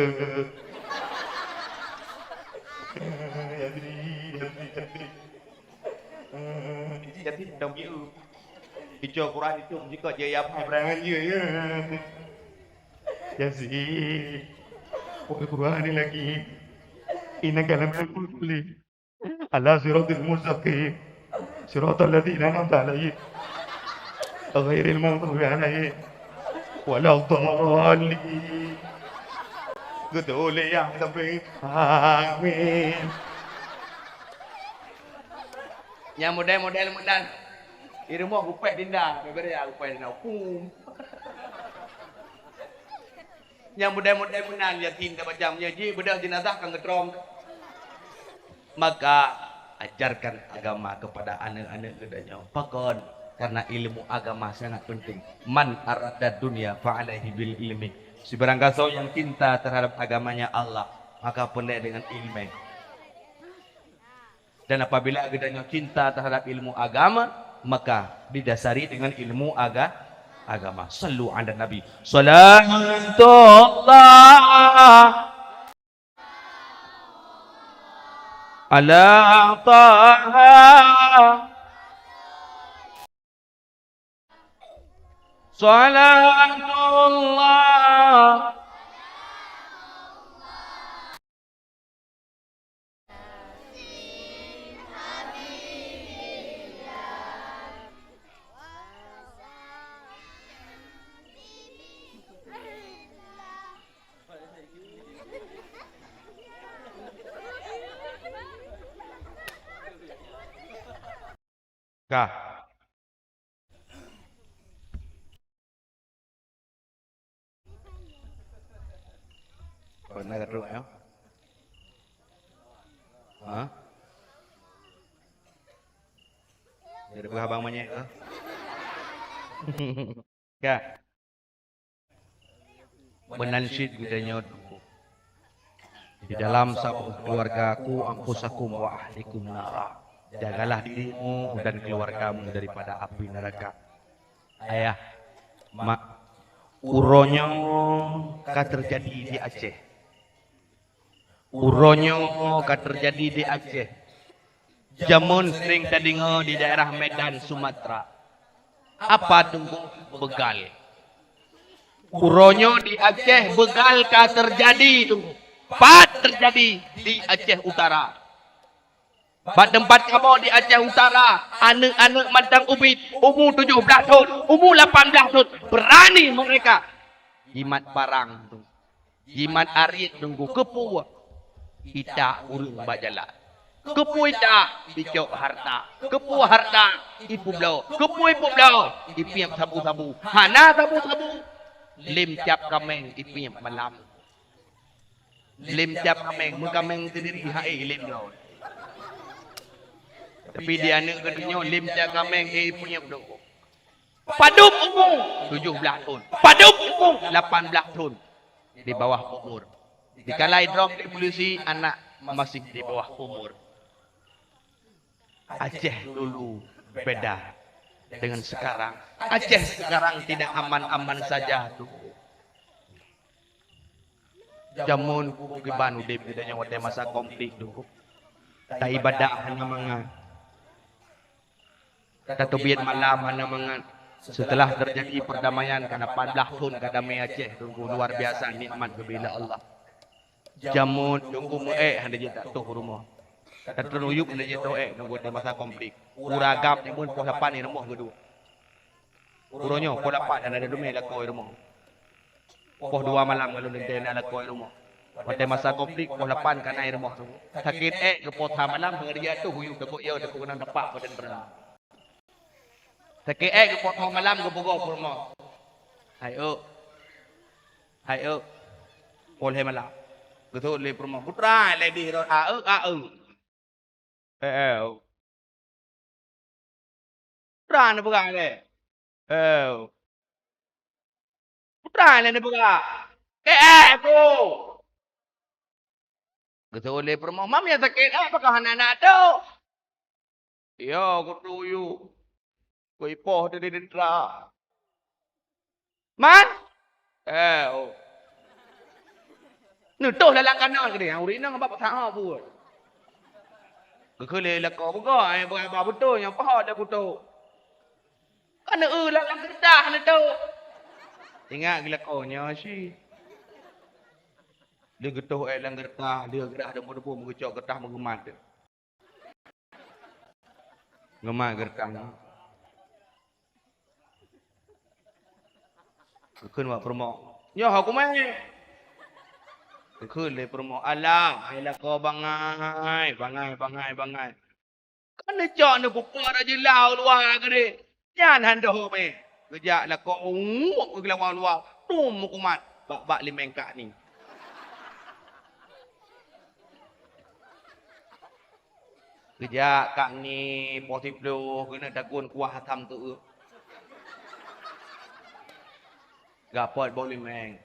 đồng nghĩa Ijo Quran itu jika dia apa perangan dia ya. Yasin. Quran ni lagi. إنك لم يكن لي على صراط المستقيم صراط الذين أنعمت عليهم غير المغضوب عليهم ولا الضالين. Betul yang terbaik. Amin. Yang model di rumah upah dinda, berbeda ya upah dinda. Yang model yakin macamnya ji bedah jenazah kang ngetrom. Maka ajarkan agama kepada anak-anak gedanya. Pakon karena ilmu agama sangat penting. Man arada dunia fa alaihi bil ilmi. Si barangkaso yang cinta terhadap agamanya Allah, maka penuh dengan ilmu. Dan apabila agaknya cinta terhadap ilmu agama, maka didasari dengan ilmu agama. Sallu ala Nabi. Salatullah ala Taha. Salatullah kah. Pernah kedua ya? Hah? Jadi abang banyak ke? Kah. Menansyid gudanya di dalam sabuk keluargaku, angkusakum wa ahlikum nara. Jagalah dirimu dan keluargamu daripada api neraka. Ayah, mak, uronyo ka terjadi di Aceh. Uronyo ka terjadi di Aceh. Jamun sering terdengar di daerah Medan, Sumatera. Apa tunggu begal? Uronyo di Aceh, begal ka terjadi tunggu. Pat terjadi di Aceh Utara. Pada tempat kamu di Aceh Utara, anak-anak matang ubit, umur 17 tahun, umur 18 tahun, berani mereka jimat parang tu. Jimat arit tunggu kepu. Ita urung bajalan. Kepu ita bicok harta. Kepu harta ipu blau. Kepu ipu blau ipiam sabu-sabu. Hana sabu-sabu. Lim tiap kameng ipiam malam. Lim tiap kameng, mengkameng sendiri hai lim blau. Tapi dia anak kedua lim tiap kameng punya blau. Padup umur 17 tahun. Padup umur 18 tahun. Di bawah umur. Dikalai drop di polisi, anak masih di bawah umur. Aceh dulu beda dengan sekarang. Aceh sekarang tidak aman-aman saja tu. Jamun kukiban udah bedanya waktu masa konflik tu. Tak ibadah hanya mangan. Tak biat malam hanya mangan. Setelah terjadi perdamaian karena 14 tahun kedamaian Aceh tunggu luar biasa nikmat kebila Allah. Jamun tunggu hendak je tak tuh rumah. Tak teruyuk hendak je tuh tunggu di masa konflik. Uragam ni pun pos 8 ni rumah kedua. Uronyo pos 8 dan ada demi lakoi rumah. Pos 2 malam kalau nanti nak lakoi rumah. Pada masa konflik pos 8 kan air rumah tu. Sakit ke pos 3 malam pengerja tu huyuk tekuk ya tekuk kena dapat badan berenang. Sakit ke pos 3 malam ke pogok rumah. Hai pol malam. Betul le rumah putra le di ro putra ne buka le putra le ne buka aku betul le rumah mam ya sakit apa kau anak tu yo aku tuyu ko ipoh de dendra man nutuh dalam kanan ke dia. Uri nang apa tak apa. Kekele la kau buka apa betul yang pahat aku tu. Kan dalam kertas ni tu. Ingat gila kau nya si. Dia getuh dalam kertas, dia gerah debu-debu mengecok kertas mengemat dia. Ngemat kertas. Keun buat promo. Yo aku main. Keun le promo. Alah, ayolah kau bangai. Kan cak ni buka aja lau luar ke dia. Jangan handoh me. Kejak lah kau nguk ke lawan luar. Tum kumat. Bak-bak limengkak ni. Kejak kak ni posiblo kena takun kuah hatam tu. Gapot boleh meng.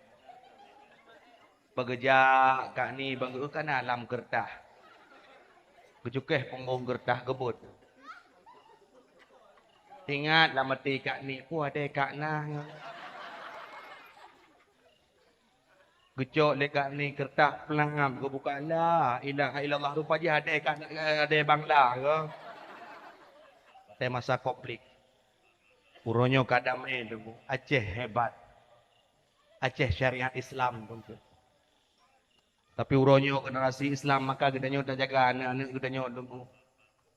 Pegejak kak ni bangga kan alam kertas. Kecukeh punggung gertah gebut. Ingat lah mati kak ni. Ku ada kak nah. Gecok dekat ni kertas pelangam. Ku buka lah. Ilaha illallah. Rupa je ada kak ada bangla ke. Pada masa konflik. Uronyo kadam ni tu. Aceh hebat. Aceh syariat Islam pun tu. Tapi uronyo generasi Islam maka gedanyo tak jaga anak-anak gedanyo dulu.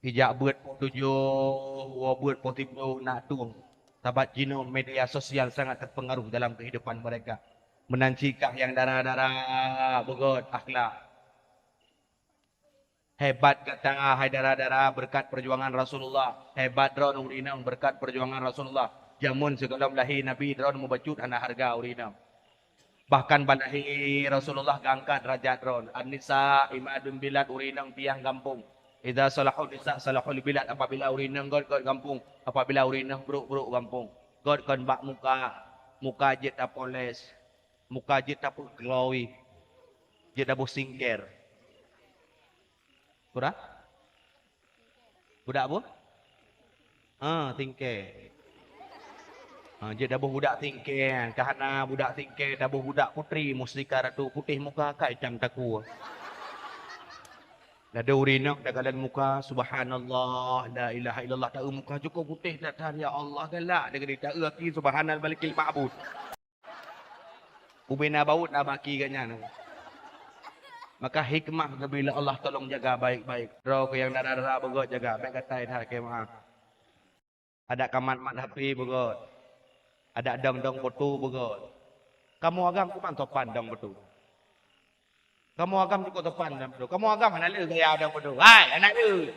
Hijak buat po tujuh, buat po tipu nak tuang. Tabat jino media sosial sangat terpengaruh dalam kehidupan mereka. Menancikah yang darah-darah begot akhlak. Hebat kata hai darah-darah berkat perjuangan Rasulullah. Hebat dron urinam berkat perjuangan Rasulullah. Jamun sebelum lahir Nabi dron membacut anak harga urinam. Bahkan balahi Rasulullah gangkat derajat ron. An-nisa imadun bilad urinang tiang kampung. Idza salahul nisa salahul bilad. Apabila urinang god kampung. Apabila urinang buruk kampung. God kon bak muka jet apoles. Muka jet apo glowy. Jet apo singker. Budak? Budak apa? Tingker. Dia dah budak tingkir. Kerana budak tingkir dah budak putri mustika ratu putih muka kak hitam taku. Dah ada urinak dah galan muka subhanallah la ilaha illallah tak muka cukup putih dah ya Allah galak dia kata tak aki subhanal balikil ma'bud. Ubena baut nak baki katnya. Maka hikmah bila Allah tolong jaga baik-baik. Roh yang darah-darah begot jaga baik kata dah ke maaf. Ada kamat mat hapi begot. Ada dong betul begot. Kamu agam kuman topan dong betul. Kamu agam cukup topan dong betul. Kamu agam mana le gaya dong betul. Hai anak le.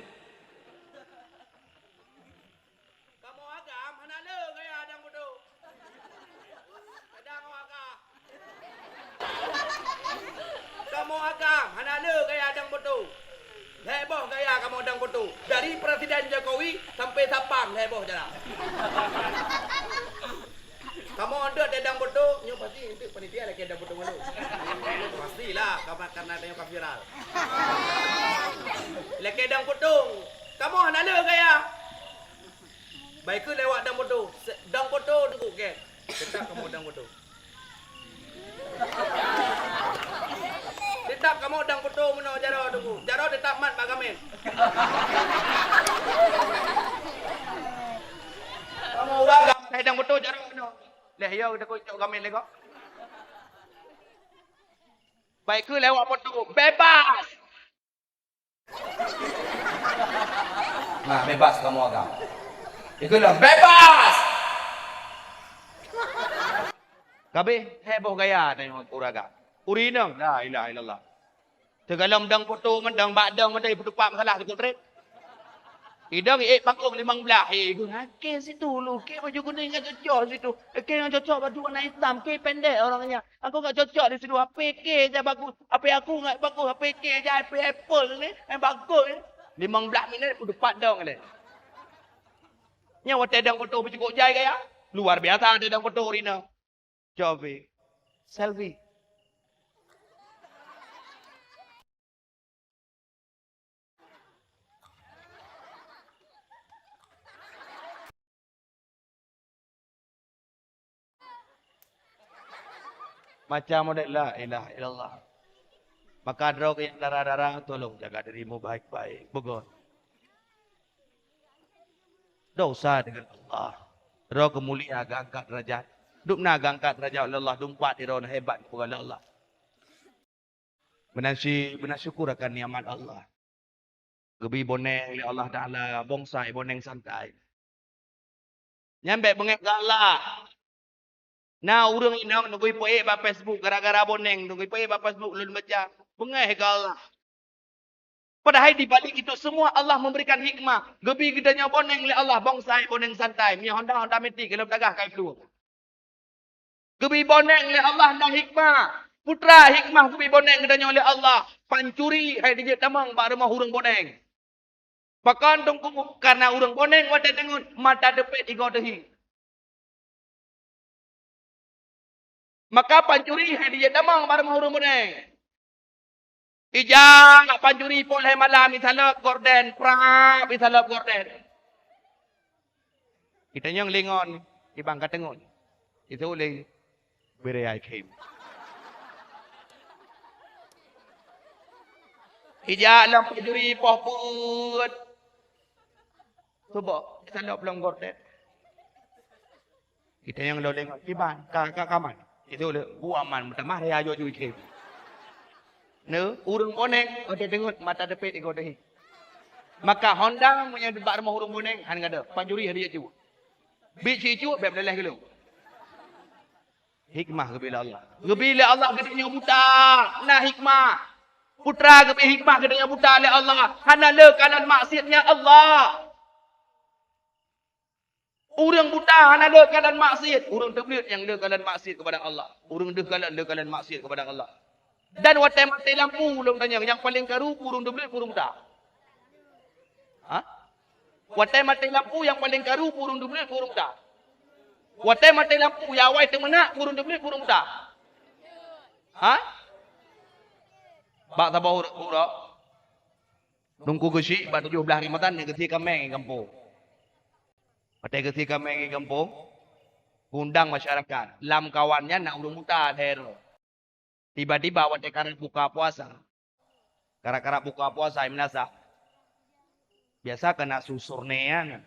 Kamu agam mana le gaya dong betul. Kadang agam. Kamu agam mana le gaya dong betul. Heboh gaya kamu dong betul. Dari Presiden Jokowi sampai Sapang heboh jalan. Kamu ada dedang bodoh, nyo pasti itu panitia lagi dedang bodoh malu. Pastilah karena ada yang viral. Lagi dedang bodoh. Kamu handala gaya. Baik ke lewat dang bodoh. Dang bodoh tunggu ke. Tetap kamu dang bodoh. Tetap kamu dang bodoh meno jaro tunggu. Jaro tetap mat bagamen. Kamu urang dedang bodoh jaro meno. Leh ya udah kau cok gamen lego. Baik ke lewat foto bebas. Nah bebas kamu agam. Ikulah bebas. Kabe heboh gaya tengok uraga. Urinang la ilaha illallah. Tegalam dang foto mendang badang mendai berdepak masalah tu kutret. Idang panggung 15. Ke situ lu. Ke baju kuning enggak cocok situ. Ke yang cocok baju warna hitam. Ke pendek orangnya. Aku enggak cocok di situ. HP ke je bagus. HP aku enggak bagus. HP ke je. HP Apple ni. Yang bagus ni. 15 minit pun depan dong ni. Nyawa tedang foto bercukup jai kaya. Luar biasa tedang foto Rina. Coba. Selfie. Macam model la ilaha illallah. Maka drog yang darah-darah tolong jaga dirimu baik-baik. Begon. Dosa dengan Allah. Roh kemuliaan angkat derajat. Duk nak angkat derajat oleh Allah. Dumpat di roh hebat kepada Allah. Bersyukur akan nikmat Allah. Gebi boneng oleh Allah Ta'ala. Bongsai boneng santai. Nyampe bengek galak. Nah, urang inang nunggu ipoe ba Facebook gara-gara boneng nunggu ipoe ba Facebook lun baca. Bengeh Allah. Padahal di balik itu semua Allah memberikan hikmah. Gebi gedanya boneng oleh Allah, bongsai boneng santai. Mia Honda metik kalau dagah kai flu. Gebi boneng oleh Allah dan hikmah. Putra hikmah gebi boneng gedanya oleh Allah. Pancuri hai dijek tamang ba rumah urang boneng. Pakan tungku karena urang boneng wate dengun mata depet igo dehi. Maka pancuri dia damang barang hurung buneng. Ijang pancuri poleh malam italap gorden pra italap gorden. Kita yang lingon ibang katengon. Itu oleh berai kem. Ijang lam pancuri pohput. Coba italap long gorden. Kita yang lo lingon ibang kaman. Itu oleh buaman pertama raya jo ju kem. Ne, urung boneng, ada dengut mata depit ikut dehi. Maka Honda punya debat rumah urung boneng, han ada. Panjuri hari itu. Bici itu beb leleh gelu. Hikmah kebila Allah. Kebila Allah gedenya buta. Nah hikmah. Putra kebila hikmah gedenya buta oleh Allah. Hana lekalan maksiatnya Allah. Urang buta hana lekalan maksiat. Urang terbelit yang lekalan maksiat kepada Allah. Urang lekalan maksiat kepada Allah. Dan watai mati lampu ulung tanya yang paling karu kurung debel kurung tak. Ha? Watai mati lampu yang paling karu kurung debel kurung tak. Watai mati lampu ya wai temena kurung debel kurung tak. Ha? Bak tabau urang. Nungku gesi bak 17 Ramadan ni ketika meng kampung. Watai ketika meng kampung undang masyarakat. Lam kawannya nak urung buta hero. Tiba-tiba waktu karat buka puasa. Karat buka puasa minasa. Biasa kena susurnya.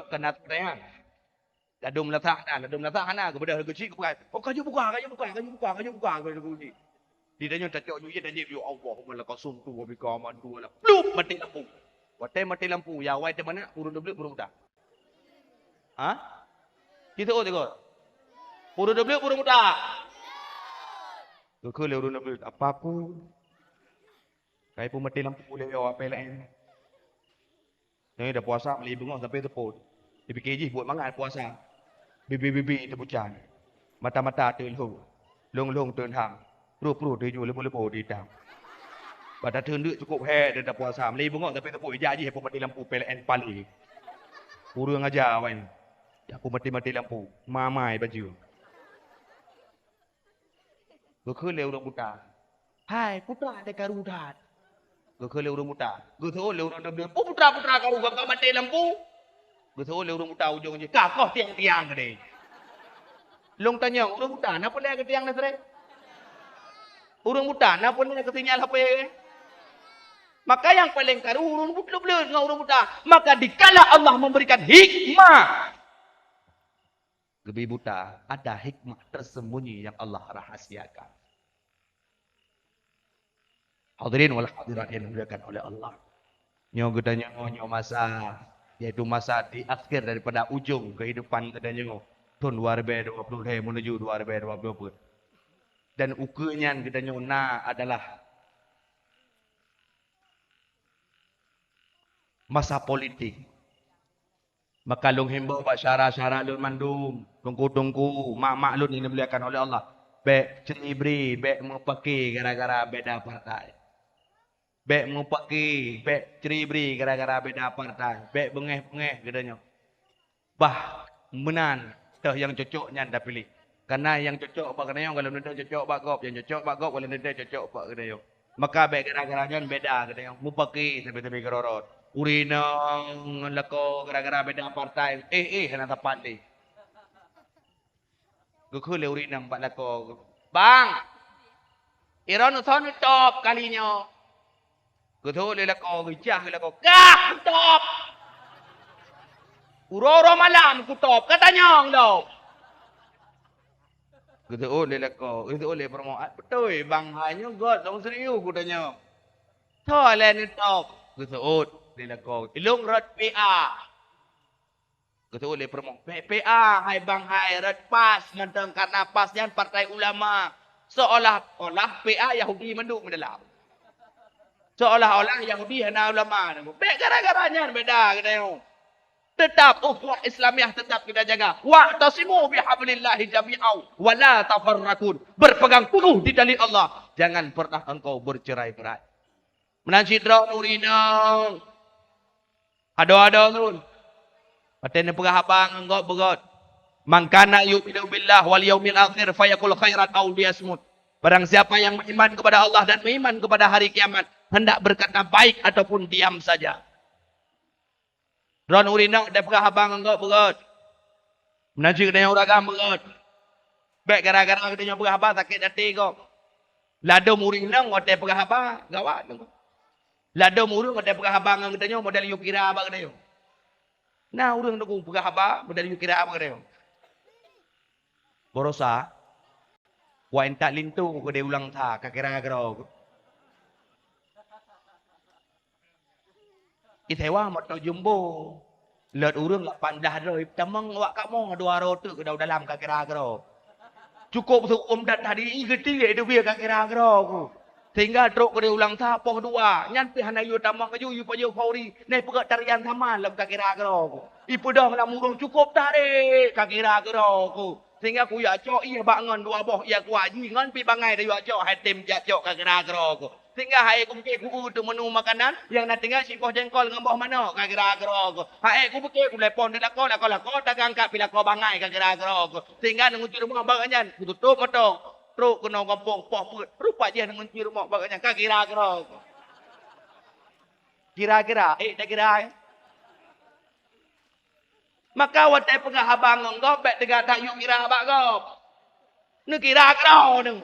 Kena trehan. Ladum letak hana kepada kecil buka. Oh kaju buka. Di dalam tajak juye dan dia Allahumma lakasum tu wa bika amantu wala. Plup mati lampu. Waktu mati lampu ya wai temana urun dobel urun tak. Ha? Kita tengok. Urun dobel urun tak. Kau le urun dobel apa aku? Kai pun mati lampu le yo apa lain. Ni dah puasa beli bunga sampai teput. Dipikir buat mangan puasa. Bibi terbucan. Mata-mata terlung. Long turn hang. Pru tu ju lepo di tang. Pada turn duit cukup he dah puasa. Beli bunga sampai teput jaji pun mati lampu PLN pali. Urang aja awak ni. Aku mati lampu. Mamai baju. Gua le urang buta. Hai, putra ada karu dah. Gua le urang buta. Gua le urang dobel. Putra karu gua mati lampu. Gua le urang buta ujung je. Kau tiang gede. Long tanya urang buta, napa le ke tiang na sere? Urang buta, napa le ke sinyal HP? Maka yang paling karu urang buta dengan urang buta. Maka dikala Allah memberikan hikmah. Lebih buta, ada hikmah tersembunyi yang Allah rahasiakan. Hadirin wal hadirat yang dimuliakan oleh Allah. Nyo gedanya nyo masa, yaitu masa di akhir daripada ujung kehidupan gedanya tahun 2020 menuju 2020. Dan ukunya gedanya na adalah masa politik. Maka long himbau buat syara-syara lun mandum. Tungku-tungku. Mak-mak lun ini dimuliakan oleh Allah. Bek ceribri. Bek mupaki gara-gara beda partai. Bek mupaki. Bek ceribri gara-gara beda partai. Bek bengeh-bengeh katanya. Bah menan. Tah yang cocoknya anda pilih. Karena yang cocok pak katanya kalau nanti cocok pak gop. Yang cocok pak gop kalau nanti cocok pak katanya. Maka bek gara-garanya beda katanya. Mupaki sampai-sampai kerorot. Urinang lako gara-gara beda partai. Hana tepat ni. Gua le urinang pak lako. Bang. Iron uson top kalinya. Gua le lako gejah lako. Kah top. Uro malam ku top katanya dong. Gua le lako. Gua le promoat betul bang hanya god dong serius ku tanya. Thoa le ni top. Gua dia kau ilung rat PA. Ketua oleh permong PA hai bang hai rat pas mentang karena pasnya partai ulama seolah-olah PA Yahudi menduk mendalam. Seolah-olah Yahudi hana ulama. Gara-garanya beda kita yo. Tetap ukhuwah Islamiah tetap kita jaga. Wa'tasimu bihablillahi jami'au wa la tafarraqun. Berpegang teguh di tali Allah. Jangan pernah engkau bercerai-berai. Menancidra nurinang. Ada nun. Paten pegah abang engkau begot. Man kana yu'minu billah wal yaumil akhir fayaqul khairan aw liyasmut. Barang siapa yang beriman kepada Allah dan beriman kepada hari kiamat, hendak berkata baik ataupun diam saja. Ron urinok dia pegah abang engkau begot. Menajik dia uragam begot. Baik gara-gara dia pegah abang sakit hati kau. Lado murinang dia pegah abang gawat. Lado murung dia pegah abang katanya model you kira abang katanya. Nah urang tu pegah abang model you kira abang katanya. Borosa. Wa entak lintu ko dia ulang tha kakira-kira. Itewa moto jumbo. Lot urang 18 rồi, tamang wak kamu 200 ke dalam kakira-kira. Cukup tu dan tadi gede dia biar kakira-kira ku. Sehingga truk ko dia ulang tha poh dua. Nyan pi hanai yu tamang kaju yu payo fauri. Nai pegat tarian sama lam kakira-kira ku. Ipu dah lam urang cukup tarik kakira-kira ku. Sehingga ku ya cok ia bangun dua boh ia ku aji ngan pi bangai dia cok hatim ja cok kakira-kira ku. Sehingga hai ku ke ku tu menu makanan yang nak tinggal si poh jengkol dengan boh mana kakira-kira ku. Hai ku ke ku lepon dia lako dagang kak bila ko bangai kakira-kira ku. Sehingga ngunci rumah baganyan ku tutup motor. Truk kena kampung poh put. Rupa dia ngunci rumah baganyan kakira-kira ku. Kira-kira dah kira. Maka watai pegah abang engkau baik tegak tak yuk kira abang kau. Ni kira kau ni.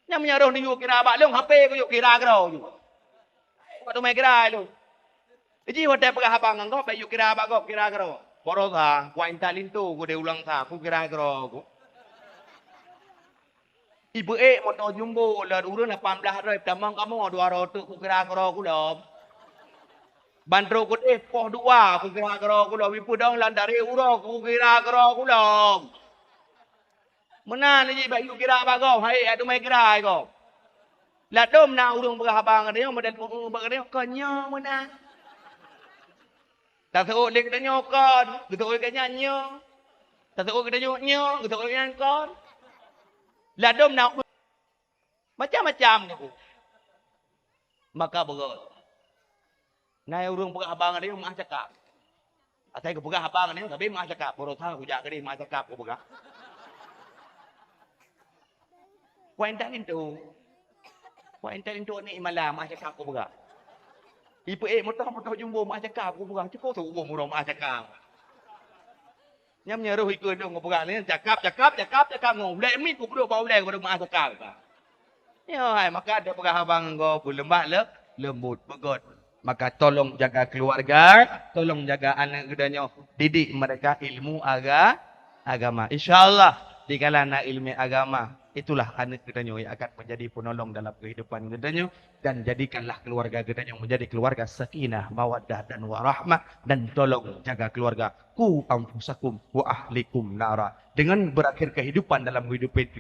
Yang menyaruh ni yuk kira abang lu HP ku yuk kira kau ju. Waktu main kira lu. Jadi watai pegah abang engkau baik yuk kira abang kau kira kau. Boro tha, kuain tak lintu ku dia ulang tha ku kira kau ku. Ibu motor jumbo lah urang 18 rồi tamang kamu 200 ku kira kau ku dom. Bandro ku poh dua ku kira-kira ku dah wipu dong landari uro ku kira-kira ku dong. Mana ni baik ku kira apa kau? Hai atu mai kira kau. La dom na urung pegah abang dia model pung bang dia konyo mana. Tak tahu dia kita nyokon, kita oi kanya nyo. Tak tahu kita nyo, kita oi kanya kon. La dom na macam-macam ni ku. Maka begot. Nai urung pegah abang dia mah cakap. Atai ke pegah abang dia tapi mah cakap boro tha ku jak ke dia mah cakap ku pegah. Poin tak itu. Poin tak itu ni malam mah cakap ku pegah. Ipu motor jumbo mah cakap ku pegah. Cukup tu umur murah mah cakap. Nyam nyaruh ikut dong ku pegah ni cakap ngom. Lek mi ku duduk bau lek baru mah cakap. Ya hai maka ada pegah abang kau lembut lembut begot. Maka tolong jaga keluarga, tolong jaga anak gedanya, didik mereka ilmu agama. InsyaAllah di kalangan ilmu agama, itulah anak gedanya yang akan menjadi penolong dalam kehidupan gedanya. Dan jadikanlah keluarga gedanya menjadi keluarga sakinah, mawaddah dan warahmah. Dan tolong jaga keluarga. Ku anfusakum wa ahlikum nara. Dengan berakhir kehidupan dalam kehidupan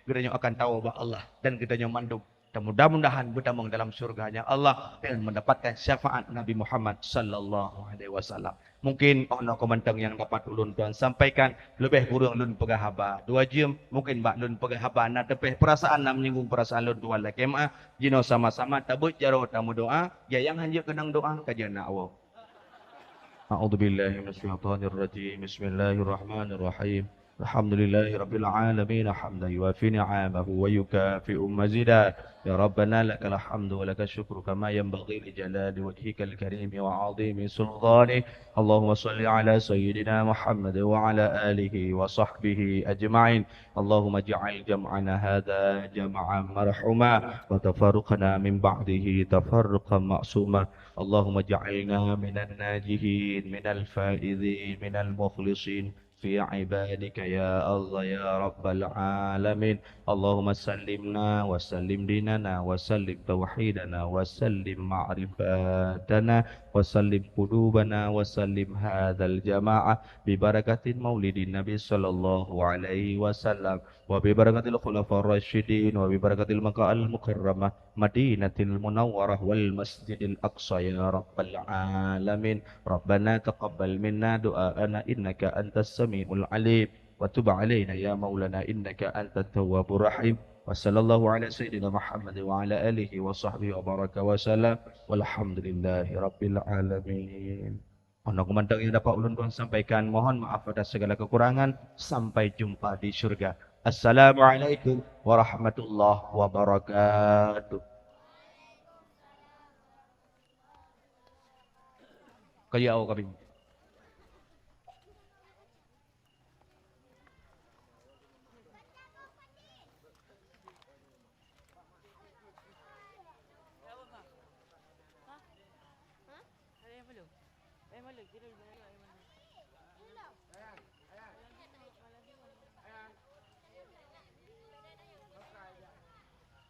gedanya akan tahu bahwa Allah dan gedanya mandum. Dan mudah-mudahan bertambah dalam surganya Allah dan mendapatkan syafaat Nabi Muhammad sallallahu alaihi wasallam. Mungkin ono komentar yang dapat ulun tuan sampaikan lebih kurang ulun pegah haba 2 jam, mungkin bak ulun pegah haba nak tepeh perasaan nak menyinggung perasaan ulun tuan la kemah jino sama-sama tabut jaro tamu doa ya yang hanya kenang doa kajian awo. A'udzubillahi minasyaitonir rajim. Bismillahirrahmanirrahim. Alhamdulillahi Rabbil Alamin hamdan yuafi ni'amahu wa yukafi'u mazidah. Ya Rabbana lakal hamdu wa lakal syukru kama yanbaghi li jalali wajhikal karim wa 'azimi sultani. Allahumma salli ala sayyidina Muhammad wa ala alihi wa sahbihi ajma'in. Allahumma ij'al jam'ana hadha jam'an marhuma wa tafarruqana min ba'dihi tafarruqan ma'suma. Allahumma ij'alna minan najihin minal faizin minal mukhlisin في عبادك يا الله يا رب العالمين. اللهم سلمنا وسلم ديننا وسلم توحيدنا وسلم معرفاتنا وسلم قلوبنا وسلم هذا الجماعة ببركة مولد النبي صلى الله عليه وسلم وببركة الخلفاء الراشدين وببركة المكة المكرمة مدينة المنورة والمسجد الأقصى يا رب العالمين. ربنا تقبل منا دعاءنا إنك أنت السميع العليم وتب علينا يا مولانا إنك أنت التواب الرحيم. وصلى الله على سيدنا محمد وعلى آله وصحبه وبارك وسلم والحمد لله رب العالمين. Ono komentar yang dapat ulun pun sampaikan. Mohon maaf atas segala kekurangan. Sampai jumpa di surga. Assalamualaikum warahmatullahi wabarakatuh. Kaya ako kami. Ada yang belum? Belum, kira